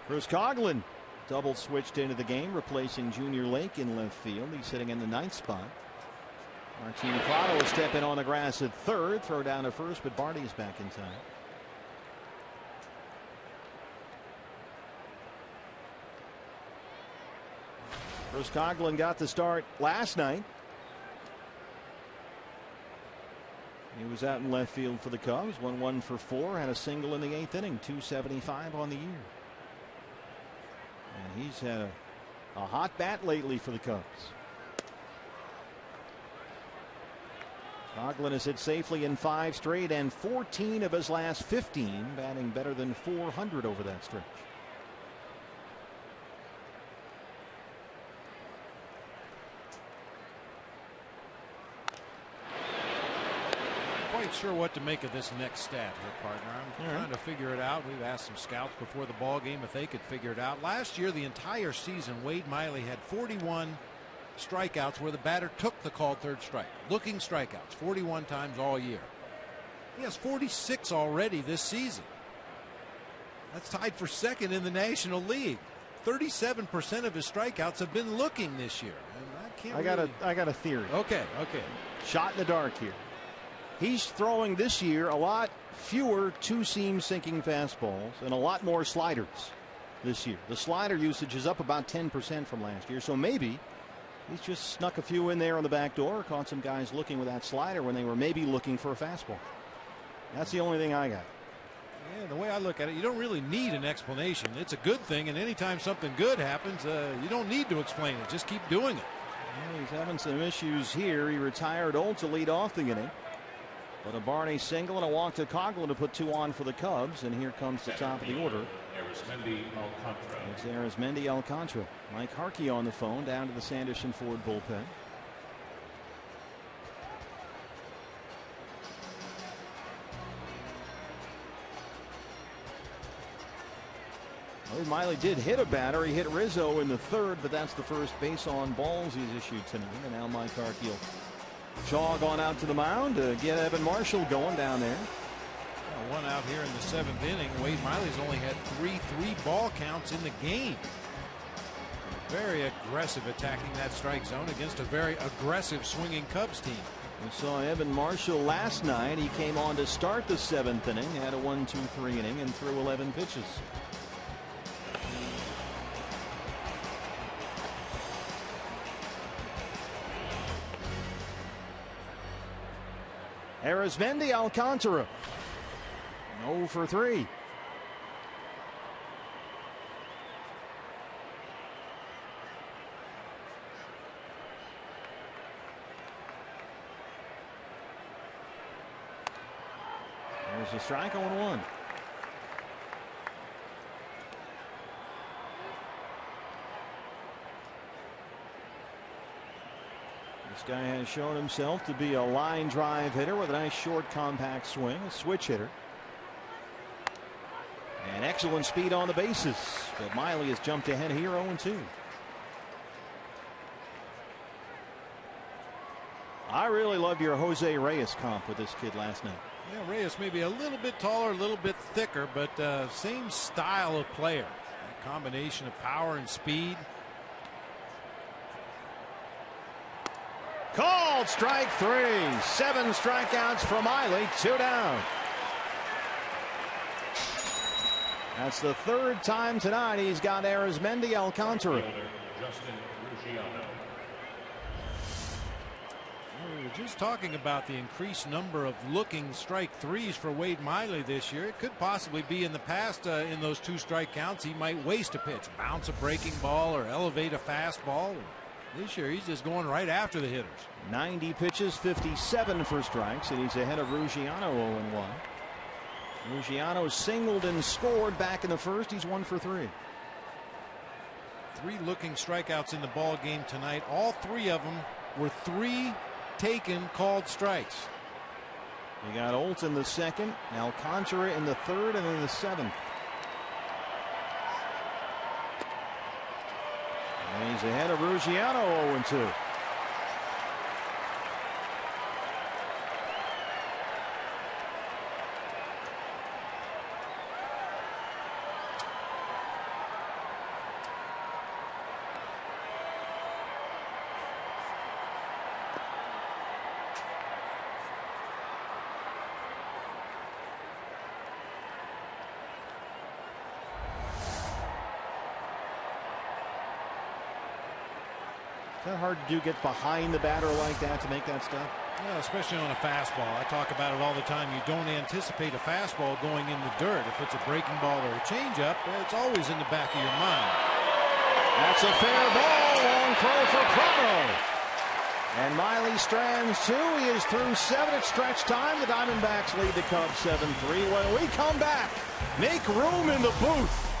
[SPEAKER 3] Chris Coughlin double switched into the game, replacing Junior Lake in left field. He's sitting in the 9th spot. Martin Prado will step in on the grass at third, throw down to first, but Barney is back in time. Chris Coughlin got the start last night. He was out in left field for the Cubs, 1 for 4, had a single in the 8th inning, 275 on the year. And he's had a hot bat lately for the Cubs. Coughlin has hit safely in 5 straight and 14 of his last 15, batting better than 400 over that stretch.
[SPEAKER 4] Not quite sure what to make of this next stat here, partner. I'm trying to figure it out. We've asked some scouts before the ball game if they could figure it out. Last year, the entire season, Wade Miley had 41 strikeouts where the batter took the called third strike. Looking strikeouts 41 times all year. He has 46 already this season. That's tied for second in the National League. 37% of his strikeouts have been looking this year. And
[SPEAKER 3] I got a theory.
[SPEAKER 4] Okay.
[SPEAKER 3] Shot in the dark here. He's throwing this year a lot fewer 2-seam sinking fastballs and a lot more sliders this year. The slider usage is up about 10% from last year, so maybe he's just snuck a few in there on the back door, caught some guys looking with that slider when they were maybe looking for a fastball. That's the only thing I got.
[SPEAKER 4] Yeah, the way I look at it, you don't really need an explanation. It's a good thing, and anytime something good happens, you don't need to explain it. Just keep doing it.
[SPEAKER 3] Well, he's having some issues here. He retired old to lead off the inning. But a Barney single and a walk to Coughlin to put 2 on for the Cubs, and here comes the top of the order. It's Arizmendi Alcantara. Mike Harkey on the phone down to the Sanderson Ford bullpen. Wade Miley did hit a batter. He hit Rizzo in the 3rd, but that's the first base on balls he's issued tonight. And now Mike Harkey will jog on out to the mound to get Evan Marshall going down there.
[SPEAKER 4] One out here in the 7th inning. Wade Miley's only had 3 3-ball counts in the game. Very aggressive attacking that strike zone against a very aggressive swinging Cubs team.
[SPEAKER 3] We saw Evan Marshall last night. He came on to start the 7th inning, had a 1-2-3 inning and threw 11 pitches. Arizmendi Alcantara, 0 for 3. There's a strike, 0-1. This guy has shown himself to be a line drive hitter with a nice short compact swing, a switch hitter. And excellent speed on the bases. But Miley has jumped ahead here, 0-2. I really loved your Jose Reyes comp with this kid last night.
[SPEAKER 4] Yeah, Reyes maybe a little bit taller, a little bit thicker, but same style of player. A combination of power and speed.
[SPEAKER 3] Called strike 3. 7 strikeouts for Miley, 2 down. That's the 3rd time tonight he's got Arizmendi Alcantara.
[SPEAKER 4] We were just talking about the increased number of looking strike 3s for Wade Miley this year. It could possibly be in the past in those 2 strike counts he might waste a pitch, bounce a breaking ball or elevate a fastball. This year he's just going right after the hitters.
[SPEAKER 3] 90 pitches, 57 for strikes, and he's ahead of Ruggiano, 0-1. Ruggiano singled and scored back in the first. He's 1 for 3.
[SPEAKER 4] 3 looking strikeouts in the ball game tonight. All 3 of them were 3 taken called strikes.
[SPEAKER 3] You got Olt in the 2nd, Alcantara in the 3rd, and in the 7th. And he's ahead of Ruggiano, 0-2. Is that hard to do, get behind the batter like that to make that stuff?
[SPEAKER 4] Yeah, especially on a fastball. I talk about it all the time. You don't anticipate a fastball going in the dirt. If it's a breaking ball or a changeup, it's always in the back of your mind.
[SPEAKER 3] That's a fair ball. Long throw for Prado. And Miley strands 2. He is through 7 at stretch time. The Diamondbacks lead the Cubs 7-3. When we come back, make room in the booth.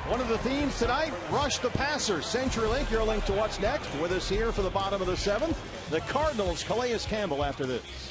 [SPEAKER 3] One of the themes tonight, rush the passer. CenturyLink, your link to what's next. With us here for the bottom of the 7th, the Cardinals, Calais Campbell after this.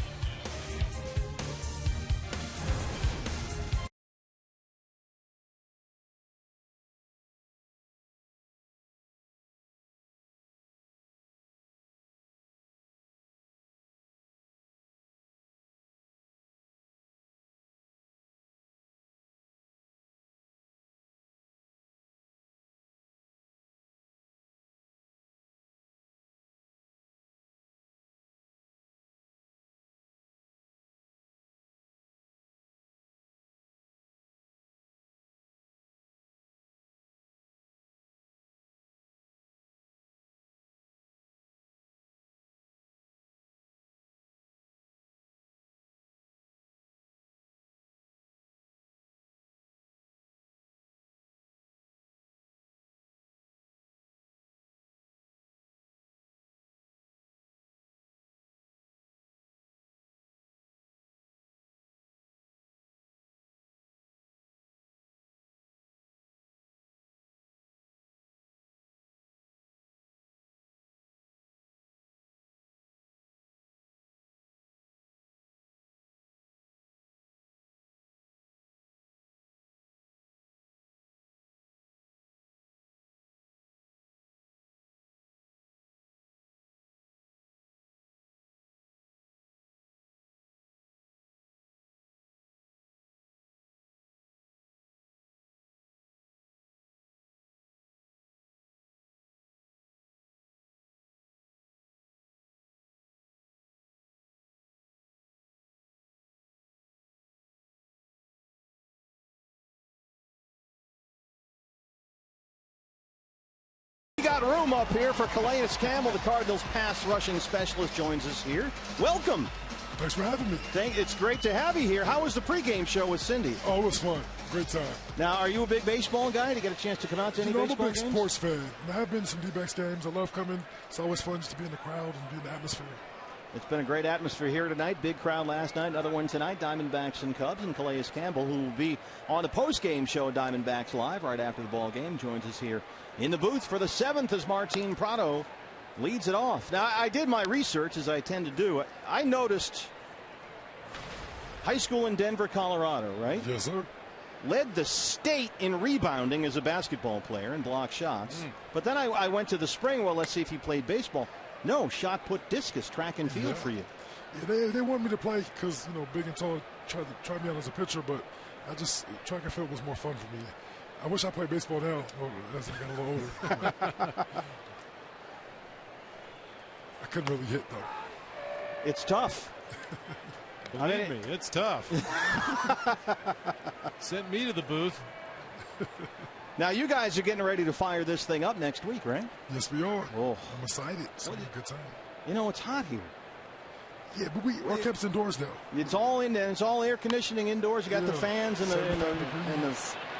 [SPEAKER 3] We got room up here for Calais Campbell, the Cardinals pass rushing specialist, joins us here. Welcome
[SPEAKER 11] Thanks for having me.
[SPEAKER 3] It's great to have you here. How was the pregame show with Cindy?
[SPEAKER 11] Oh, it was fun. Great time.
[SPEAKER 3] Now, are you a big baseball guy to get a chance to come out to any baseball games?
[SPEAKER 11] I'm a big sports fan. I have been to some D-backs games. I love coming. It's always fun just to be in the crowd and be in the atmosphere.
[SPEAKER 3] It's been a great atmosphere here tonight. Big crowd last night. Another one tonight. Diamondbacks and Cubs. And Calais Campbell, who will be on the post-game show at Diamondbacks Live right after the ball game, joins us here in the booth for the 7th as Martin Prado leads it off. Now, I did my research, as I tend to do. I noticed high school in Denver, Colorado, right?
[SPEAKER 11] Yes, sir.
[SPEAKER 3] Led the state in rebounding as a basketball player and block shots. But then I went to the spring. Well, let's see if he played baseball. No, shot put, discus, track and field for you.
[SPEAKER 11] Yeah, they wanted me to play because, big and tall tried me out as a pitcher, but track and field was more fun for me. I wish I played baseball now as I got a little older. I couldn't really hit, though.
[SPEAKER 3] It's tough.
[SPEAKER 4] Believe me, it's tough. Sent me to the booth.
[SPEAKER 3] Now, you guys are getting ready to fire this thing up next week, right?
[SPEAKER 11] Yes, we are.
[SPEAKER 3] Oh.
[SPEAKER 11] I'm excited. It's going to be a good time.
[SPEAKER 3] It's hot here.
[SPEAKER 11] Yeah, but our camp's indoors now.
[SPEAKER 3] It's all it's all air conditioning indoors. You got the fans and the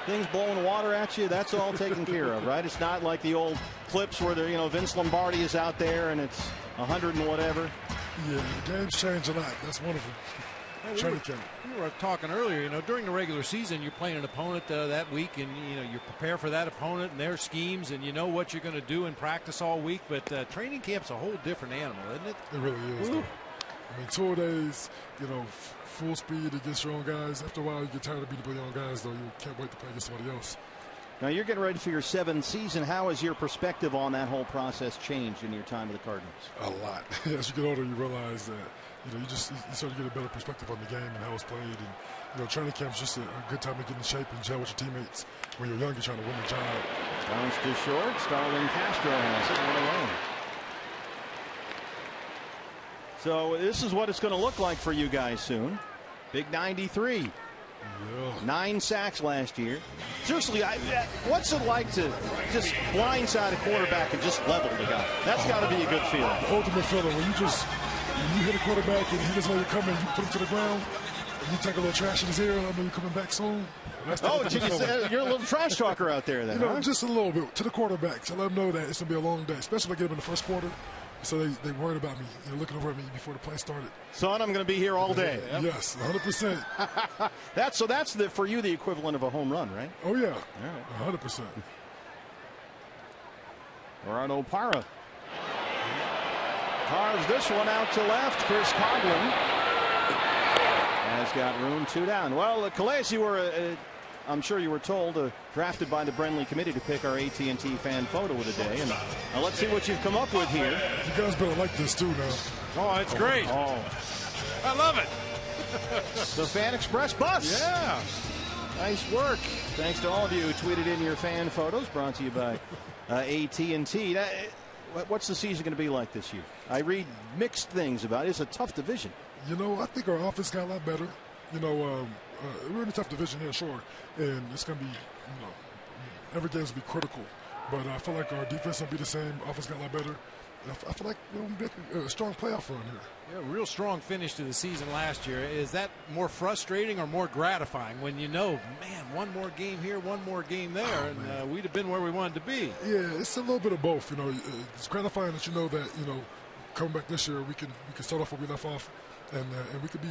[SPEAKER 3] things blowing water at you. That's all taken care of, right? It's not like the old clips where Vince Lombardi is out there and it's 100 and whatever.
[SPEAKER 11] Yeah, the game's changed a lot. That's wonderful.
[SPEAKER 4] We were talking earlier, during the regular season, you're playing an opponent that week, and you prepare for that opponent and their schemes, and you know what you're going to do in practice all week. But training camp's a whole different animal, isn't it?
[SPEAKER 11] It really is. I mean, 2 days, full speed against your own guys. After a while, you get tired of beating your own guys, though. You can't wait to play against somebody else.
[SPEAKER 3] Now, you're getting ready for your 7th season. How has your perspective on that whole process changed in your time with the Cardinals?
[SPEAKER 11] A lot. As you get older, you realize that you start to get a better perspective on the game and how it's played. And training camp's just a good time to get in shape and gel with your teammates. When you're young, you're trying to win the job.
[SPEAKER 3] Bounce to short. Starlin Castro has it 1 away. So this is what it's going to look like for you guys soon. Big 93.
[SPEAKER 11] Yeah.
[SPEAKER 3] 9 sacks last year. Seriously, what's it like to just blindside a quarterback and just level the guy? That's got to be a good feeling.
[SPEAKER 11] The ultimate feeling when you hit a quarterback and he doesn't know you're coming, you put him to the ground, and you take a little trash in his ear. I know you're coming back soon.
[SPEAKER 3] You're a little trash talker out there, then.
[SPEAKER 11] Just a little bit to the quarterback to let them know that it's gonna be a long day, especially if I get them in the first quarter. So they worried about me. They're looking over at me before the play started.
[SPEAKER 3] Son, I'm going to be here all day.
[SPEAKER 11] Yes, 100%.
[SPEAKER 3] That's for you the equivalent of a home run, right?
[SPEAKER 11] Oh yeah,
[SPEAKER 3] all right.
[SPEAKER 11] 100%.
[SPEAKER 3] Gerardo Parra carves this one out to left. Chris Coughlin has got room, 2 down. Well, Calais, you were. I'm sure you were told, drafted by the Brenly committee to pick our AT&T fan photo of the day. And now let's see what you've come up with here.
[SPEAKER 11] You guys better like this too now.
[SPEAKER 4] Oh, it's great.
[SPEAKER 3] Oh,
[SPEAKER 4] I love it.
[SPEAKER 3] The Fan Express bus.
[SPEAKER 4] Yeah.
[SPEAKER 3] Nice work. Thanks to all of you who tweeted in your fan photos. Brought to you by AT&T. What's the season going to be like this year? I read mixed things about it. It's a tough division.
[SPEAKER 11] I think our offense got a lot better. We're in a tough division here, sure, and it's going to be, every game's going to be critical. But I feel like our defense will be the same. Offense got a lot better. I feel like we'll make a strong playoff run here.
[SPEAKER 4] Yeah, real strong finish to the season last year. Is that more frustrating or more gratifying when man, one more game here, one more game there, and we'd have been where we wanted to be?
[SPEAKER 11] Yeah, it's a little bit of both. It's gratifying that coming back this year, we can start off where we left off. And we could be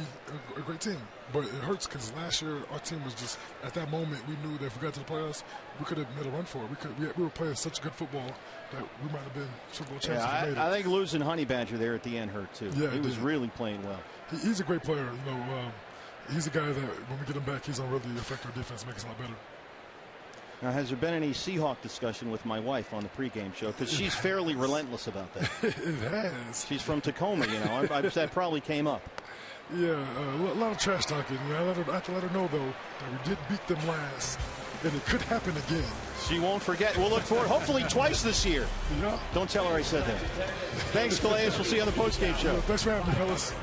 [SPEAKER 11] a great team. But it hurts because last year our team was just, at that moment, we knew that if we got to the playoffs, we could have made a run for it. We were playing such good football that we might have been Super Bowl champions.
[SPEAKER 3] I think losing Honey Badger there at the end hurt, too.
[SPEAKER 11] Yeah,
[SPEAKER 3] he was really playing well.
[SPEAKER 11] He's a great player. He's a guy that when we get him back, he's going to really affect our defense, make us a lot better.
[SPEAKER 3] Now, has there been any Seahawk discussion with my wife on the pregame show? Because she's fairly relentless about that.
[SPEAKER 11] It has.
[SPEAKER 3] She's from Tacoma, that probably came up.
[SPEAKER 11] Yeah, a lot of trash talking. I have to let her know, though, that we did beat them last, and it could happen again.
[SPEAKER 3] She won't forget. We'll look forward, hopefully twice this year.
[SPEAKER 11] Yeah.
[SPEAKER 3] Don't tell her I said that. Thanks, Calais. We'll see you on the postgame show.
[SPEAKER 11] Thanks for having me, fellas.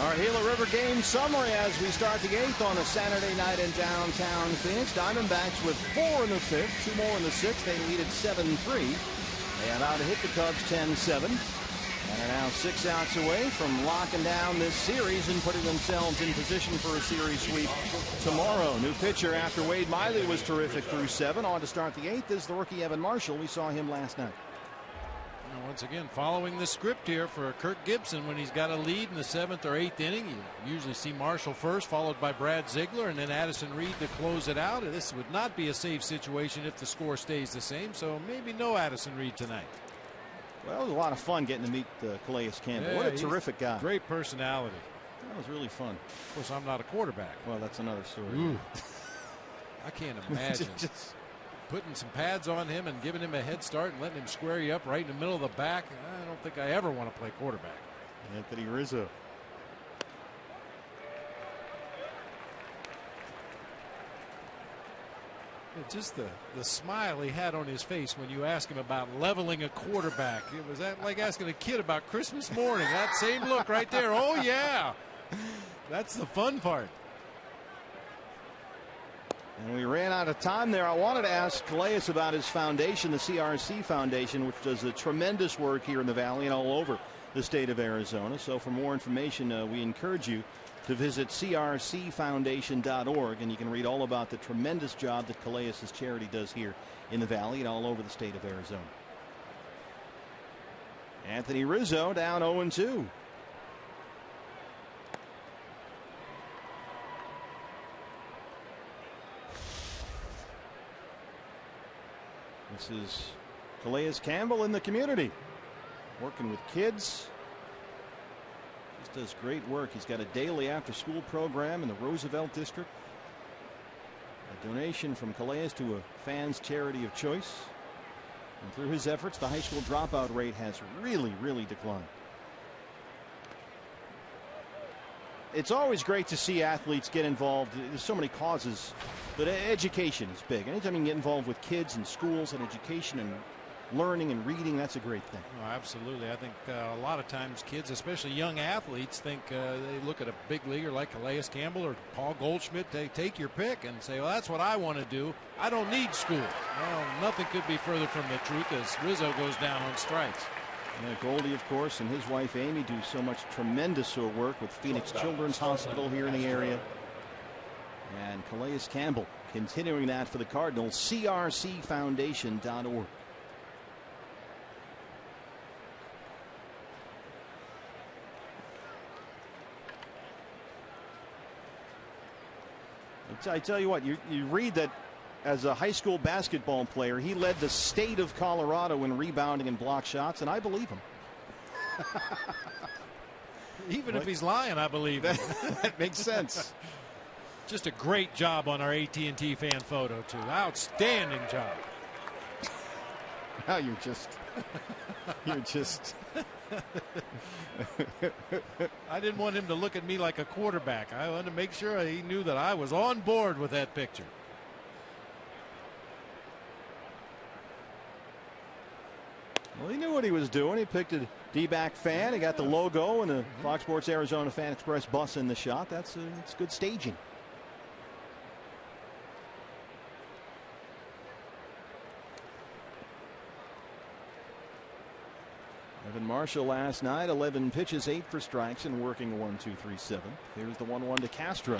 [SPEAKER 3] Our Gila River game summary as we start the 8th on a Saturday night in downtown Phoenix. Diamondbacks with 4 in the 5th, 2 more in the 6th. They lead at 7-3. They have out to hit the Cubs 10-7. And are now 6 outs away from locking down this series and putting themselves in position for a series sweep tomorrow. New pitcher after Wade Miley was terrific through 7. On to start the 8th is the rookie Evan Marshall. We saw him last night.
[SPEAKER 4] Once again, following the script here for Kirk Gibson. When he's got a lead in the 7th or 8th inning, you usually see Marshall first, followed by Brad Ziegler, and then Addison Reed to close it out. And this would not be a safe situation if the score stays the same, so maybe no Addison Reed tonight.
[SPEAKER 3] Well, it was a lot of fun getting to meet Calais Campbell.
[SPEAKER 4] Yeah,
[SPEAKER 3] what a terrific guy.
[SPEAKER 4] Great personality.
[SPEAKER 3] That was really fun.
[SPEAKER 4] Of course, I'm not a quarterback.
[SPEAKER 3] Well, that's another story.
[SPEAKER 4] Ooh. I can't imagine putting some pads on him and giving him a head start and letting him square you up right in the middle of the back. I don't think I ever want to play quarterback.
[SPEAKER 3] Anthony Rizzo.
[SPEAKER 4] Just the smile he had on his face when you ask him about leveling a quarterback. It was like asking a kid about Christmas morning. That same look right there. Oh, yeah. That's the fun part.
[SPEAKER 3] And we ran out of time there. I wanted to ask Calais about his foundation, the CRC Foundation, which does a tremendous work here in the Valley and all over the state of Arizona. So for more information, we encourage you to visit crcfoundation.org, and you can read all about the tremendous job that Calais' charity does here in the Valley and all over the state of Arizona. Anthony Rizzo down 0-2. This is Calais Campbell in the community, working with kids. Just does great work. He's got a daily after-school program in the Roosevelt District. A donation from Calais to a fan's charity of choice. And through his efforts, the high school dropout rate has really, really declined. It's always great to see athletes get involved. There's so many causes, but education is big. Anytime you can get involved with kids and schools and education and learning and reading, that's a great thing.
[SPEAKER 4] Oh, absolutely. I think a lot of times kids, especially young athletes, think they look at a big leaguer like Calais Campbell or Paul Goldschmidt. They take your pick and say, well, that's what I want to do. I don't need school. Well, nothing could be further from the truth as Rizzo goes down on strikes.
[SPEAKER 3] Yeah, Goldie, of course, and his wife Amy do so much tremendous work with Phoenix Children's Hospital here in the area. And Calais Campbell continuing that for the Cardinals. crcfoundation.org. I tell you what, you read that as a high school basketball player, he led the state of Colorado in rebounding and block shots, and I believe him.
[SPEAKER 4] Even if he's lying, I believe him.
[SPEAKER 3] That makes sense.
[SPEAKER 4] Just a great job on our AT&T fan photo, too. Outstanding job.
[SPEAKER 3] Now you're just
[SPEAKER 4] I didn't want him to look at me like a quarterback. I wanted to make sure he knew that I was on board with that picture.
[SPEAKER 3] Well, he knew what he was doing. He picked a D-back fan. He got the logo and the Fox Sports Arizona Fan Express bus in the shot. It's good staging. Evan Marshall last night, 11 pitches, 8 for strikes, and working a 1-2-3-7. Here's the 1-1 to Castro.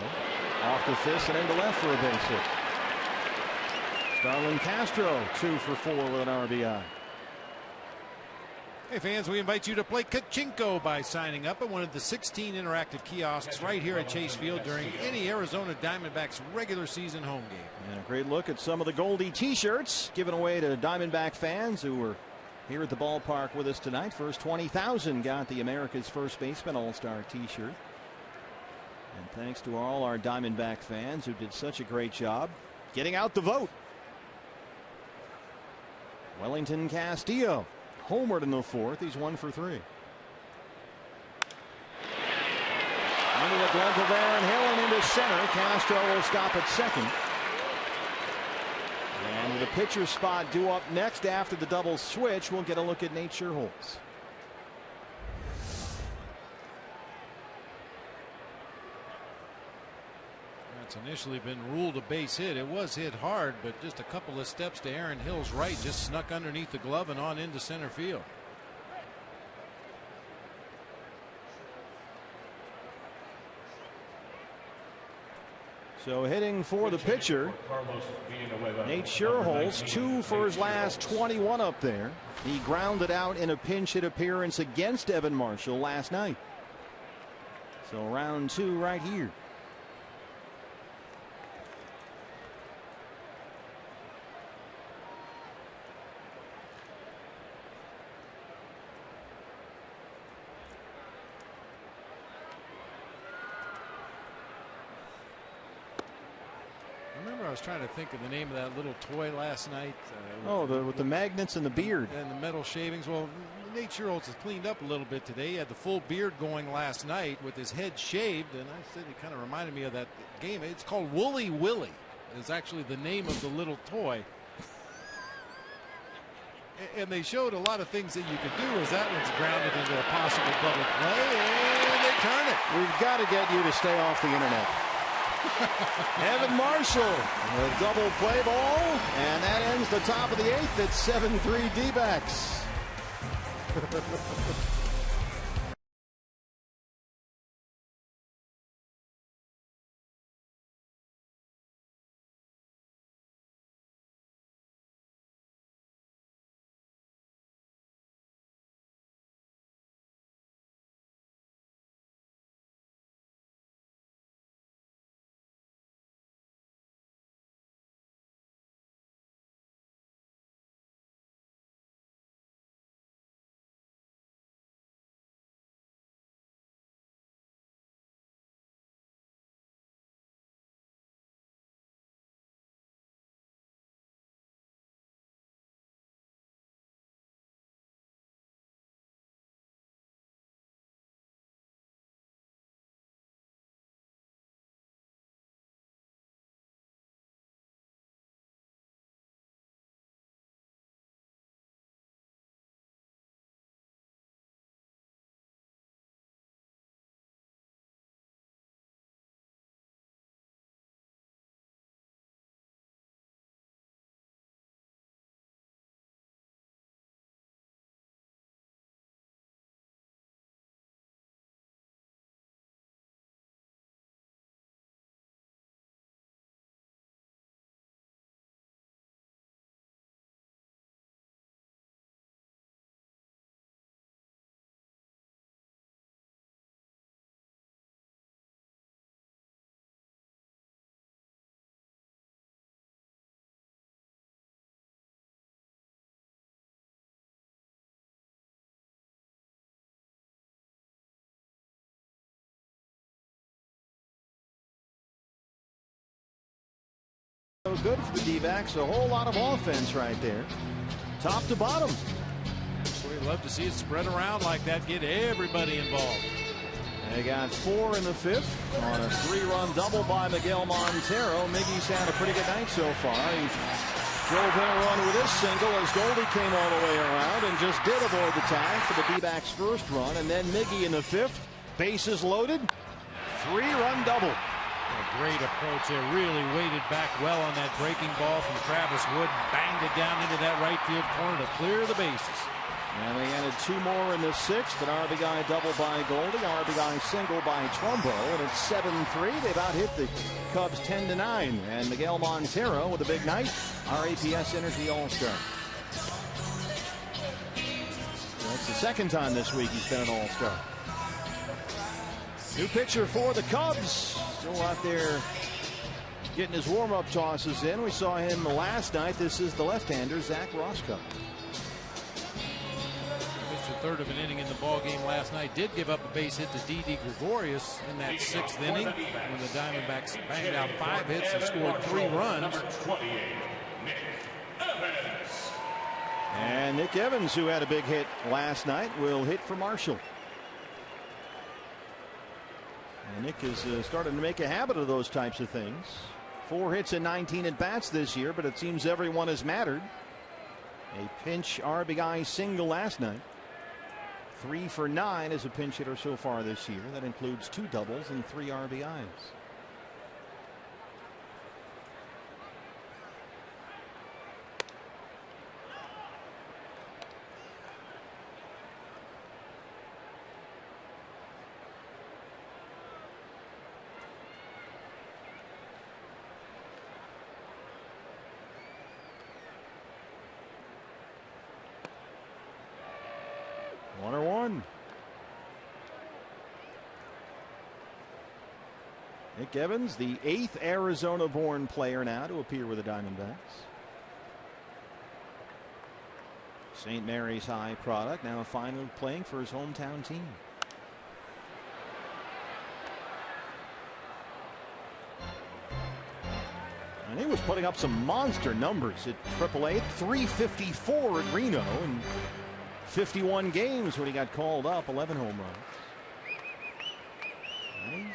[SPEAKER 3] Off the fist and into left for a base hit. Starlin Castro, 2 for 4 with an RBI.
[SPEAKER 4] Hey fans, we invite you to play Kachinko by signing up at one of the 16 interactive kiosks right here at Chase Field during any Arizona Diamondbacks regular season home game.
[SPEAKER 3] And a great look at some of the Goldie t-shirts given away to Diamondback fans who were here at the ballpark with us tonight. First 20,000 got the America's First Baseman All-Star t-shirt. And thanks to all our Diamondback fans who did such a great job getting out the vote. Wellington Castillo homered in the 4th. He's 1 for 3. Into the glove of Aaron Hill and into center. Castro will stop at second. And with a pitcher spot due up next after the double switch, we'll get a look at Nate Sherholz.
[SPEAKER 4] It's initially been ruled a base hit. It was hit hard, but just a couple of steps to Aaron Hill's right, just snuck underneath the glove and on into center field.
[SPEAKER 3] So hitting for the pitcher, Nate Scherholz, 2 for his last 21 up there. He grounded out in a pinch hit appearance against Evan Marshall last night. So round 2 right here.
[SPEAKER 4] I was trying to think of the name of that little toy last night.
[SPEAKER 3] With the magnets and the beard.
[SPEAKER 4] And the metal shavings. Well, Nate Scherholz has cleaned up a little bit today. He had the full beard going last night with his head shaved. And I said it kind of reminded me of that game. It's called Wooly Willy. It's actually the name of the little toy. And they showed a lot of things that you could do as that one's grounded into a possible double play. And they turn it.
[SPEAKER 3] We've got to get you to stay off the internet. Evan Marshall, a double play ball, and that ends the top of the 8th at 7-3 D-backs. Good for the D-backs. A whole lot of offense right there, top to bottom.
[SPEAKER 4] We'd love to see it spread around like that, get everybody involved.
[SPEAKER 3] They got 4 in the 5th on a 3-run double by Miguel Montero. Miggy's had a pretty good night so far. He drove in a run with his single as Goldie came all the way around and just did avoid the tag for the D-backs' first run. And then Miggy in the 5th, bases loaded, 3-run double.
[SPEAKER 4] A great approach there. Really weighted back well on that breaking ball from Travis Wood. Banged it down into that right field corner to clear the bases.
[SPEAKER 3] And they added 2 more in the 6th. An RBI double by Goldie, RBI single by Trumbo, and it's 7-3. They've out hit the Cubs 10-9. And Miguel Montero with a big night. Our APS Energy All-Star. That's the second time this week he's been an All-Star. New pitcher for the Cubs. Still out there getting his warm-up tosses in. We saw him last night. This is the left-hander, Zach Roscoe.
[SPEAKER 4] Pitched a third of an inning in the ball game last night. Did give up a base hit to Didi Gregorius in that 6th inning when the Diamondbacks banged out 5 hits and scored 3 runs.
[SPEAKER 3] And Nick Evans, who had a big hit last night, will hit for Marshall. And Nick is starting to make a habit of those types of things. 4 hits and 19 at-bats this year, but it seems everyone has mattered. A pinch RBI single last night. 3 for 9 as a pinch hitter so far this year. That includes 2 doubles and 3 RBIs. Nick Evans, the 8th Arizona-born player now to appear with the Diamondbacks. St. Mary's High product, now finally playing for his hometown team. And he was putting up some monster numbers at AAA. 354 at Reno in 51 games when he got called up. 11 home runs. And he's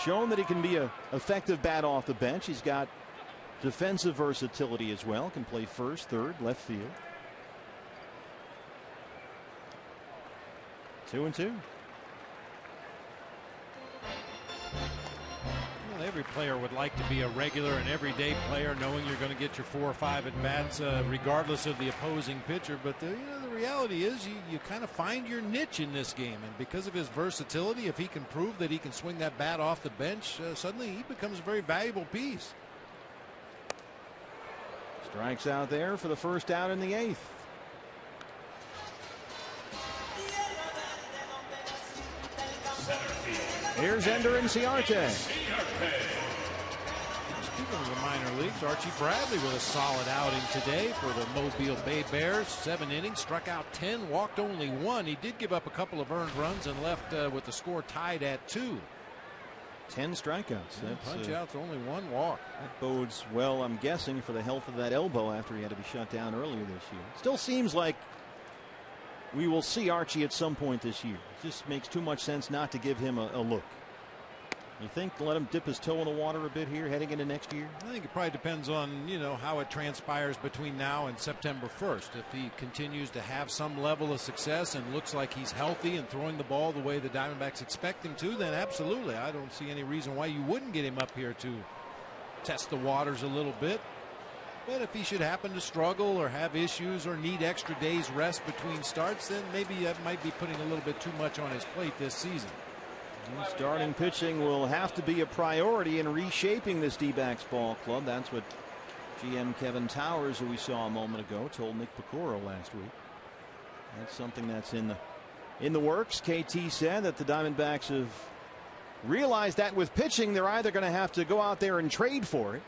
[SPEAKER 3] shown that he can be an effective bat off the bench. He's got defensive versatility as well. Can play first, third, left field. 2-2.
[SPEAKER 4] Well, every player would like to be a regular and everyday player, knowing you're going to get your 4 or 5 at bats regardless of the opposing pitcher. But the reality is you kind of find your niche in this game, and because of his versatility, if he can prove that he can swing that bat off the bench, suddenly he becomes a very valuable piece.
[SPEAKER 3] Strikes out there for the first out in the 8th. Here's Ender Inciarte.
[SPEAKER 4] Speaking of the minor leagues, Archie Bradley with a solid outing today for the Mobile Bay Bears. 7 innings, struck out 10, walked only 1. He did give up a couple of earned runs and left with the score tied at 2.
[SPEAKER 3] 10 strikeouts.
[SPEAKER 4] Punch outs, only 1 walk.
[SPEAKER 3] That bodes well, I'm guessing, for the health of that elbow after he had to be shut down earlier this year. Still seems like we will see Archie at some point this year. It just makes too much sense not to give him a look. You think let him dip his toe in the water a bit here heading into next year?
[SPEAKER 4] I think it probably depends on, how it transpires between now and September 1st. If he continues to have some level of success and looks like he's healthy and throwing the ball the way the Diamondbacks expect him to, then absolutely. I don't see any reason why you wouldn't get him up here to test the waters a little bit. But if he should happen to struggle or have issues or need extra days rest between starts, then maybe that might be putting a little bit too much on his plate this season.
[SPEAKER 3] Starting pitching will have to be a priority in reshaping this D-backs ball club. That's what GM Kevin Towers, who we saw a moment ago, told Nick Pecoro last week. That's something that's in the works. KT said that the Diamondbacks have realized that with pitching, they're either going to have to go out there and trade for it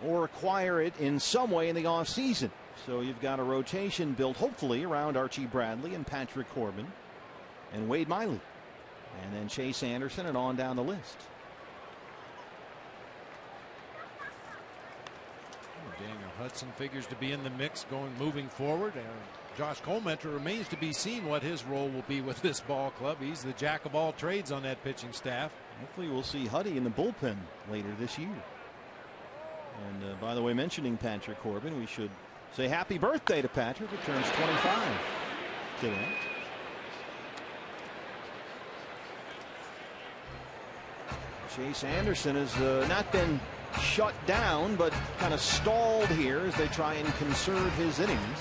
[SPEAKER 3] or acquire it in some way in the offseason. So you've got a rotation built hopefully around Archie Bradley and Patrick Corbin and Wade Miley. And then Chase Anderson and on down the list.
[SPEAKER 4] Daniel Hudson figures to be in the mix moving forward. Josh Colmenter remains to be seen what his role will be with this ball club. He's the jack of all trades on that pitching staff.
[SPEAKER 3] Hopefully we'll see Huddy in the bullpen later this year. And by the way, mentioning Patrick Corbin, we should say happy birthday to Patrick, who turns 25 today. Chase Anderson has not been shut down, but kind of stalled here as they try and conserve his innings.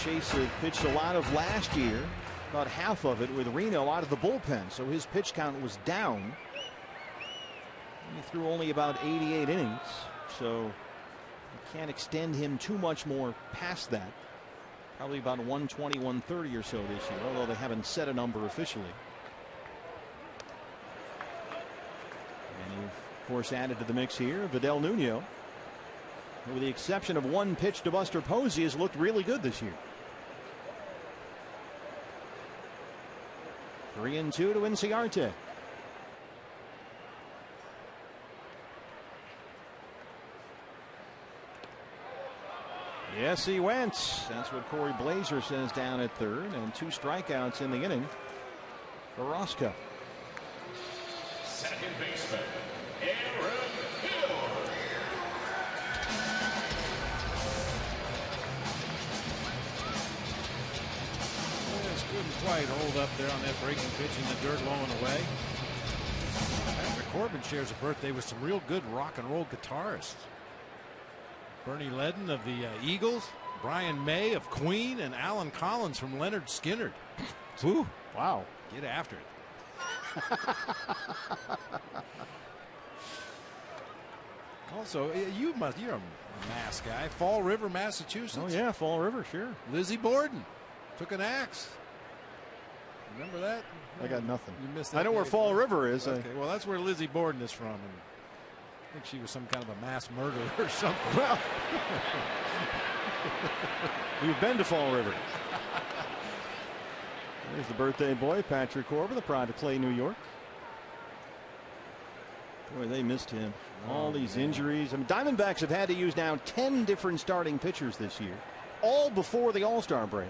[SPEAKER 3] Chase pitched a lot of last year, about half of it with Reno out of the bullpen, so his pitch count was down. He threw only about 88 innings, so you can't extend him too much more past that. Probably about 120, 130 or so this year, although they haven't set a number officially. And you've, of course, added to the mix here Vidal Nuno, who, with the exception of one pitch to Buster Posey, has looked really good this year. 3-2 to Inciarte. Yes, he went. That's what Corey Blazer says down at third, and 2 strikeouts in the inning for Roscoe.
[SPEAKER 2] Second baseman, Aaron Hill.
[SPEAKER 4] It's couldn't quite hold up there on that breaking pitch in the dirt, low and away. Patrick Corbin shares a birthday with some real good rock and roll guitarists. Bernie Ledden of the Eagles, Brian May of Queen, and Alan Collins from Leonard Skinner.
[SPEAKER 3] Ooh, wow.
[SPEAKER 4] Get after it. Also, you're a Mass guy. Fall River, Massachusetts.
[SPEAKER 3] Oh, yeah, Fall River, sure.
[SPEAKER 4] Lizzie Borden took an axe. Remember that?
[SPEAKER 3] I got nothing.
[SPEAKER 4] You missed that.
[SPEAKER 3] I know where Fall River is.
[SPEAKER 4] Okay, well, that's where Lizzie Borden is from. And I think she was some kind of a mass murderer or something.
[SPEAKER 3] Well, you've been to Fall River. There's the birthday boy, Patrick Corbin, the pride of Clay, New York. Boy, they missed him. All these injuries. I mean, Diamondbacks have had to use now 10 different starting pitchers this year, all before the All-Star break.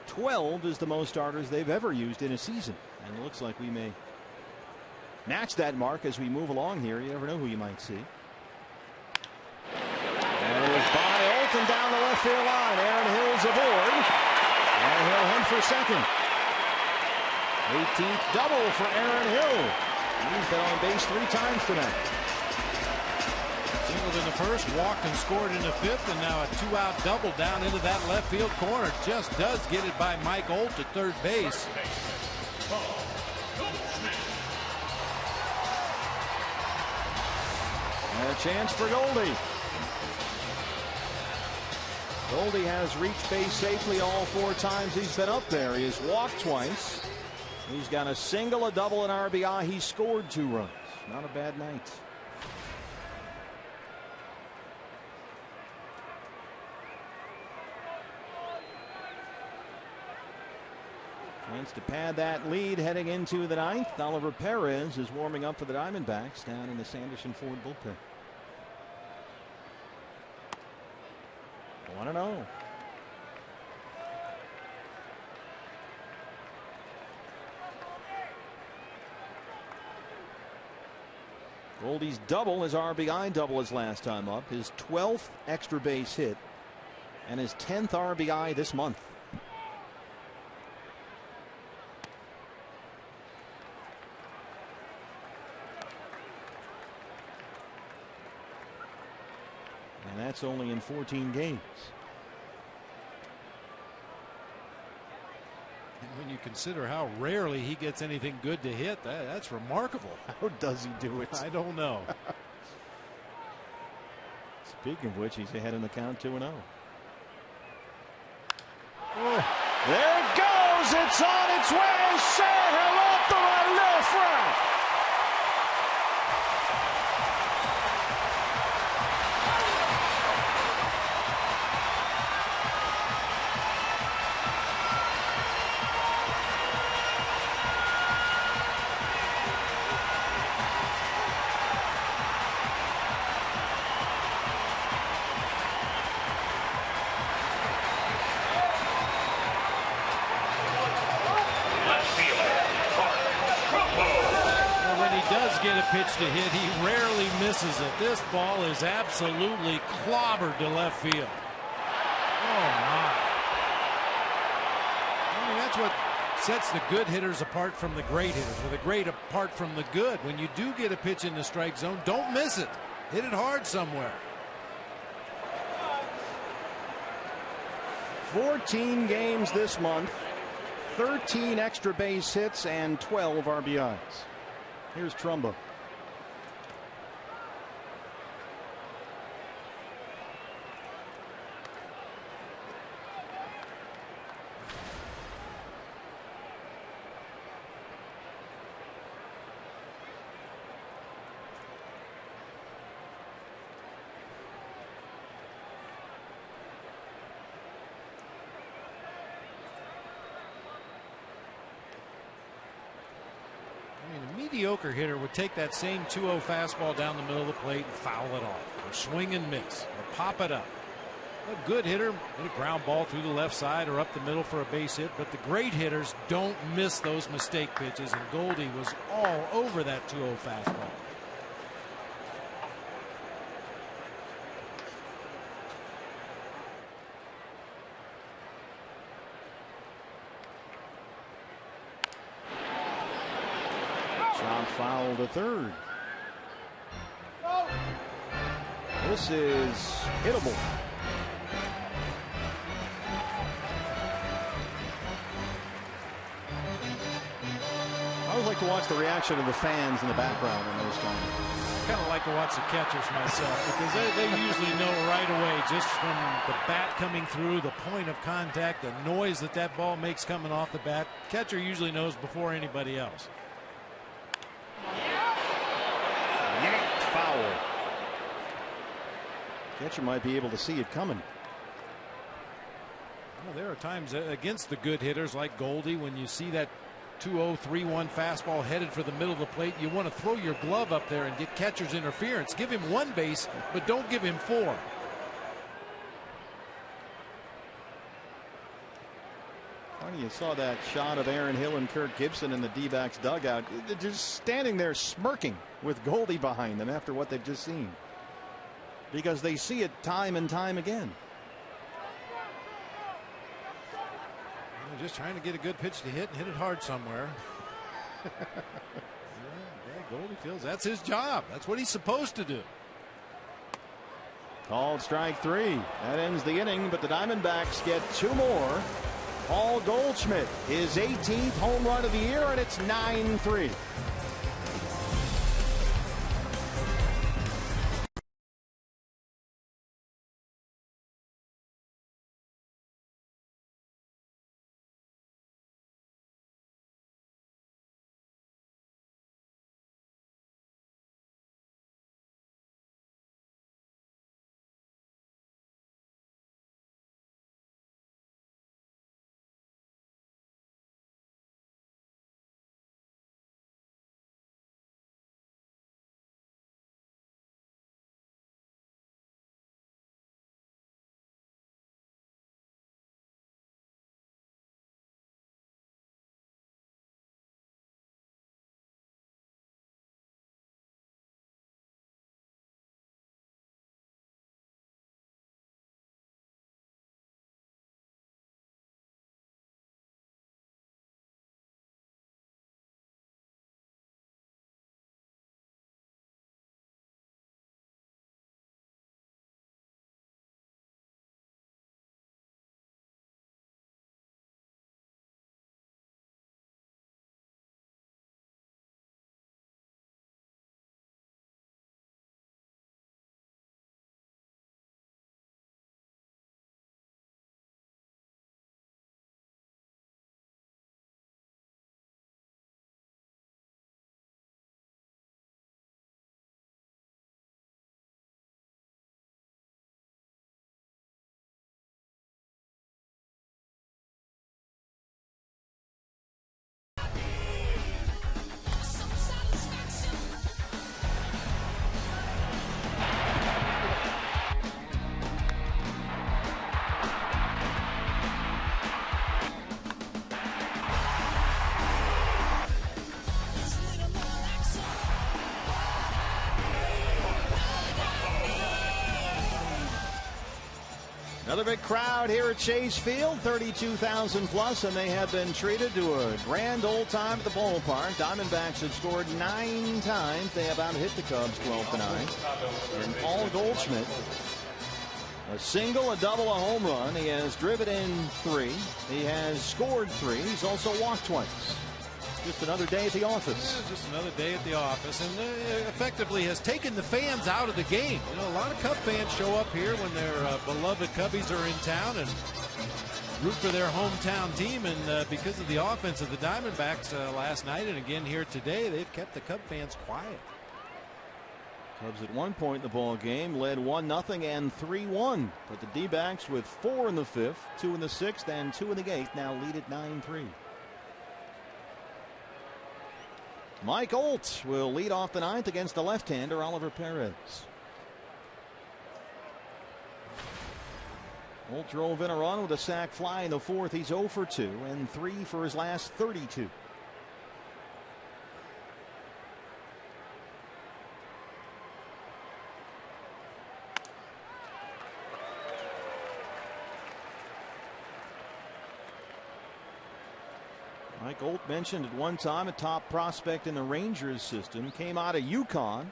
[SPEAKER 3] 12 is the most starters they've ever used in a season. And it looks like we may match that mark as we move along here. You never know who you might see. And it was by Oakland down the left field line. Aaron Hill's aboard. And he'll hunt for second. 18th double for Aaron Hill. He's been on base 3 times tonight.
[SPEAKER 4] Singled in the first, walked and scored in the 5th, and now a 2-out double down into that left field corner. Just does get it by Mike Holt at third base.
[SPEAKER 3] And a chance for Goldie. Goldie has reached base safely all 4 times he's been up there. He has walked twice. He's got a single, a double, and RBI. He scored 2 runs. Not a bad night. Chance to pad that lead heading into the 9th. Oliver Perez is warming up for the Diamondbacks down in the Sanderson Ford bullpen. 1-0. Goldie's double, his RBI double his last time up, his 12th extra base hit, and his 10th RBI this month. And that's only in 14 games.
[SPEAKER 4] And when you consider how rarely he gets anything good to hit, that's remarkable.
[SPEAKER 3] How does he do it?
[SPEAKER 4] I don't know.
[SPEAKER 3] Speaking of which, he's ahead in the count 2-0. There it goes. It's on its way. Say hello to my little friend.
[SPEAKER 4] Get a pitch to hit, he rarely misses it. This ball is absolutely clobbered to left field. Oh my. I mean, that's what sets the good hitters apart from the great hitters, or the great apart from the good. When you do get a pitch in the strike zone, don't miss it. Hit it hard somewhere.
[SPEAKER 3] 14 games this month, 13 extra base hits, and 12 RBIs. Here's Trumbo.
[SPEAKER 4] Mediocre hitter would take that same 2-0 fastball down the middle of the plate and foul it off, or swing and miss, or pop it up. A good hitter hit a ground ball through the left side or up the middle for a base hit, but the great hitters don't miss those mistake pitches, and Goldie was all over that 2-0 fastball.
[SPEAKER 3] Foul to third. This is hittable. always like to watch the reaction of the fans in the background in those times.
[SPEAKER 4] I kind of like to watch the catchers myself because they usually know right away just from the bat coming through, the point of contact, the noise that ball makes coming off the bat. Catcher usually knows before anybody else.
[SPEAKER 3] Yanked foul. Catcher might be able to see it coming.
[SPEAKER 4] Well, there are times against the good hitters like Goldie when you see that 2-0, 3-1 fastball headed for the middle of the plate. You want to throw your glove up there and get catcher's interference. Give him one base, but don't give him four.
[SPEAKER 3] Funny, you saw that shot of Aaron Hill and Kirk Gibson in the D-backs dugout. They're just standing there smirking with Goldie behind them after what they've just seen, because they see it time and time again.
[SPEAKER 4] Just trying to get a good pitch to hit and hit it hard somewhere. Yeah, Goldie feels that's his job. That's what he's supposed to do.
[SPEAKER 3] Called strike 3. That ends the inning, but the Diamondbacks get 2 more. Paul Goldschmidt, his 18th home run of the year, and it's 9-3. Another big crowd here at Chase Field, 32,000 plus, and they have been treated to a grand old time at the ballpark. Diamondbacks have scored 9 times. They have out-hit the Cubs 12-9. And Paul Goldschmidt, a single, a double, a home run. He has driven in 3. He has scored 3. He's also walked twice. Just another day at the office.
[SPEAKER 4] Yeah, just another day at the office, and effectively has taken the fans out of the game. You know, a lot of Cub fans show up here when their beloved Cubbies are in town and root for their hometown team. And because of the offense of the Diamondbacks last night and again here today, they've kept the Cub fans quiet.
[SPEAKER 3] Cubs at one point in the ball game led 1-0 and 3-1, but the D-backs with 4 in the 5th, 2 in the 6th, and 2 in the 8th now lead at 9-3. Mike Olt will lead off the 9th against the left-hander Oliver Perez. Olt drove in a run with a sac fly in the 4th. He's 0 for 2 and 3 for his last 32. Mike Olt mentioned at one time a top prospect in the Rangers system, came out of UConn,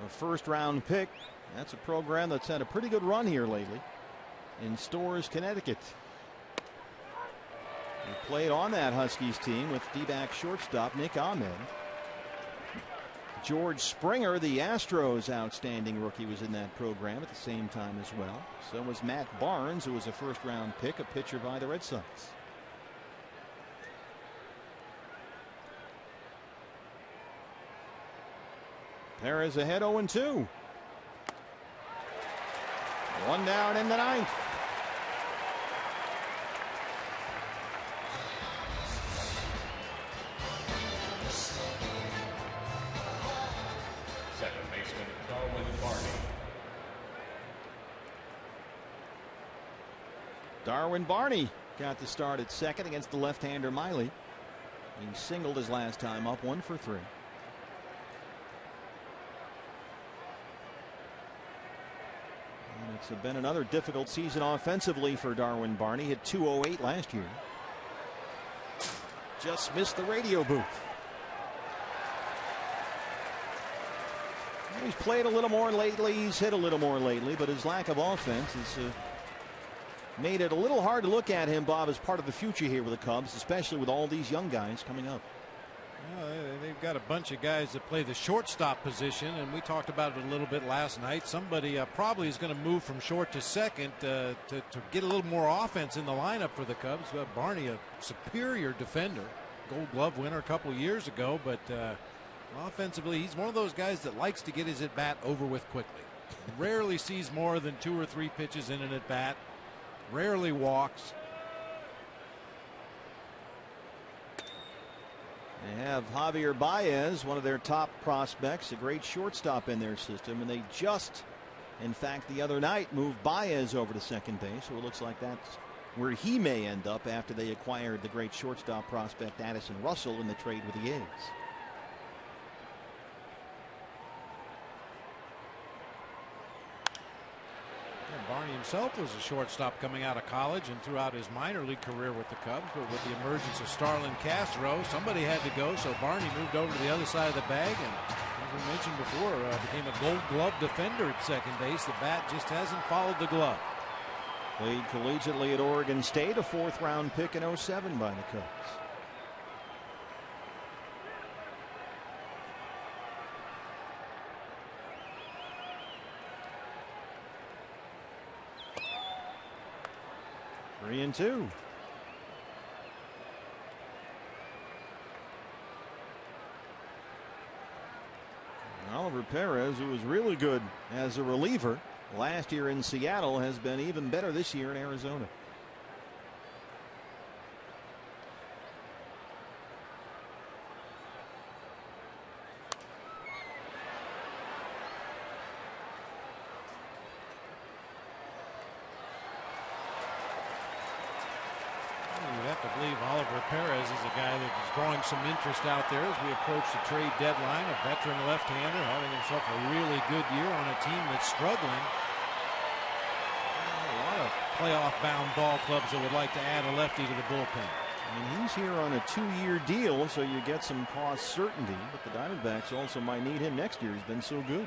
[SPEAKER 3] a 1st-round pick. That's a program that's had a pretty good run here lately in Storrs, Connecticut. He played on that Huskies team with D-back shortstop Nick Ahmed. George Springer, the Astros outstanding rookie, was in that program at the same time as well. So was Matt Barnes, who was a first-round pick, a pitcher by the Red Sox. Perez ahead 0-2. One down in the ninth.
[SPEAKER 2] Second baseman Darwin Barney.
[SPEAKER 3] Darwin Barney got the start at second against the left-hander Miley. He singled his last time up, 1 for 3. And it's been another difficult season offensively for Darwin Barney. Hit .208 last year. Just missed the radio booth. He's played a little more lately. He's hit a little more lately, but his lack of offense has made it a little hard to look at him, Bob, as part of the future here with the Cubs, especially with all these young guys coming up.
[SPEAKER 4] Well, they've got a bunch of guys that play the shortstop position, and we talked about it a little bit last night. Somebody probably is going to move from short to second to get a little more offense in the lineup for the Cubs. Barney, a superior defender, Gold Glove winner a couple years ago, but offensively, he's one of those guys that likes to get his at bat over with quickly. Rarely sees more than 2 or 3 pitches in an at bat. Rarely walks.
[SPEAKER 3] They have Javier Baez, one of their top prospects, a great shortstop in their system, and they just, in fact, the other night moved Baez over to second base, so it looks like that's where he may end up after they acquired the great shortstop prospect Addison Russell in the trade with the A's.
[SPEAKER 4] Barney himself was a shortstop coming out of college and throughout his minor league career with the Cubs, but with the emergence of Starlin Castro, somebody had to go, so Barney moved over to the other side of the bag and, as we mentioned before, became a Gold Glove defender at second base. The bat just hasn't followed the glove.
[SPEAKER 3] Played collegiately at Oregon State, a 4th-round pick in '07 by the Cubs. Three and two. Oliver Perez, who was really good as a reliever last year in Seattle, has been even better this year in Arizona.
[SPEAKER 4] Oliver Perez is a guy that is drawing some interest out there as we approach the trade deadline. A veteran left-hander having himself a really good year on a team that's struggling. A lot of playoff-bound ball clubs that would like to add a lefty to the bullpen.
[SPEAKER 3] And he's here on a 2-year deal, so you get some cost certainty. But the Diamondbacks also might need him next year. He's been so good.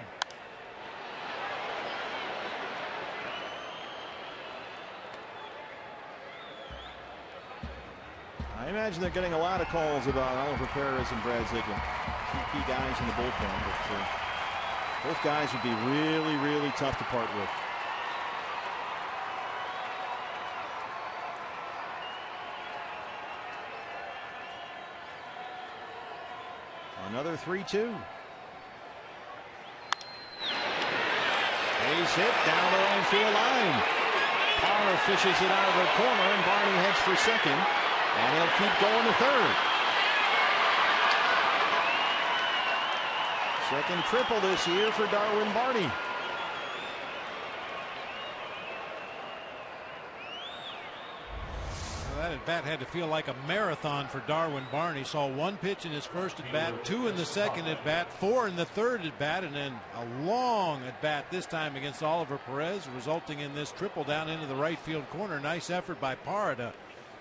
[SPEAKER 3] I imagine they're getting a lot of calls about Oliver Perez and Brad Ziegler, key guys in the bullpen, but both guys would be really, really tough to part with. Another 3-2. Base hit down the right field line. Parra fishes it out of the corner, and Barney heads for second. And he'll keep going to third. Second triple this year for Darwin Barney.
[SPEAKER 4] Well, that at bat had to feel like a marathon for Darwin Barney. Saw 1 pitch in his first at bat, 2 in the second at bat, 4 in the third at bat, and then a long at bat this time against Oliver Perez, resulting in this triple down into the right field corner. Nice effort by Parra to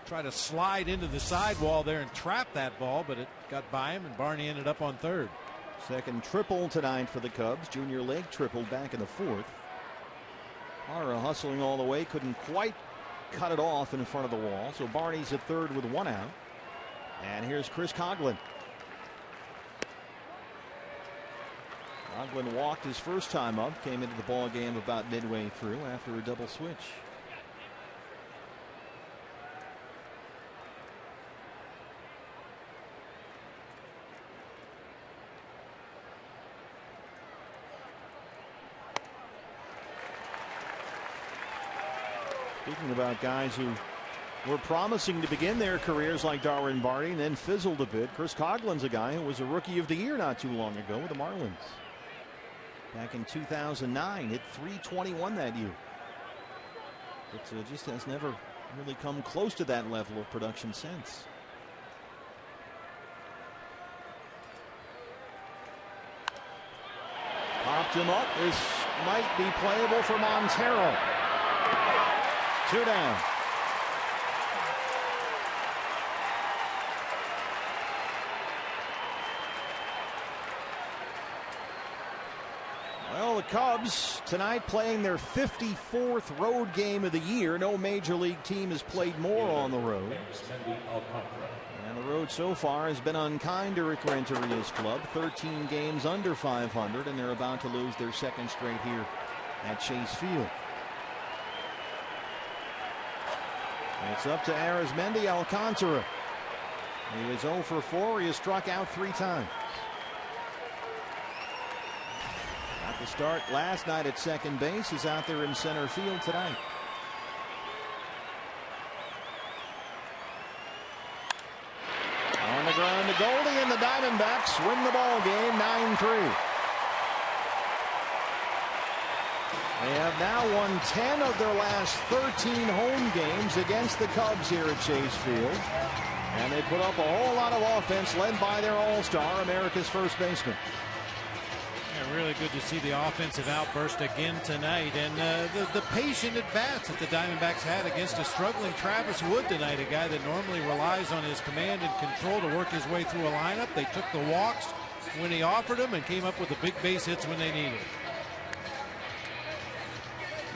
[SPEAKER 4] try to slide into the sidewall there and trap that ball, but it got by him, and Barney ended up on third.
[SPEAKER 3] Second triple tonight for the Cubs. Junior Lake tripled back in the 4th. Parra hustling all the way, couldn't quite cut it off in front of the wall. So Barney's at third with 1 out. And here's Chris Coghlan. Coghlan walked his first time up, came into the ball game about midway through after a double switch. Speaking about guys who were promising to begin their careers like Darwin Barney and then fizzled a bit, Chris Coghlan's a guy who was a Rookie of the Year not too long ago with the Marlins. Back in 2009, hit .321 that year. But just has never really come close to that level of production since. Popped him up. This might be playable for Montero. 2 down. Well, the Cubs tonight playing their 54th road game of the year. No major league team has played more on the road. And the road so far has been unkind to Rick Renteria's club. 13 games under 500, and they're about to lose their second straight here at Chase Field. It's up to Arizmendi Alcantara. He is 0 for 4. He has struck out 3 times. Got the start last night at second base. He's out there in center field tonight. On the ground to Goldie, and the Diamondbacks win the ball game 9-3. They have now won 10 of their last 13 home games against the Cubs here at Chase Field. And they put up a whole lot of offense led by their all-star, America's first baseman.
[SPEAKER 4] Yeah, really good to see the offensive outburst again tonight. And the patient at-bats that the Diamondbacks had against a struggling Travis Wood tonight, a guy that normally relies on his command and control to work his way through a lineup. They took the walks when he offered them and came up with the big base hits when they needed.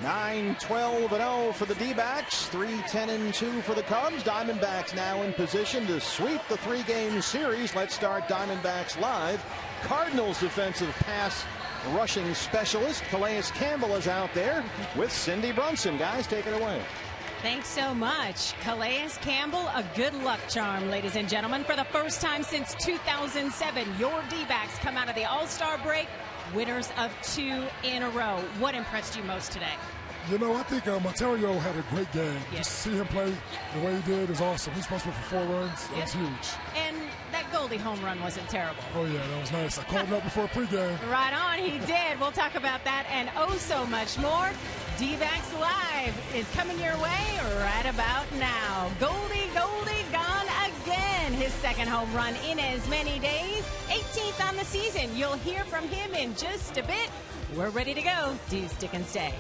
[SPEAKER 3] 9-12-0 for the D-backs, 3-10-2 for the Cubs. Diamondbacks now in position to sweep the 3-game series. Let's start Diamondbacks live. Cardinals defensive pass rushing specialist Calais Campbell is out there with Cindy Brunson. Guys, take it away.
[SPEAKER 12] Thanks so much. Calais Campbell, a good luck charm, ladies and gentlemen. For the first time since 2007, your D-backs come out of the All-Star break winners of 2 in a row. What impressed you most today?
[SPEAKER 11] You know, I think Montero had a great game.
[SPEAKER 12] Yes.
[SPEAKER 11] Just to see him play the way he did is awesome. He's responsible for 4 runs. That's huge.
[SPEAKER 12] And that Goldie home run wasn't terrible.
[SPEAKER 11] Oh, yeah, that was nice. I called him up before pregame.
[SPEAKER 12] Right on, he did. We'll talk about that and oh so much more. D-backs Live is coming your way right about now. Goldie gone again. His second home run in as many days. 18th on the season. You'll hear from him in just a bit. We're ready to go. Do stick and stay.